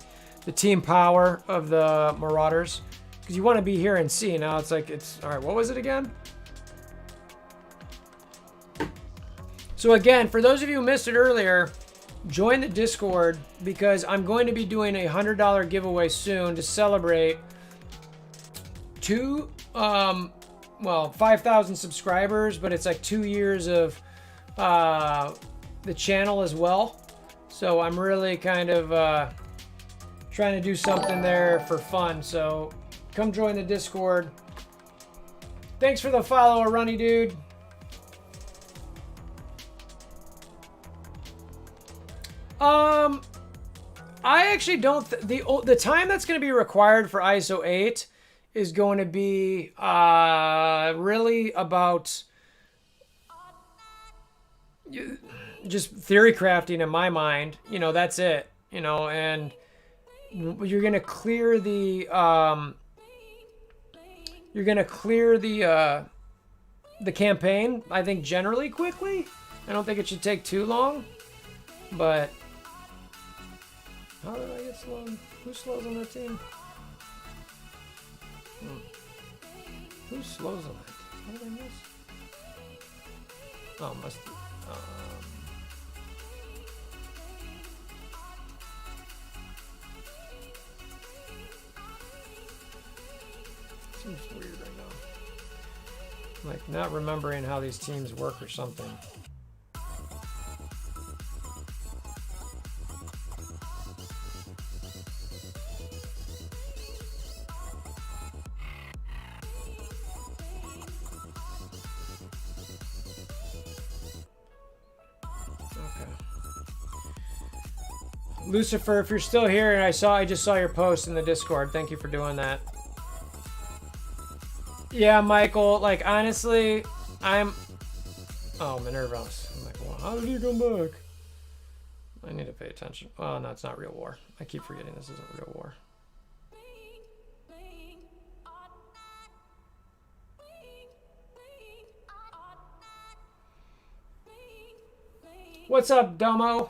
team power of the Marauders. Because you want to be here and see. Now it's like all right. What was it again? So again, for those of you who missed it earlier, join the Discord because I'm going to be doing a $100 giveaway soon to celebrate 5,000 subscribers, but it's like 2 years of the channel as well. So I'm really kind of trying to do something there for fun. So come join the Discord. Thanks for the follow, Runny Dude. I actually don't. The time that's going to be required for ISO-8 is going to be really about just theory crafting in my mind. You know, that's it. You know, and you're going to clear the the campaign, I think, generally quickly. I don't think it should take too long, but. How did I get slowed? Who slows on that team? Who slows on that? What did I miss? Oh, must be. Seems weird right now. Like, not remembering how these teams work or something. Lucifer, if you're still here, and I just saw your post in the Discord. Thank you for doing that. Yeah, Michael, like, honestly, Oh, Minerva's. I'm like, well, how did he come back? I need to pay attention. Oh, no, it's not Real War. I keep forgetting this isn't Real War. What's up, Domo?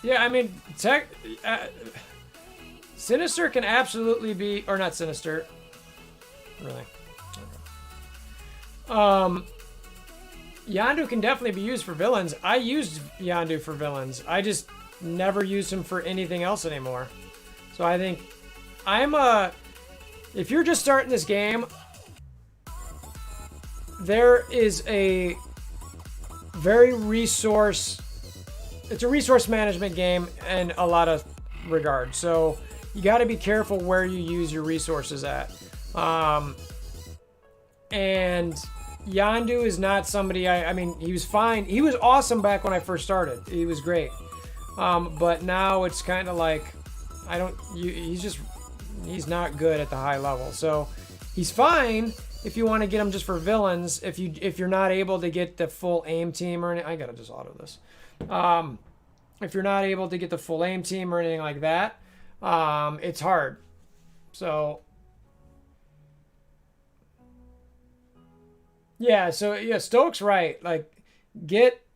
Yeah, I mean, Sinister can absolutely be, or not Sinister, really. Okay. Yondu can definitely be used for villains. I used Yondu for villains. I just never used him for anything else anymore. So I think if you're just starting this game, there is a very it's a resource management game in a lot of regards. So you got to be careful where you use your resources at. And Yondu is not somebody, I mean, he was fine. He was awesome back when I first started. He was great. But now it's kind of like, he's not good at the high level. So he's fine if you want to get him just for villains. If you're not able to get the full aim team or anything, I gotta just auto this. If you're not able to get the full aim team or anything like that, it's hard. So yeah, Stoke's right. Like,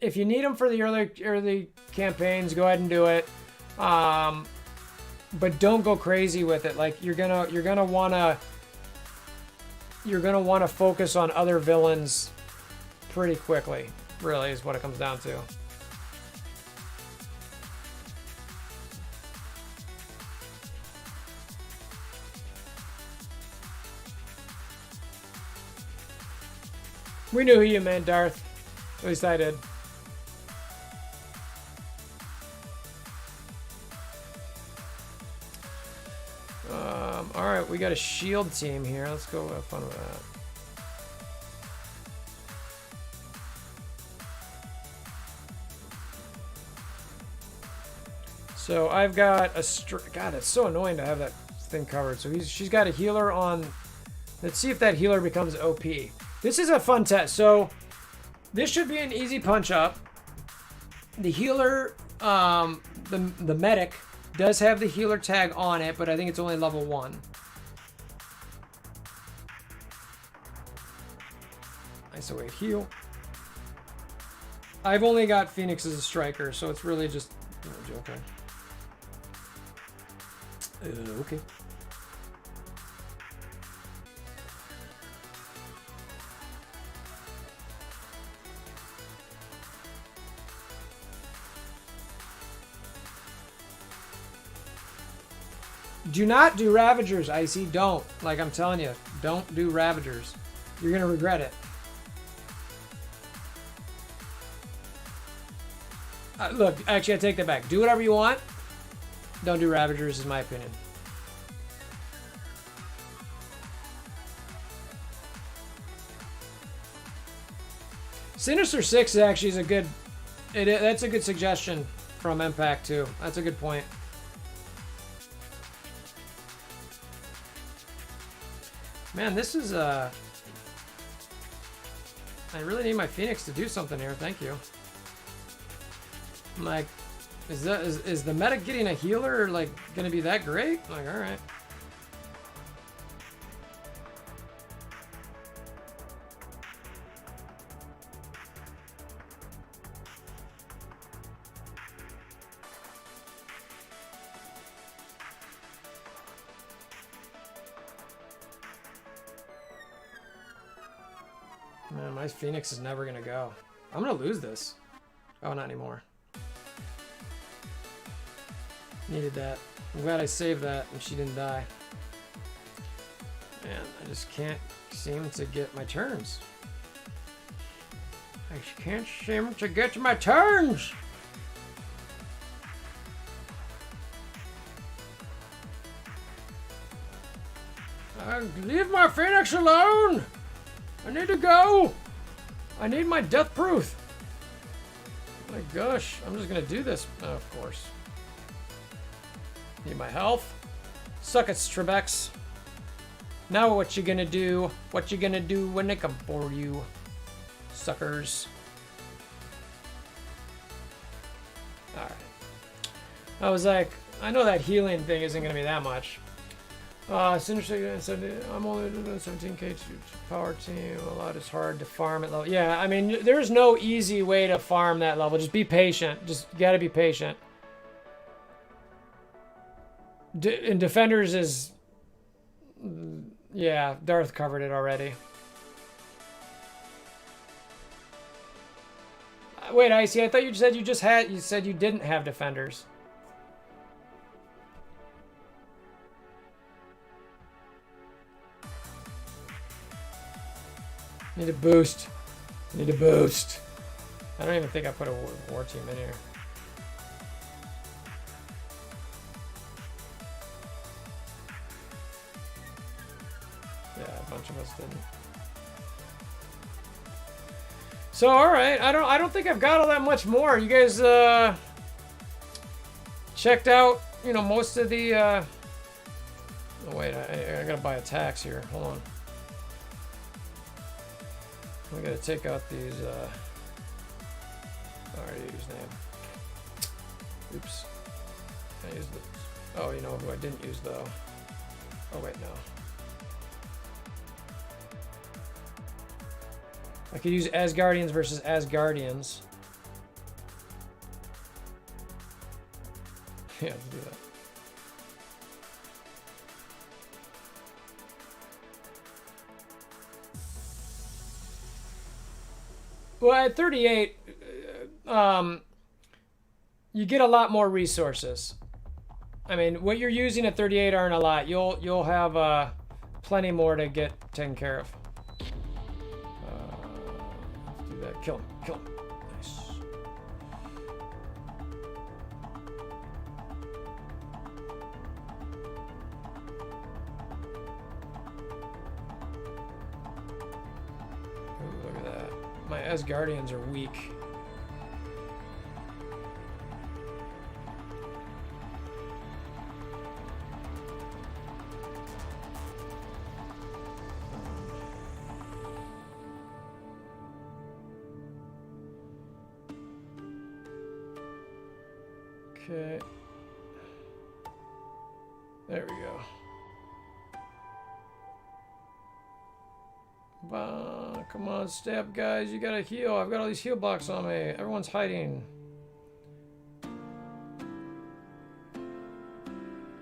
if you need them for the early campaigns, go ahead and do it. But don't go crazy with it. Like, you're gonna wanna focus on other villains pretty quickly. Really, is what it comes down to. We knew who you meant, Darth. At least I did. Alright, we got a shield team here. Let's go have fun with that. So I've got God, it's so annoying to have that thing covered. So she's got a healer on Let's see if that healer becomes OP. This is a fun test. So this should be an easy punch up. The healer, the medic does have the healer tag on it, but I think it's only level 1. ISO-8 heal. I've only got Phoenix as a striker, so it's really just joking. Okay. Do not do Ravagers, Icy. Don't. Like I'm telling you, don't do Ravagers. You're going to regret it. Look, actually, I take that back. Do whatever you want. Don't do Ravagers, is my opinion. Sinister 6 actually is a good... that's a good suggestion from Impact, too. That's a good point. Man, this is... I really need my Phoenix to do something here. Thank you. I'm like, is the medic getting a healer like gonna be that great? Like, all right. Man, my Phoenix is never gonna go. I'm gonna lose this. Oh, not anymore. Needed that. I'm glad I saved that and she didn't die. Man, I just can't seem to get my turns. I just can't seem to get my turns! Leave my Phoenix alone! I need to go! I need my death proof! My gosh, I'm just gonna do this. Oh, of course. Need my health. Suck it, Strebex. Now what you gonna do? What you gonna do when they come for you? Suckers. Alright. I was like, I know that healing thing isn't gonna be that much. It's interesting. I'm only doing 17k power team. A lot is hard to farm at level. Yeah, I mean, there's no easy way to farm that level. Just be patient. Just gotta be patient. And Defenders is... Yeah, Darth covered it already. Wait, Icy, I thought you said you just had... You said you didn't have Defenders. Need a boost. Need a boost. I don't even think I put a war team in here. Yeah, a bunch of us didn't. So, all right. I don't think I've got all that much more. You guys checked out, you know, most of the. Oh wait, I gotta buy attacks here. Hold on. I gotta take out these, I already used name. Oops. I used the, oh, you know who I didn't use though. Oh wait, no. I could use Asgardians versus Asgardians. Yeah, let's do that. Well, at 38, you get a lot more resources. I mean, what you're using at 38 aren't a lot. You'll have plenty more to get taken care of. Let's do that. Kill him. Kill him. Nice. Ooh, look at that. My Asgardians are weak. Okay. There we go. Come on, stay up, guys. You gotta heal. I've got all these heal blocks on me. Everyone's hiding.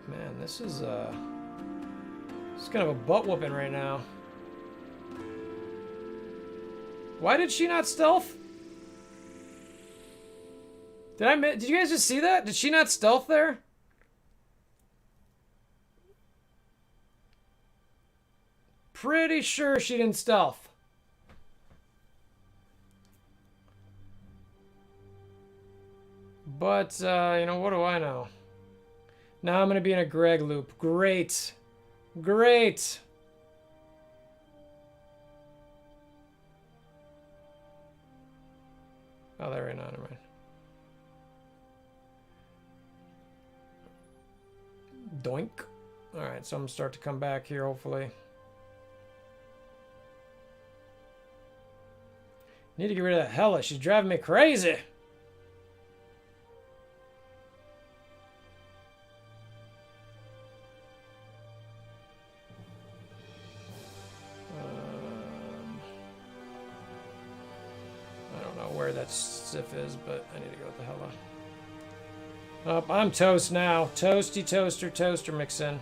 Man, this is kind of a butt whooping right now. Why did she not stealth? Did you guys just see that? Did she not stealth there? Pretty sure she didn't stealth. But, you know, what do I know? Now I'm going to be in a Greg loop. Great. Great. Oh, there right now. Never mind. Doink. Alright, so I'm going to start to come back here, hopefully. Need to get rid of that Hella. She's driving me crazy. I don't know where that Sif is, but I need to go with the Hella. Oh, I'm toast now. Toasty, toaster, mix in.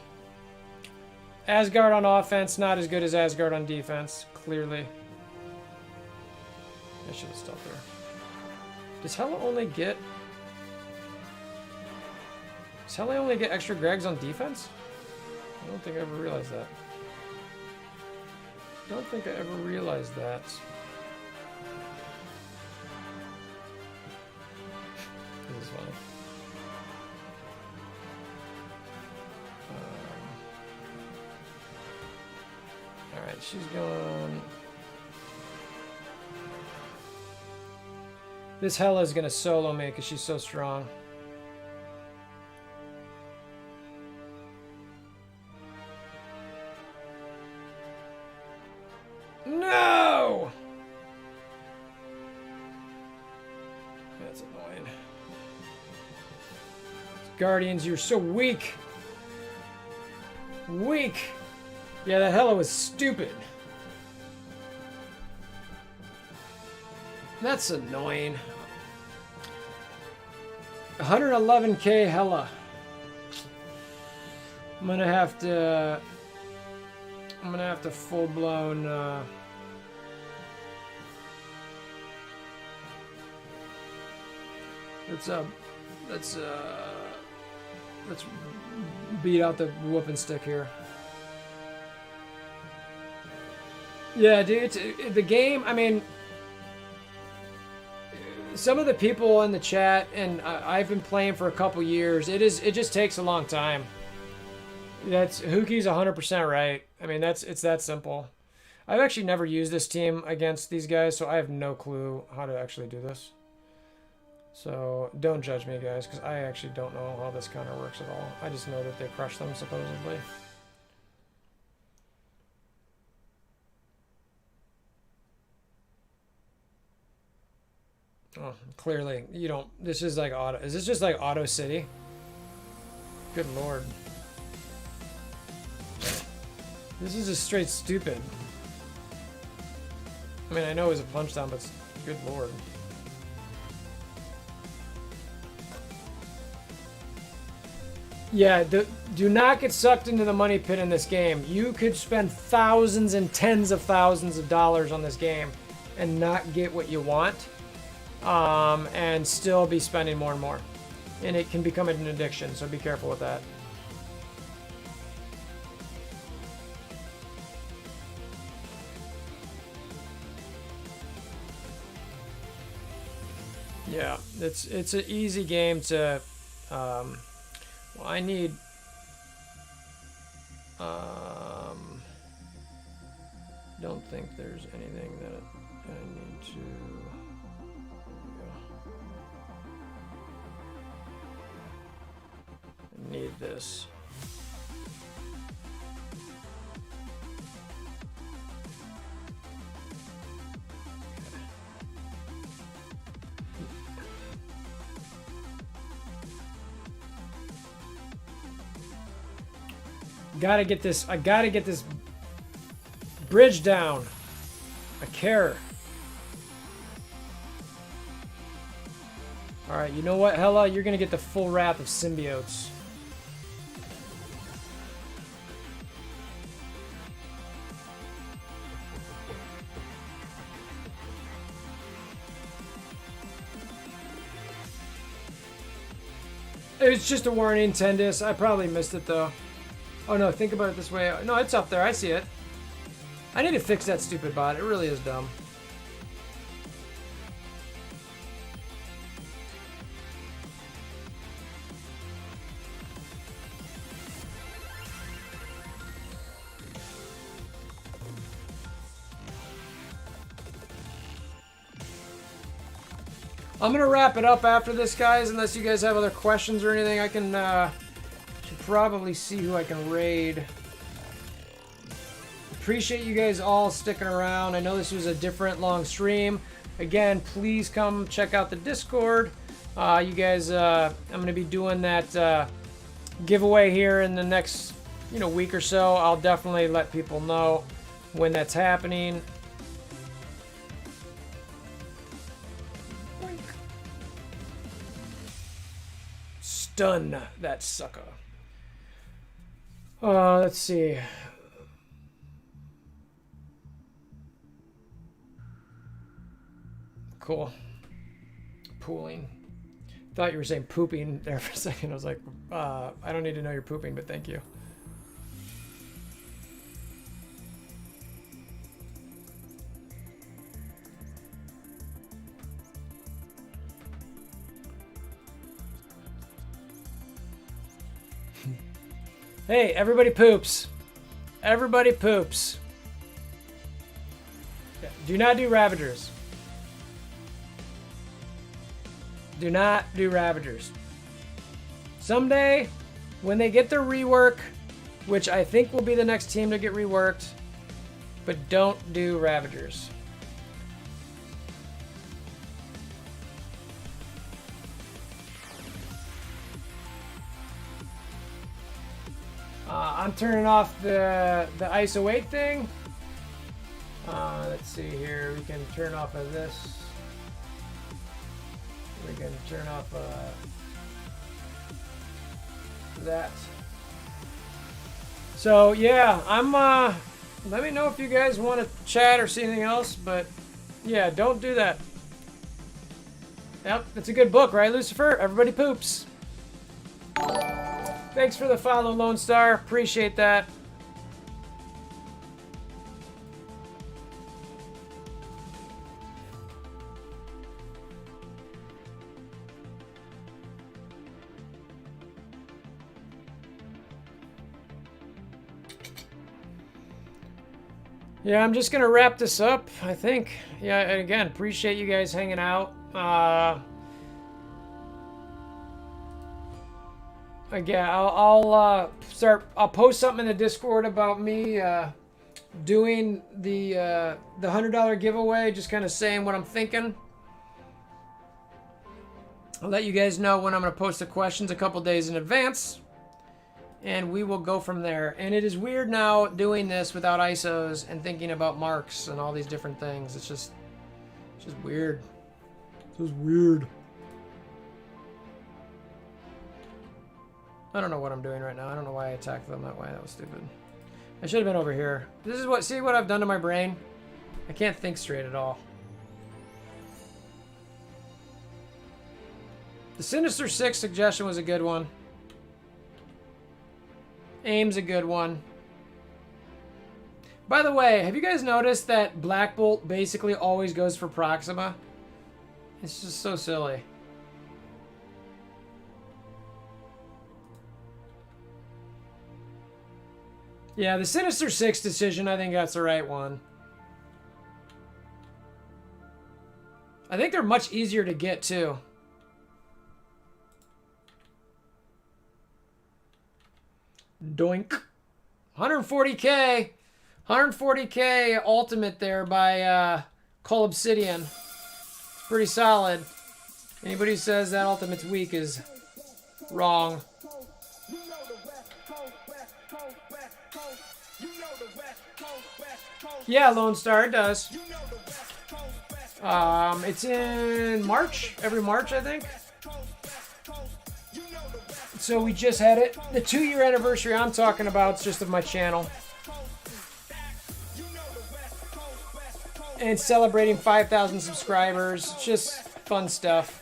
Asgard on offense, not as good as Asgard on defense, clearly. I should have stopped there. Does Hella only get... Does Hella only get extra Gregs on defense? I don't think I ever realized that. Don't think I ever realized that. This is funny. Alright, she's going... This Hella is going to solo me because she's so strong. No! That's annoying. Guardians, you're so weak. Weak. Yeah, that Hella was stupid. That's annoying. 111k Hella. I'm gonna have to full blown let's beat out the whooping stick here. Yeah, dude, the game, I mean, some of the people in the chat, and I've been playing for a couple years, it just takes a long time. That's Hookie's 100% right. I mean, it's that simple. I've actually never used this team against these guys, so I have no clue how to actually do this. So don't judge me, guys, because I actually don't know how this counter works at all. I just know that they crush them, supposedly. Oh, clearly, you don't... This is like auto... Is this just like Auto City? Good lord. This is just straight stupid. I mean, I know it was a punch down, but good lord. Yeah, do not get sucked into the money pit in this game. You could spend thousands and tens of thousands of dollars on this game and not get what you want. And still be spending more and more. And it can become an addiction, so be careful with that. Yeah, it's an easy game to, well, I need, don't think there's anything that I need to, need this. Gotta get this. I gotta get this bridge down. I care. Alright, you know what, Hella? You're gonna get the full wrath of symbiotes. It's just a warning, Tendis. I probably missed it, though. Oh, no, think about it this way. No, it's up there. I see it. I need to fix that stupid bot. It really is dumb. I'm gonna wrap it up after this, guys, unless you guys have other questions or anything. I can should probably see who I can raid. Appreciate you guys all sticking around. I know this was a different long stream. Again, please come check out the Discord. You guys, I'm gonna be doing that giveaway here in the next, week or so. I'll definitely let people know when that's happening. Stun that sucker. Let's see. Cool. Pooling. Thought you were saying pooping there for a second. I was like, I don't need to know you're pooping, but thank you. Hey, everybody poops. Everybody poops. Do not do Ravagers. Do not do Ravagers. Someday, when they get their rework, which I think will be the next team to get reworked, but don't do Ravagers. I'm turning off the ISO-8 thing. Let's see here. We can turn off of this. We can turn off that. So yeah, I'm. Let me know if you guys want to chat or see anything else. But yeah, don't do that. Yep, it's a good book, right, Lucifer? Everybody poops. Thanks for the follow, Lone Star. Appreciate that. Yeah, I'm just going to wrap this up, I think. Yeah, and again, appreciate you guys hanging out. Again, I'll post something in the Discord about me doing the $100 giveaway, just kind of saying what I'm thinking. I'll let you guys know when I'm going to post the questions a couple days in advance, and we will go from there. And it is weird now doing this without ISOs and thinking about marks and all these different things. It's just weird. It's just weird. I don't know what I'm doing right now. I don't know why I attacked them that way. That was stupid. I should have been over here. This is see what I've done to my brain? I can't think straight at all. The Sinister Six suggestion was a good one. Aim's a good one. By the way, have you guys noticed that Black Bolt basically always goes for Proxima? It's just so silly. Yeah, the Sinister Six decision, I think that's the right one. I think they're much easier to get, too. Doink. 140k. 140k ultimate there by Call Obsidian. Pretty solid. Anybody who says that ultimate's weak is wrong. Yeah, Lone Star, it does. It's in March, every March, I think. So we just had it. The 2-year anniversary I'm talking about is just of my channel. And celebrating 5,000 subscribers. It's just fun stuff.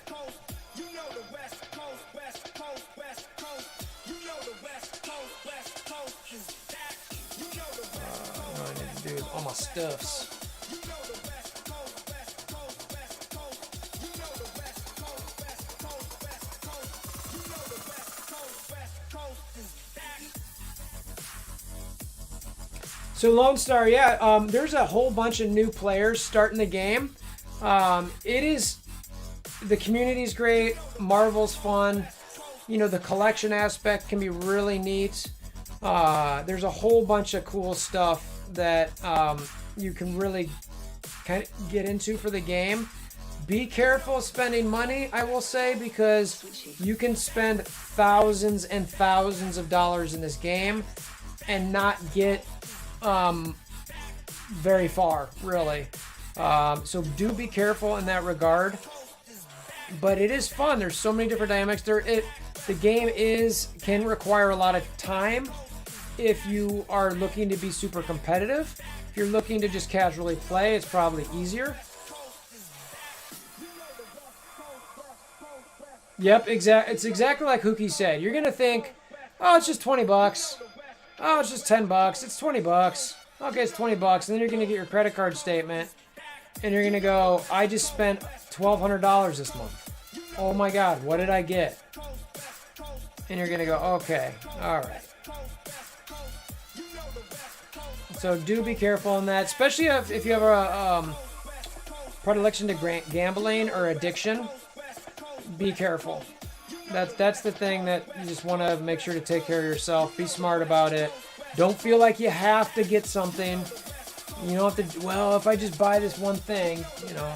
What I need to do is all my stuffs. So Lone Star, yeah, there's a whole bunch of new players starting the game. The community's great, Marvel's fun. You know, the collection aspect can be really neat. There's a whole bunch of cool stuff that you can really kind of get into for the game. Be careful spending money, I will say, because you can spend thousands and thousands of dollars in this game and not get very far, really. So do be careful in that regard. But it is fun. There's so many different dynamics. The game can require a lot of time if you are looking to be super competitive. If you're looking to just casually play, it's probably easier. Yep, it's exactly like Hookie said. You're gonna think, oh, it's just 20 bucks. Oh, it's just 10 bucks. It's 20 bucks. Okay, it's 20 bucks. And then you're going to get your credit card statement. And you're going to go, I just spent $1,200 this month. Oh my God, what did I get? And you're going to go, okay, all right. So do be careful on that, especially if you have a predilection to gambling or addiction. Be careful. That's the thing that you just want to make sure to take care of yourself. Be smart about it. Don't feel like you have to get something. You don't have to, well, if I just buy this one thing, you know.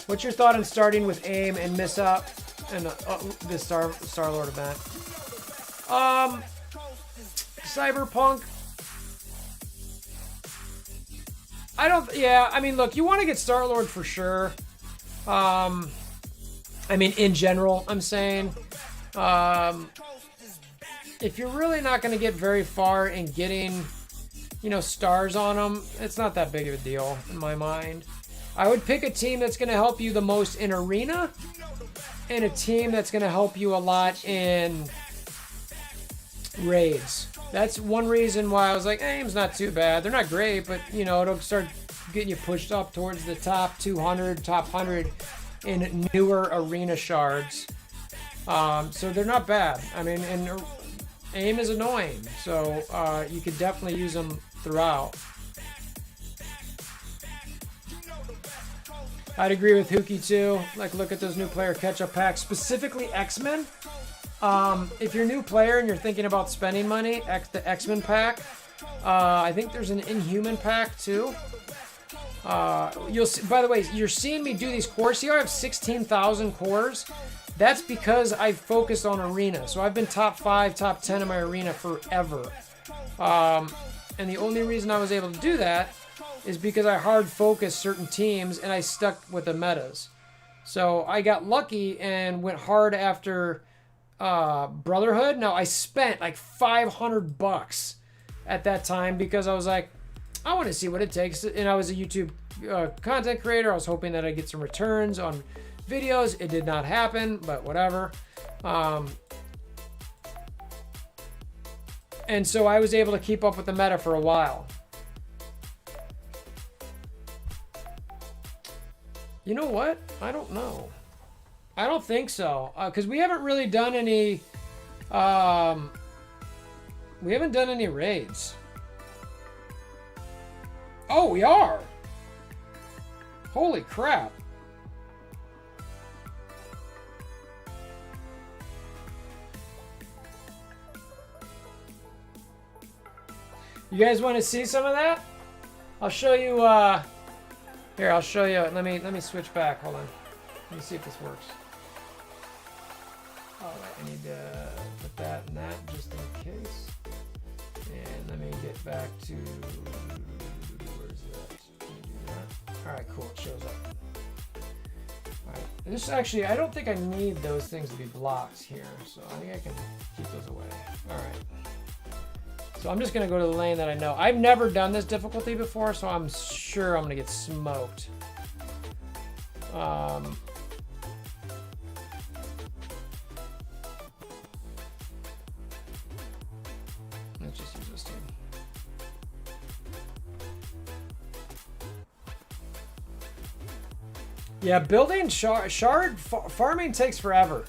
What's your thought on starting with AIM and miss up and this Star-Lord event? Cyberpunk. I mean, look, you want to get Star-Lord for sure. I mean, in general, I'm saying, if you're really not going to get very far in getting, you know, stars on them, it's not that big of a deal in my mind. I would pick a team that's going to help you the most in arena and a team that's going to help you a lot in raids. That's one reason why I was like, AIM's not too bad. They're not great, but, you know, it'll start getting you pushed up towards the top 200, top 100 in newer arena shards. So they're not bad. I mean, and AIM is annoying, so you could definitely use them throughout. I'd agree with Hookie too. Like, look at those new player catch-up packs, specifically X-Men. If you're a new player and you're thinking about spending money, the X-Men pack. I think there's an Inhuman pack too. You'll see, by the way, you're seeing me do these cores. See how I have 16,000 cores? That's because I focused on arena. So I've been top 5, top 10 in my arena forever. And the only reason I was able to do that is because I hard focused certain teams and I stuck with the metas. So I got lucky and went hard after Brotherhood. Now I spent like $500 at that time because I was like, I want to see what it takes. And I was a YouTube content creator. I was hoping that I'd get some returns on videos. It did not happen, but whatever. And so I was able to keep up with the meta for a while. You know what? I don't know. I don't think so. Because we haven't really done any... we haven't done any raids. Oh, we are! Holy crap. You guys want to see some of that? I'll show you, here, I'll show you. Let me switch back. Hold on. Let me see if this works. All right, I need to put that in that just in case. And Let me get back to, where's that? Can you do that? All right, cool, it shows up. All right, this actually, I don't think I need those things to be blocked here, so I think I can keep those away. All right. So I'm just gonna go to the lane that I know. I've never done this difficulty before, so I'm sure I'm gonna get smoked. Let's just use this team. Yeah, building shard farming takes forever.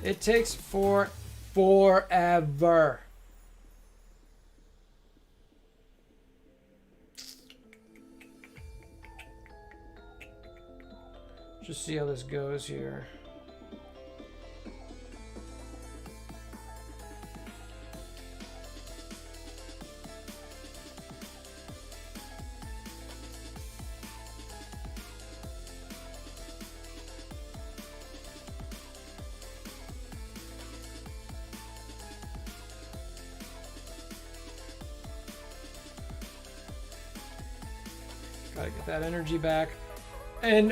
It takes forever. Just see how this goes here. Gotta get that energy back. And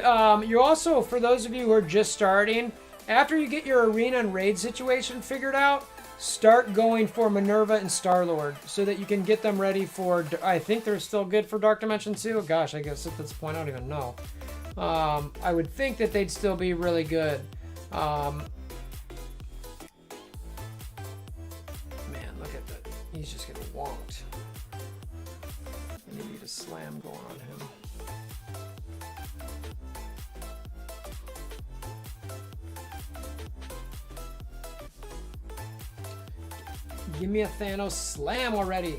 you also, for those of you who are just starting, after you get your arena and raid situation figured out, start going for Minerva and Star-Lord so that you can get them ready for, I think they're still good for Dark Dimension 2. Gosh, I guess at this point, I don't even know. I would think that they'd still be really good. Man, look at that. He's just getting wonked. I need a slam going on him. Give me a Thanos slam already.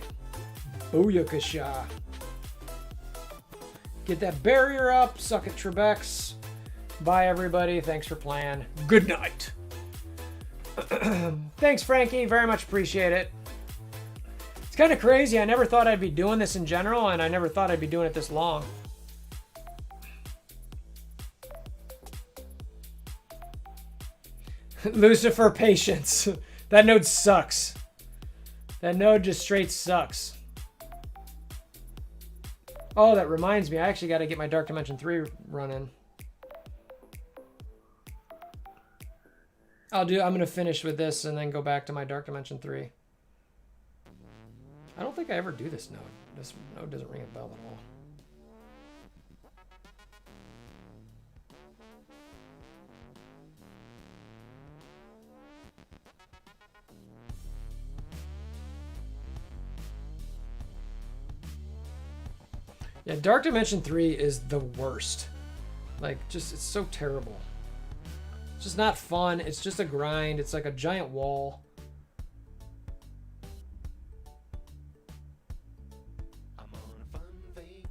Booyakasha. Get that barrier up. Suck it, Trebeks. Bye, everybody. Thanks for playing. Good night. Thanks, Frankie. Very much appreciate it. It's kind of crazy. I never thought I'd be doing this in general, and I never thought I'd be doing it this long. Lucifer patience. That node sucks. That node just straight sucks. Oh, that reminds me. I actually got to get my Dark Dimension 3 running. I'm going to finish with this and then go back to my Dark Dimension 3. I don't think I ever do this node. This node doesn't ring a bell at all. Yeah, Dark Dimension 3 is the worst. Like, just, it's so terrible. It's just not fun. It's just a grind. It's like a giant wall.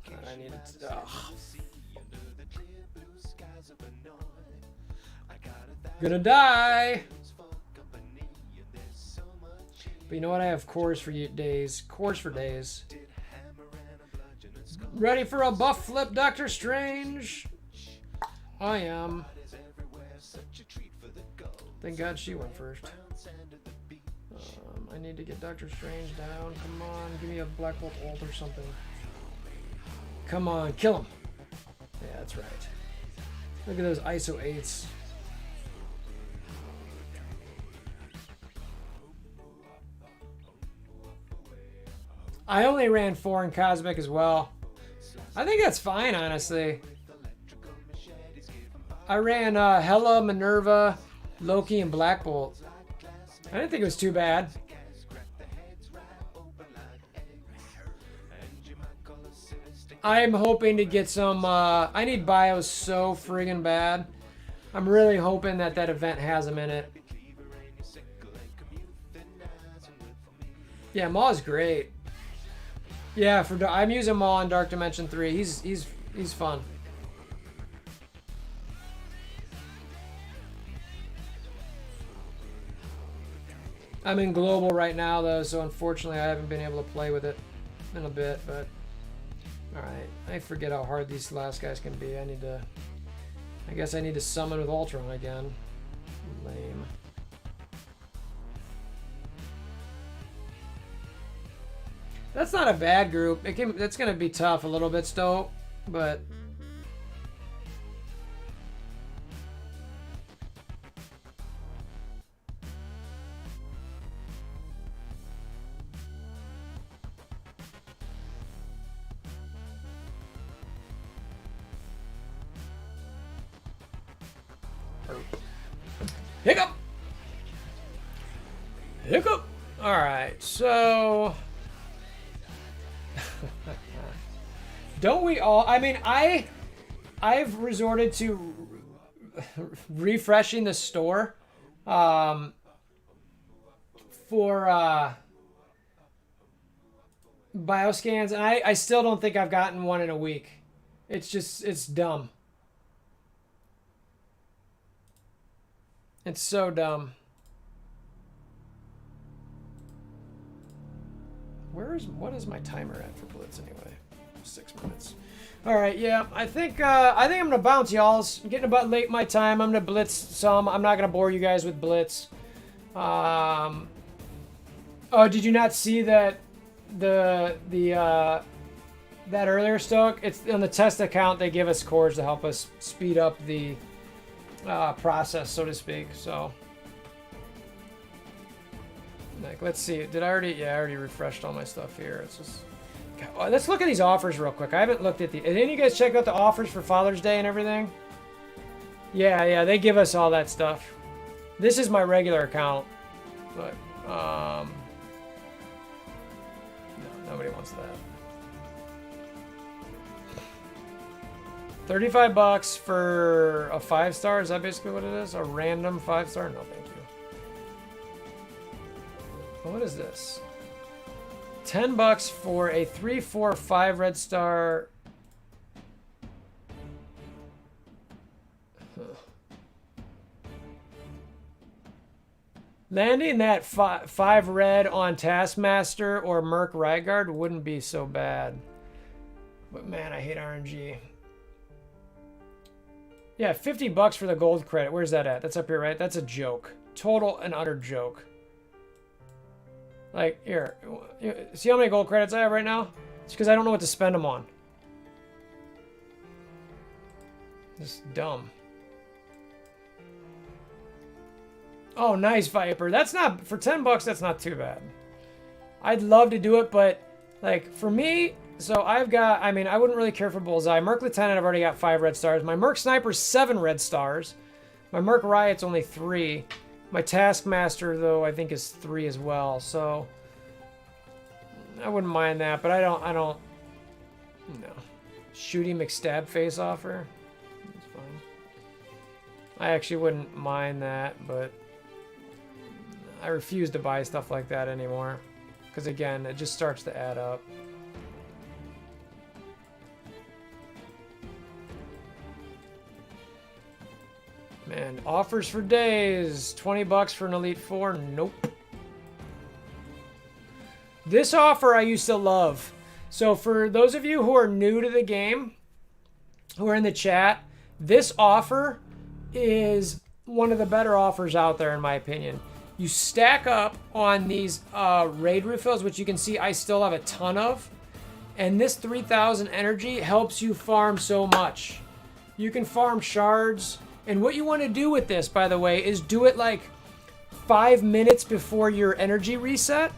I need to... Gonna die! But you know what? I have cores for days. Cores for days. Ready for a buff flip, Doctor Strange? I am. Thank God she went first. I need to get Doctor Strange down. Come on, give me a Black Bolt ult or something. Come on, kill him. Yeah, that's right. Look at those ISO-8s. I only ran 4 in Cosmic as well. I think that's fine, honestly. I ran Hela, Minerva, Loki, and Black Bolt. I didn't think it was too bad. I'm hoping to get some... I need bios so friggin' bad. I'm really hoping that that event has them in it. Yeah, Maw's great. Yeah, I'm using Maw on Dark Dimension 3. He's fun. I'm in global right now though, so unfortunately I haven't been able to play with it in a bit, but alright. I forget how hard these last guys can be. I guess I need to summon with Ultron again. Lame. That's not a bad group. It's gonna be tough a little bit still, but hiccup. Hiccup. All right, so don't we all? I mean, I've resorted to refreshing the store for bioscans, and I still don't think I've gotten one in a week. It's dumb. It's so dumb. What is my timer at for Blitz anyway? 6 minutes. All right, yeah, I think I'm gonna bounce, y'all. I'm getting about late my time. I'm gonna Blitz some. I'm not gonna bore you guys with Blitz. Oh, did you not see that that earlier stoke? It's on the test account. They give us cores to help us speed up the process, so to speak. So. Like, let's see. Did I already? Yeah, I already refreshed all my stuff here. It's just. God, let's look at these offers real quick. I haven't looked at the. Did any of you guys check out the offers for Father's Day and everything? Yeah, they give us all that stuff. This is my regular account, but no, nobody wants that. $35 for a 5-star. Is that basically what it is? A random 5-star? No, thank you. What is this? $10 for a 3, 4, 5 red star. Landing that 5 red on Taskmaster or Merc Ryguard wouldn't be so bad. But man, I hate RNG. Yeah, $50 for the gold credit. Where's that at? That's up here, right? That's a joke. Total and utter joke. Like, here, see how many gold credits I have right now? It's because I don't know what to spend them on. Just dumb. Oh, nice, Viper. That's not, for $10, that's not too bad. I'd love to do it, but, like, for me, so I've got, I mean, I wouldn't really care for Bullseye. Merc Lieutenant, I've already got 5 red stars. My Merc Sniper's 7 red stars. My Merc Riot's only 3. My Taskmaster, though, I think is 3 as well, so I wouldn't mind that, but I don't, no. Shooty McStab face offer, that's fine. I actually wouldn't mind that, but I refuse to buy stuff like that anymore, because again, it just starts to add up. Man, offers for days. $20 for an Elite 4. Nope. This offer I used to love. So for those of you who are new to the game, who are in the chat, this offer is one of the better offers out there in my opinion. You stack up on these raid refills, which you can see I still have a ton of. And this 3,000 energy helps you farm so much. You can farm shards. And what you want to do with this, by the way, is do it like 5 minutes before your energy reset.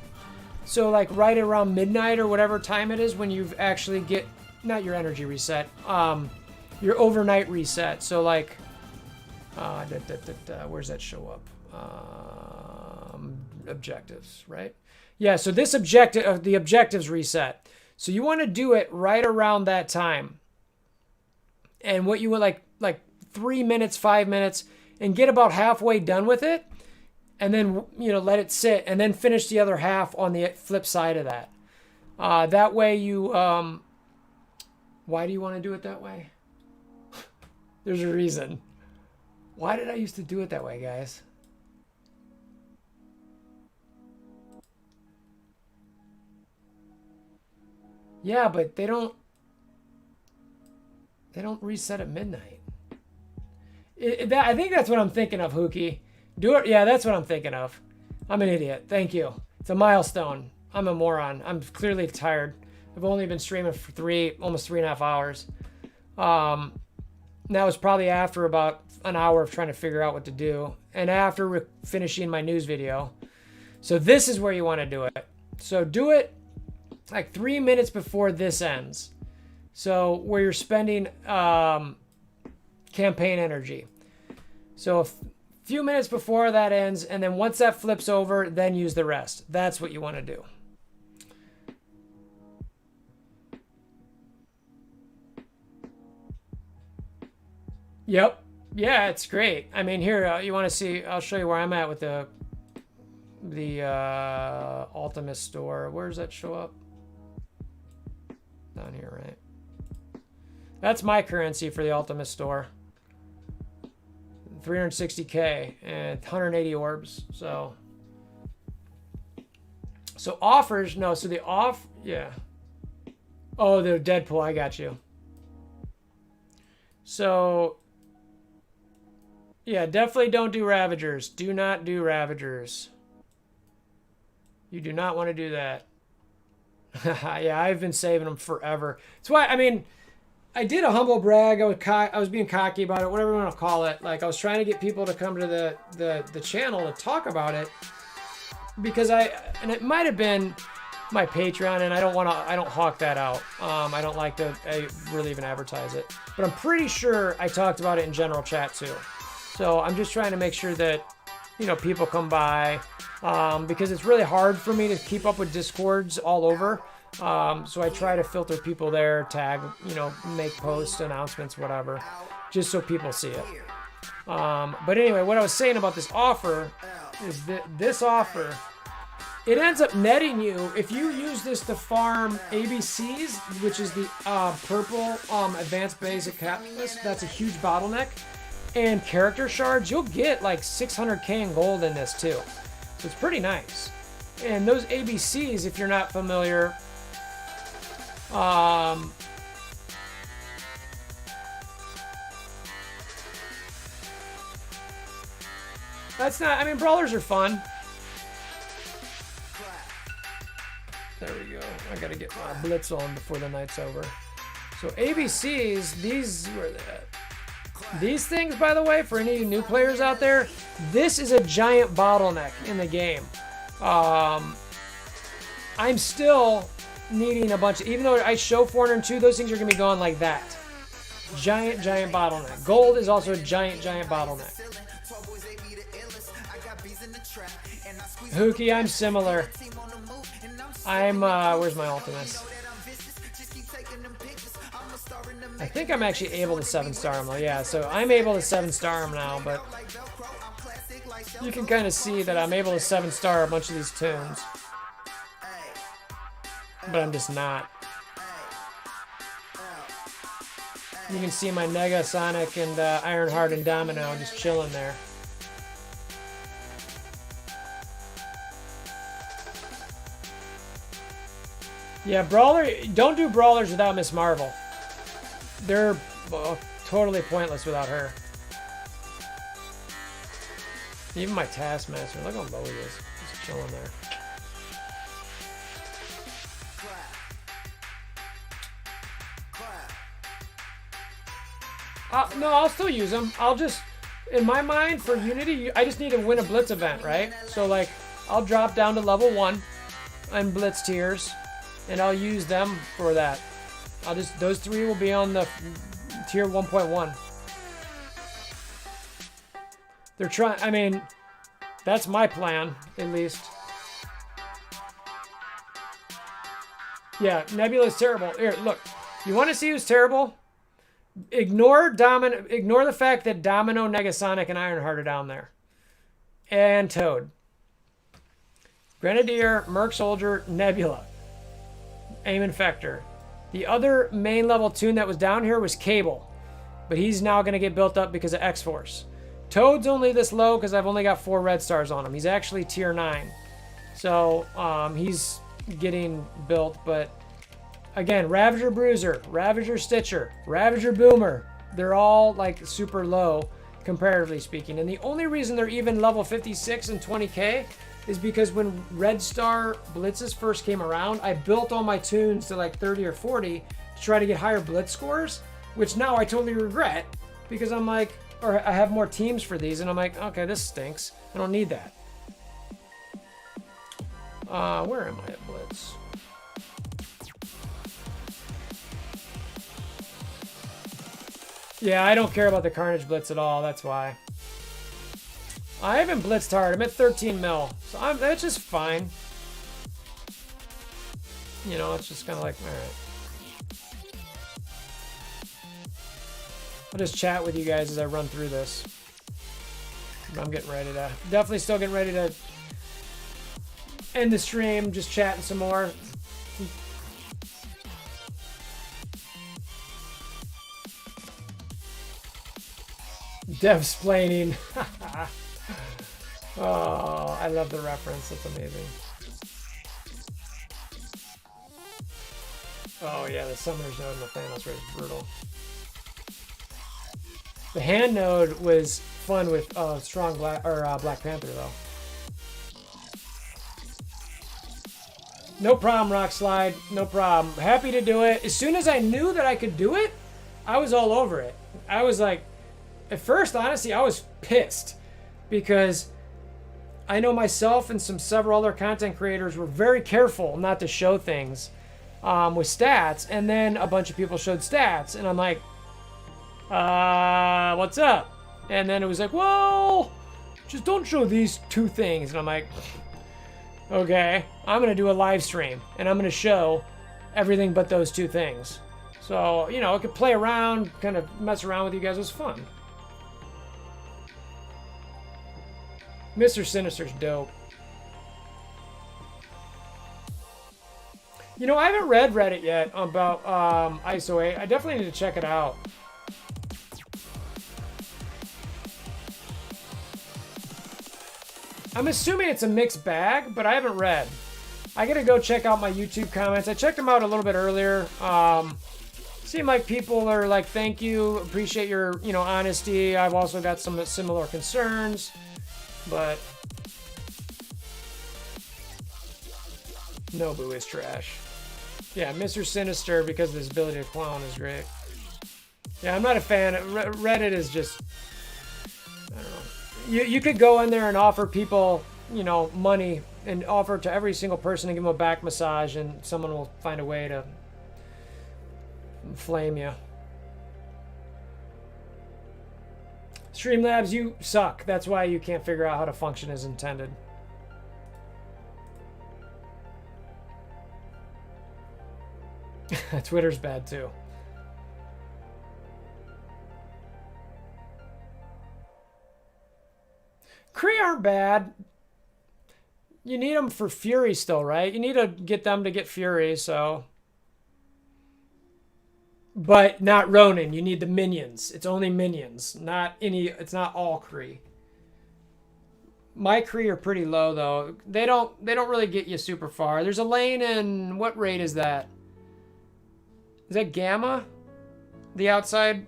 So like right around midnight or whatever time it is when you've actually get, not your energy reset, your overnight reset. So like, where's that show up? Objectives, right? Yeah, so this objective, the objectives reset. So you want to do it right around that time. And what you would like 3 minutes, 5 minutes, and get about halfway done with it, and then, you know, let it sit, and then finish the other half on the flip side of that. That way you, why do you want to do it that way? There's a reason. Why did I used to do it that way, guys? Yeah, but they don't reset at midnight. I think that's what I'm thinking of, Hookie. Do it. Yeah, that's what I'm thinking of. I'm an idiot. Thank you. It's a milestone. I'm a moron. I'm clearly tired. I've only been streaming for almost 3.5 hours. That was probably after about an hour of trying to figure out what to do, and after finishing my news video. So this is where you want to do it. So do it like 3 minutes before this ends. So where you're spending campaign energy. So a few minutes before that ends, and then once that flips over, then use the rest. That's what you want to do. Yep. Yeah, it's great. I mean, here, you want to see, I'll show you where I'm at with the Ultimate store. Where does that show up? Down here, right? That's my currency for the Ultimate store. 360k and 180 orbs. So offers, no, so the off, yeah. Oh, the Deadpool, I got you. So yeah, definitely don't do Ravagers. Do not do Ravagers. You do not want to do that. Yeah, I've been saving them forever. That's why, I mean, I did a humble brag. I was being cocky about it, whatever you want to call it. Like, I was trying to get people to come to the channel to talk about it, because and it might have been my Patreon, and I don't hawk that out. I don't like to really even advertise it, but I'm pretty sure I talked about it in general chat too. So I'm just trying to make sure that, you know, people come by, because it's really hard for me to keep up with Discords all over. So I try to filter people there, tag, you know, make posts, announcements, whatever, just so people see it. But anyway, what I was saying about this offer is that this offer, it ends up netting you, if you use this to farm ABCs, which is the purple advanced basic catalyst, that's a huge bottleneck, and character shards, you'll get like 600k in gold in this too. So it's pretty nice. And those ABCs, if you're not familiar, that's not, I mean, brawlers are fun. There we go. I gotta get my blitz on before the night's over. So ABCs, these things, by the way, for any new players out there, this is a giant bottleneck in the game. I'm still needing a bunch, even though I show 402, those things are gonna be going like that. Giant bottleneck. Gold is also a giant bottleneck. Hookie, I'm similar. Where's my ultimates? I think I'm actually able to 7-star him though. Yeah, so I'm able to 7-star him now, but you can kind of see that I'm able to 7-star a bunch of these tunes. But I'm just not. You can see my Nega, Sonic, and Ironheart and Domino just chilling there. Yeah, Brawler, don't do Brawlers without Miss Marvel. They're totally pointless without her. Even my Taskmaster, look how low he is. Just chilling there. No, I'll still use them. I'll just, in my mind, for Unity, I just need to win a Blitz event, right? So, like, I'll drop down to level 1 and Blitz tiers, and I'll use them for that. Those 3 will be on the tier 1.1. They're trying, I mean, that's my plan, at least. Yeah, Nebula's terrible. Here, look. You want to see who's terrible? Ignore the fact that Domino, Negasonic, and Ironheart are down there. And Toad. Grenadier, Merc Soldier, Nebula. Aim Infector. The other main level tune that was down here was Cable. But he's now going to get built up because of X-Force. Toad's only this low because I've only got 4 red stars on him. He's actually tier 9. So, he's getting built, but again, Ravager Bruiser, Ravager Stitcher, Ravager Boomer, they're all like super low, comparatively speaking. And the only reason they're even level 56 and 20k is because when Red Star Blitzes first came around, I built all my tunes to like 30 or 40 to try to get higher Blitz scores, which now I totally regret because I'm like, or I have more teams for these and I'm like, okay, this stinks. I don't need that. Where am I at Blitz? Yeah, I don't care about the Carnage Blitz at all, that's why. I haven't blitzed hard. I'm at 13 mil. So that's just fine. You know, it's just kind of like, all right. I'll just chat with you guys as I run through this. I'm getting ready to, definitely still getting ready to end the stream, just chatting some more. Devsplaining. Oh, I love the reference. That's amazing. Oh yeah, the Summoner's Node and the Thanos Ray is brutal. The hand node was fun with strong Black Panther though. No problem, Rock Slide. No problem. Happy to do it. As soon as I knew that I could do it, I was all over it. I was like, at first, honestly, I was pissed because I know myself and several other content creators were very careful not to show things with stats, and then a bunch of people showed stats, and I'm like, what's up? And then it was like, well, just don't show these two things, and I'm like, okay, I'm gonna do a live stream, and I'm gonna show everything but those two things. So, you know, I could play around, kind of mess around with you guys. It was fun. Mr. Sinister's dope. You know, I haven't read Reddit yet about ISO-8. I definitely need to check it out. I'm assuming it's a mixed bag, but I haven't read. I gotta go check out my YouTube comments. I checked them out a little bit earlier. Seem like people are like, thank you, appreciate your, you know, honesty. I've also got some similar concerns. But Nobu is trash. Yeah, Mr. Sinister, because of his ability to clone, is great. Yeah, I'm not a fan. Reddit is just, I don't know. You could go in there and offer people, you know, money and offer to every single person and give them a back massage, and someone will find a way to flame you. Streamlabs, you suck. That's why you can't figure out how to function as intended. Twitter's bad too. Kree aren't bad. You need them for Fury still, right? You need to get them to get Fury, so... But not Ronin. You need the minions. It's only minions. Not any... It's not all Kree. My Kree are pretty low, though. They don't really get you super far. There's a lane in... What raid is that? Is that Gamma? The outside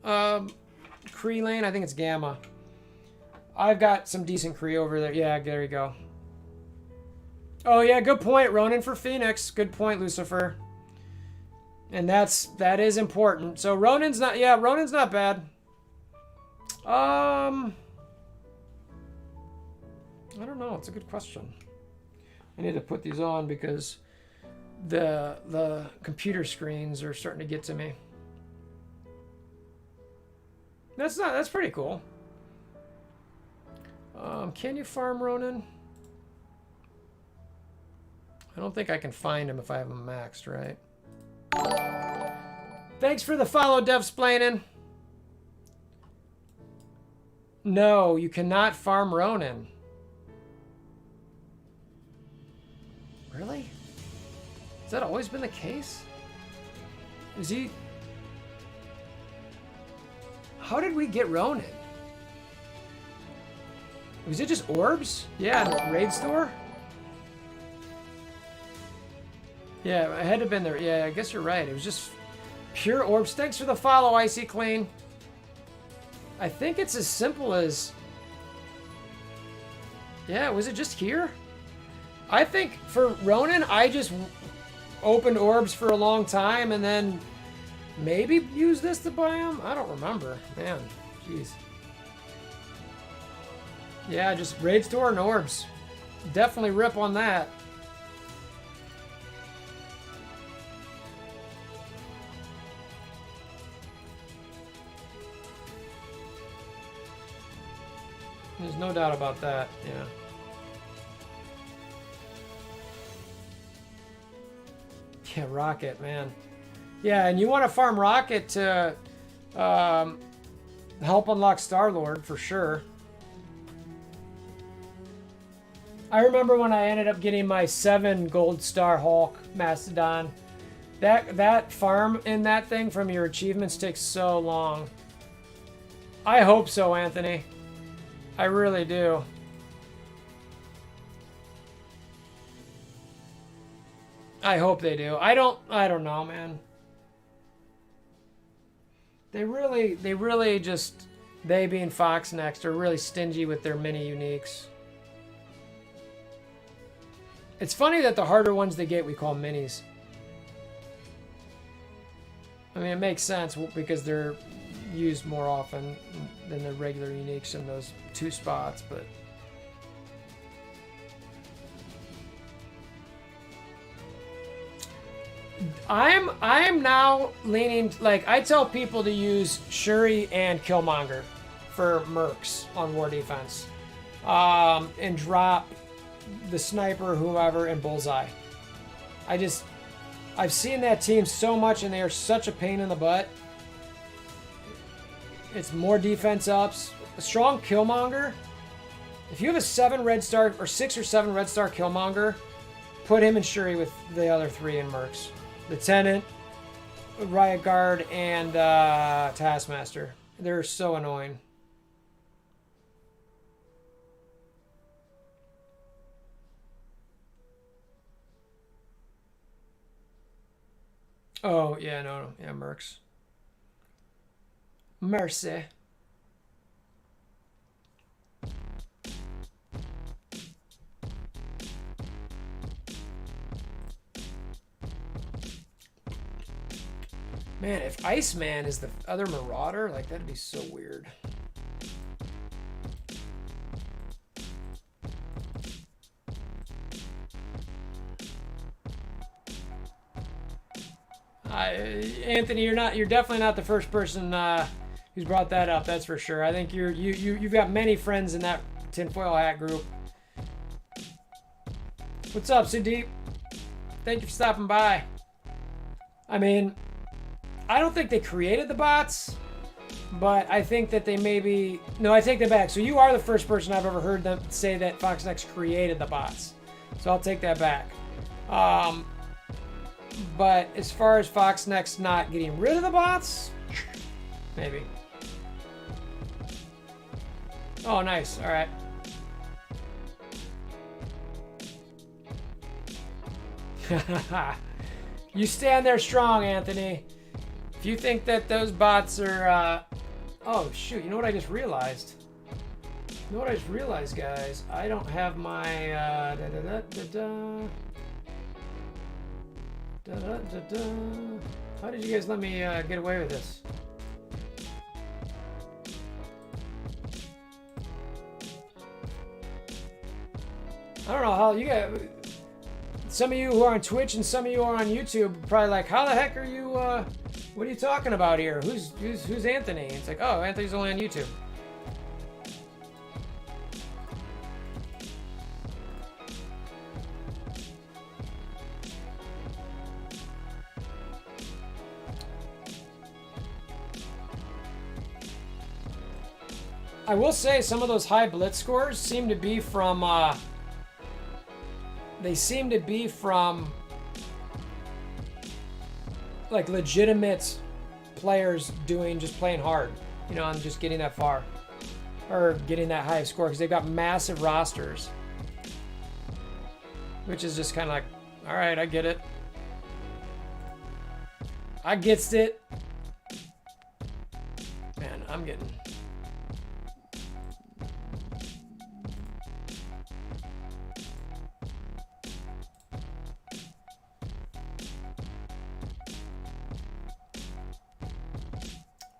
Kree lane? I think it's Gamma. I've got some decent Kree over there. Yeah, there you go. Oh, yeah, good point. Ronin for Phoenix. Good point, Lucifer. And that is important. So Ronin's not... Yeah, Ronin's not bad. I don't know. It's a good question. I need to put these on because the computer screens are starting to get to me. That's pretty cool. Can you farm Ronin? I don't think I can find him if I have him maxed, right? Thanks for the follow, Devsplaining. No, you cannot farm Ronin. Really? Has that always been the case? Is he... How did we get Ronin? Was it just orbs? Yeah, in the raid store? Yeah, I had to have been there. Yeah, I guess you're right. It was just pure orbs. Thanks for the follow, Icy Clean. I think it's as simple as Yeah, was it just here? I think for Ronin, I just opened orbs for a long time and then maybe used this to buy them. I don't remember. Man, jeez. Yeah, just Raid Store and orbs. Definitely rip on that. There's no doubt about that, yeah. Yeah, Rocket, man. Yeah, and you want to farm Rocket to help unlock Star-Lord, for sure. I remember when I ended up getting my 7 Gold Star Hulk Mastodon. That farm in that thing from your achievements takes so long. I hope so, Anthony. I really do. I hope they do. I don't know, man. They really just, they being Fox Next, are really stingy with their mini uniques. It's funny that the harder ones they get, we call minis. I mean, it makes sense because they're used more often than the regular uniques in those 2 spots, but I'm now leaning, like, I tell people to use Shuri and Killmonger for mercs on war defense, and drop the sniper, whoever, and Bullseye. I've seen that team so much, and they are such a pain in the butt. It's more defense ups. A strong Killmonger. If you have a 7 red star or 6 or 7 red star Killmonger, put him in Shuri with the other 3 in mercs. Lieutenant, Riot Guard, and Taskmaster. They're so annoying. Oh, yeah, no. Yeah, mercs. Mercy. Man, if Iceman is the other Marauder, like, that'd be so weird. Anthony, you're definitely not the first person who's brought that up. That's for sure. I think you've got many friends in that tinfoil hat group. What's up, Sudeep? Thank you for stopping by. I mean, I don't think they created the bots, but I think that they maybe... No, I take that back. So you are the first person I've ever heard them say that Fox Next created the bots. So I'll take that back. But as far as Fox Next not getting rid of the bots, maybe. Oh, nice. All right. You stand there strong, Anthony. If you think that those bots are... Oh, shoot. You know what I just realized? You know what I just realized, guys? I don't have my... How did you guys let me get away with this? I don't know how you got... Some of you who are on Twitch and some of you who are on YouTube are probably like, how the heck are you... what are you talking about here? Who's Anthony? It's like, oh, Anthony's only on YouTube. I will say some of those high blitz scores seem to be from, they seem to be from, like, legitimate players just playing hard, you know, and just getting that far. Or getting that high score, because they've got massive rosters. Which is just kind of like, alright, I get it. I gets it. Man, I'm getting...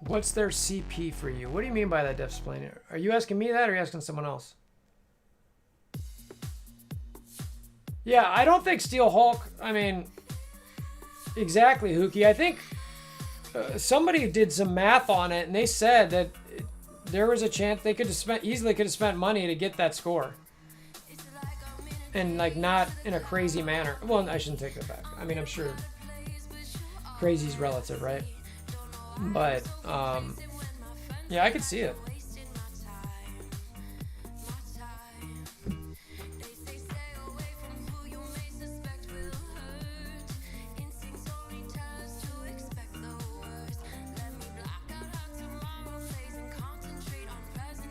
What's their CP for you? What do you mean by that, Devsplain? Are you asking me that or are you asking someone else? Yeah, I don't think Steel Hulk, I mean, exactly, Hookie. I think somebody did some math on it and they said that there was a chance they could have spent, easily could have spent money to get that score. And like not in a crazy manner. Well, I shouldn't take that back. I mean, I'm sure crazy's relative, right? But, yeah, I could see it.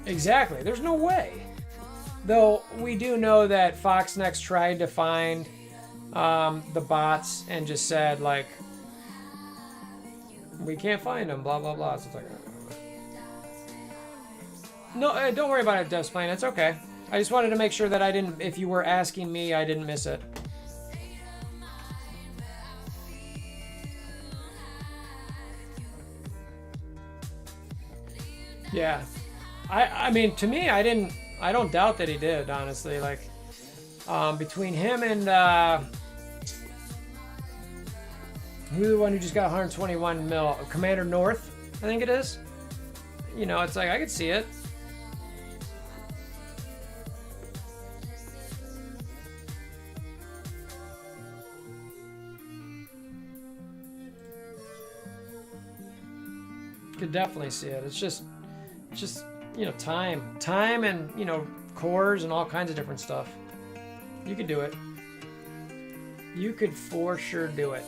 Exactly. There's no way. Though we do know that Foxnext tried to find the bots and just said, like, we can't find them, blah, blah, blah. So it's like, no, don't worry about it, Devsplain. It's okay. I just wanted to make sure that I didn't, if you were asking me, I didn't miss it. Yeah. I mean, to me, I don't doubt that he did, honestly. Like, between him and, who's the one who just got 121 mil? Commander North, I think it is. You know, it's like, I could see it. Could definitely see it. It's just, you know, time and, you know, cores and all kinds of different stuff. You could do it. You could for sure do it.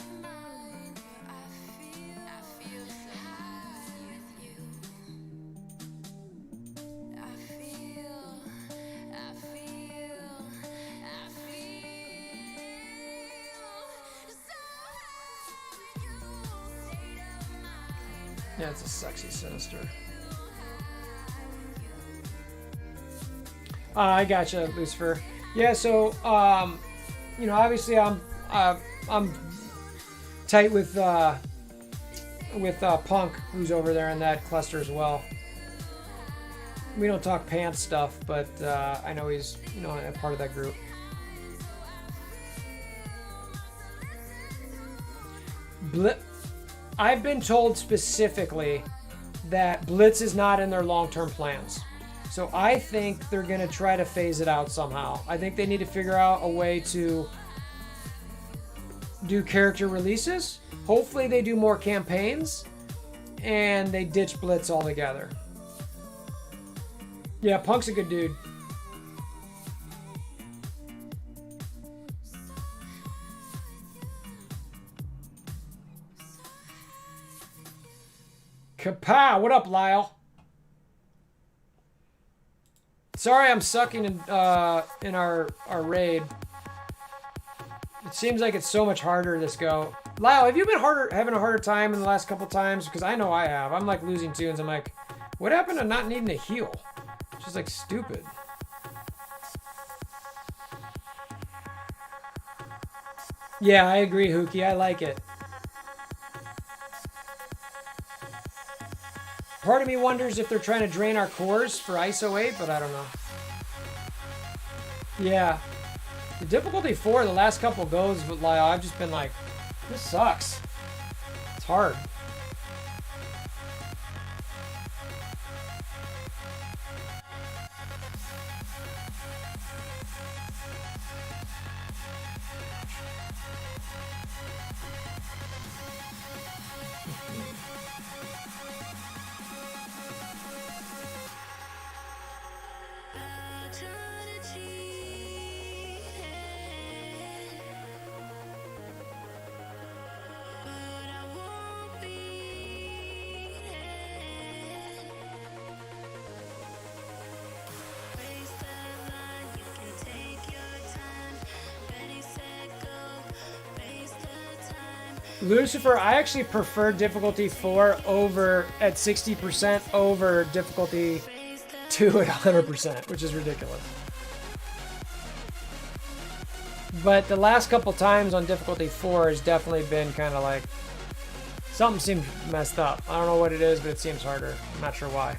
Yeah, it's a sexy Sinister. I gotcha, Lucifer. Yeah, so you know, obviously I'm tight with Punk, who's over there in that cluster as well. We don't talk pants stuff, but I know he's, you know, a part of that group. I've been told specifically that Blitz is not in their long-term plans. So I think they're going to try to phase it out somehow. I think they need to figure out a way to do character releases. Hopefully they do more campaigns and they ditch Blitz altogether. Yeah, Punk's a good dude. Kapow! What up, Lyle? Sorry, I'm sucking in our raid. It seems like it's so much harder this go. Lyle, have you been having a harder time in the last couple times? Because I know I have. I'm like losing tunes. I'm like, what happened to not needing to heal? It's just like stupid. Yeah, I agree, Hookie. I like it. Part of me wonders if they're trying to drain our cores for ISO-8, but I don't know. Yeah. The difficulty 4, the last couple goes with Lyle, I've just been like, this sucks. It's hard. Lucifer, I actually prefer difficulty 4 over at 60% over difficulty 2 at 100%, which is ridiculous. But the last couple times on difficulty 4 has definitely been kind of like Something seems messed up. I don't know what it is, but it seems harder. I'm not sure why.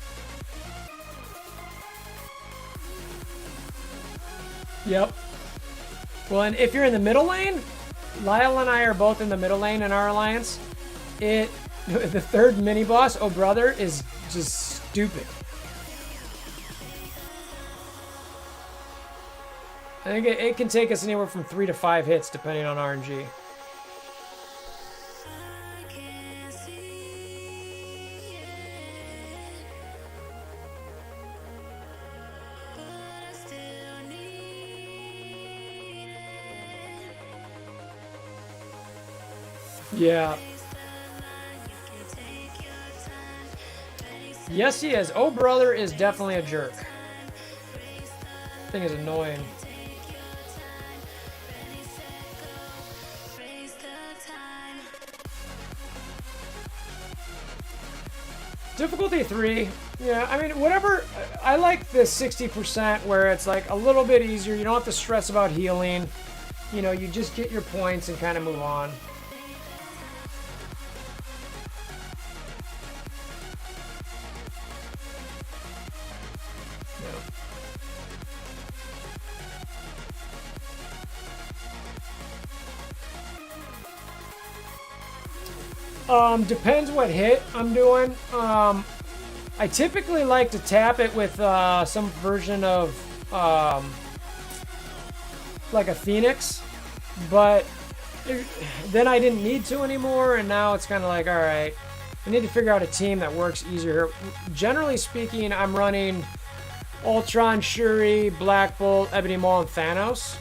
Yep. Well, and if you're in the middle lane, Lyle and I are both in the middle lane in our alliance. The third mini boss, Oh Brother, is just stupid. I think it can take us anywhere from 3 to 5 hits depending on RNG. Yeah. Yes, he is. Oh Brother is definitely a jerk. Thing is annoying. Difficulty 3. Yeah, I mean, whatever. I like the 60% where it's like a little bit easier. You don't have to stress about healing. You know, you just get your points and kind of move on. Depends what hit I'm doing. I typically like to tap it with some version of like a Phoenix, but then I didn't need to anymore, and now it's kind of like, all right, I need to figure out a team that works easier. Generally speaking, I'm running Ultron, Shuri, Black Bolt, Ebony Maw, and Thanos.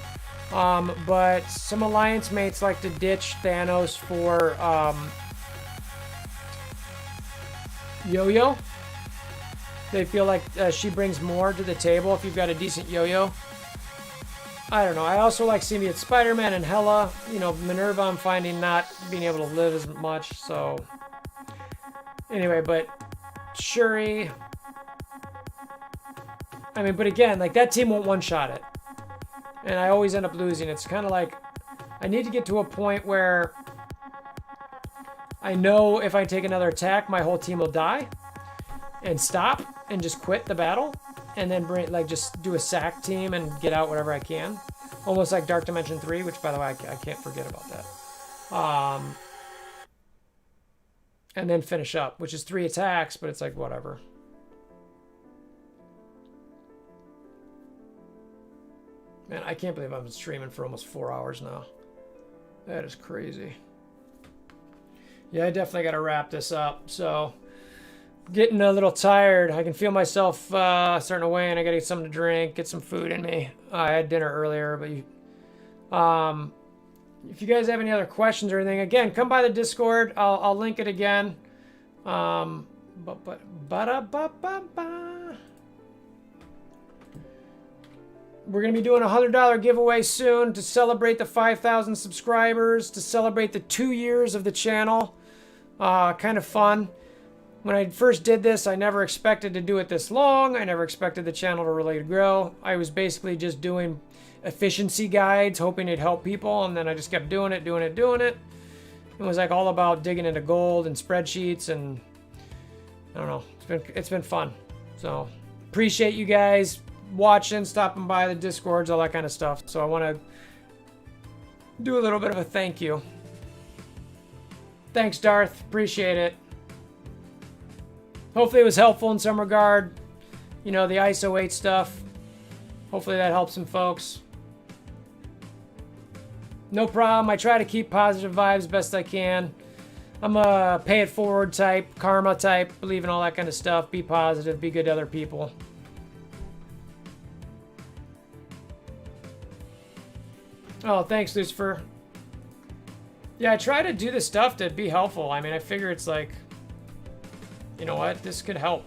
But some alliance mates like to ditch Thanos for Yo-Yo. They feel like she brings more to the table if you've got a decent Yo-Yo. I don't know. I also like Symbiote Spider-Man and Hela. You know, Minerva I'm finding not being able to live as much, so... Anyway, but Shuri... I mean, but again, like, that team won't one-shot it. And I always end up losing. It's kind of like... I need to get to a point where... I know if I take another attack, my whole team will die. And stop and just quit the battle. And then bring, like, just do a sack team and get out whatever I can. Almost like Dark Dimension 3, which, by the way, I can't forget about that. And then finish up, which is 3 attacks, but it's like, whatever. Man, I can't believe I've been streaming for almost 4 hours now. That is crazy. Yeah, I definitely got to wrap this up. So, getting a little tired. I can feel myself starting to wane. I got to get something to drink, get some food in me. I had dinner earlier, but if you guys have any other questions or anything, again, come by the Discord. I'll link it again. We're going to be doing a $100 giveaway soon to celebrate the 5,000 subscribers, to celebrate the 2 years of the channel. Kind of fun. When I first did this, I never expected to do it this long. I never expected the channel to really grow. I was basically just doing efficiency guides, hoping it'd help people, and then I just kept doing it. It was like all about digging into gold and spreadsheets, and I don't know. It's been fun. So appreciate you guys watching, stopping by the Discords, all that kind of stuff. So I want to do a little bit of a thank you. Thanks, Darth. Appreciate it. Hopefully it was helpful in some regard. You know, the ISO-8 stuff. Hopefully that helps some folks. No problem. I try to keep positive vibes best I can. I'm a pay it forward type, karma type, believe in all that kind of stuff. Be positive, be good to other people. Oh, thanks, Lucifer. Yeah, I try to do this stuff to be helpful. I mean, I figure it's like, you know what? This could help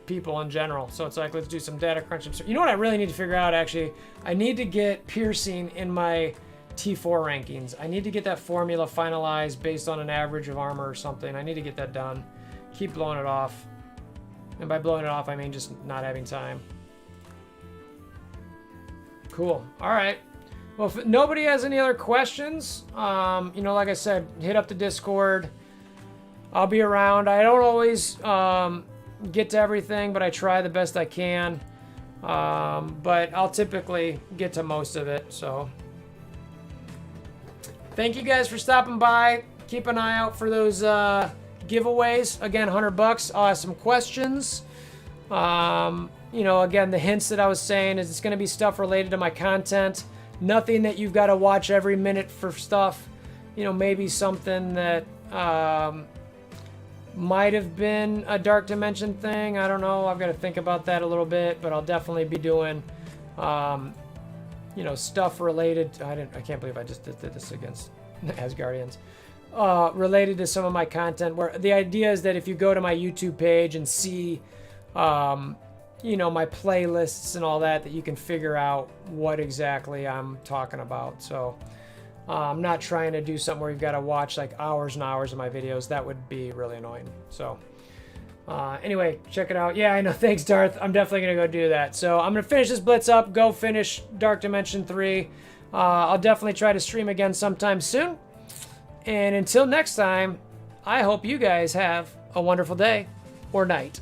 people in general. So it's like, let's do some data crunching. You know what I really need to figure out, actually? I need to get piercing in my T4 rankings. I need to get that formula finalized based on an average of armor or something. I need to get that done. Keep blowing it off. And by blowing it off, I mean just not having time. Cool. All right. Well, if nobody has any other questions, you know, like I said, hit up the Discord. I'll be around. I don't always get to everything, but I try the best I can. But I'll typically get to most of it. So thank you guys for stopping by. Keep an eye out for those giveaways. Again, $100. I'll ask some questions. You know, again, the hints that I was saying is it's going to be stuff related to my content. Nothing that you've got to watch every minute for stuff. You know, maybe something that might have been a Dark Dimension thing. I don't know. I've got to think about that a little bit, but I'll definitely be doing, you know, stuff related. I can't believe I just did this against Asgardians. Related to some of my content, where the idea is that if you go to my YouTube page and see, you know, my playlists and all that, that you can figure out what exactly I'm talking about. So I'm not trying to do something where you've got to watch like hours and hours of my videos. That would be really annoying. So anyway, check it out. Yeah, I know. Thanks, Darth. I'm definitely going to go do that. So I'm going to finish this blitz up, go finish Dark Dimension 3. I'll definitely try to stream again sometime soon. And until next time, I hope you guys have a wonderful day or night.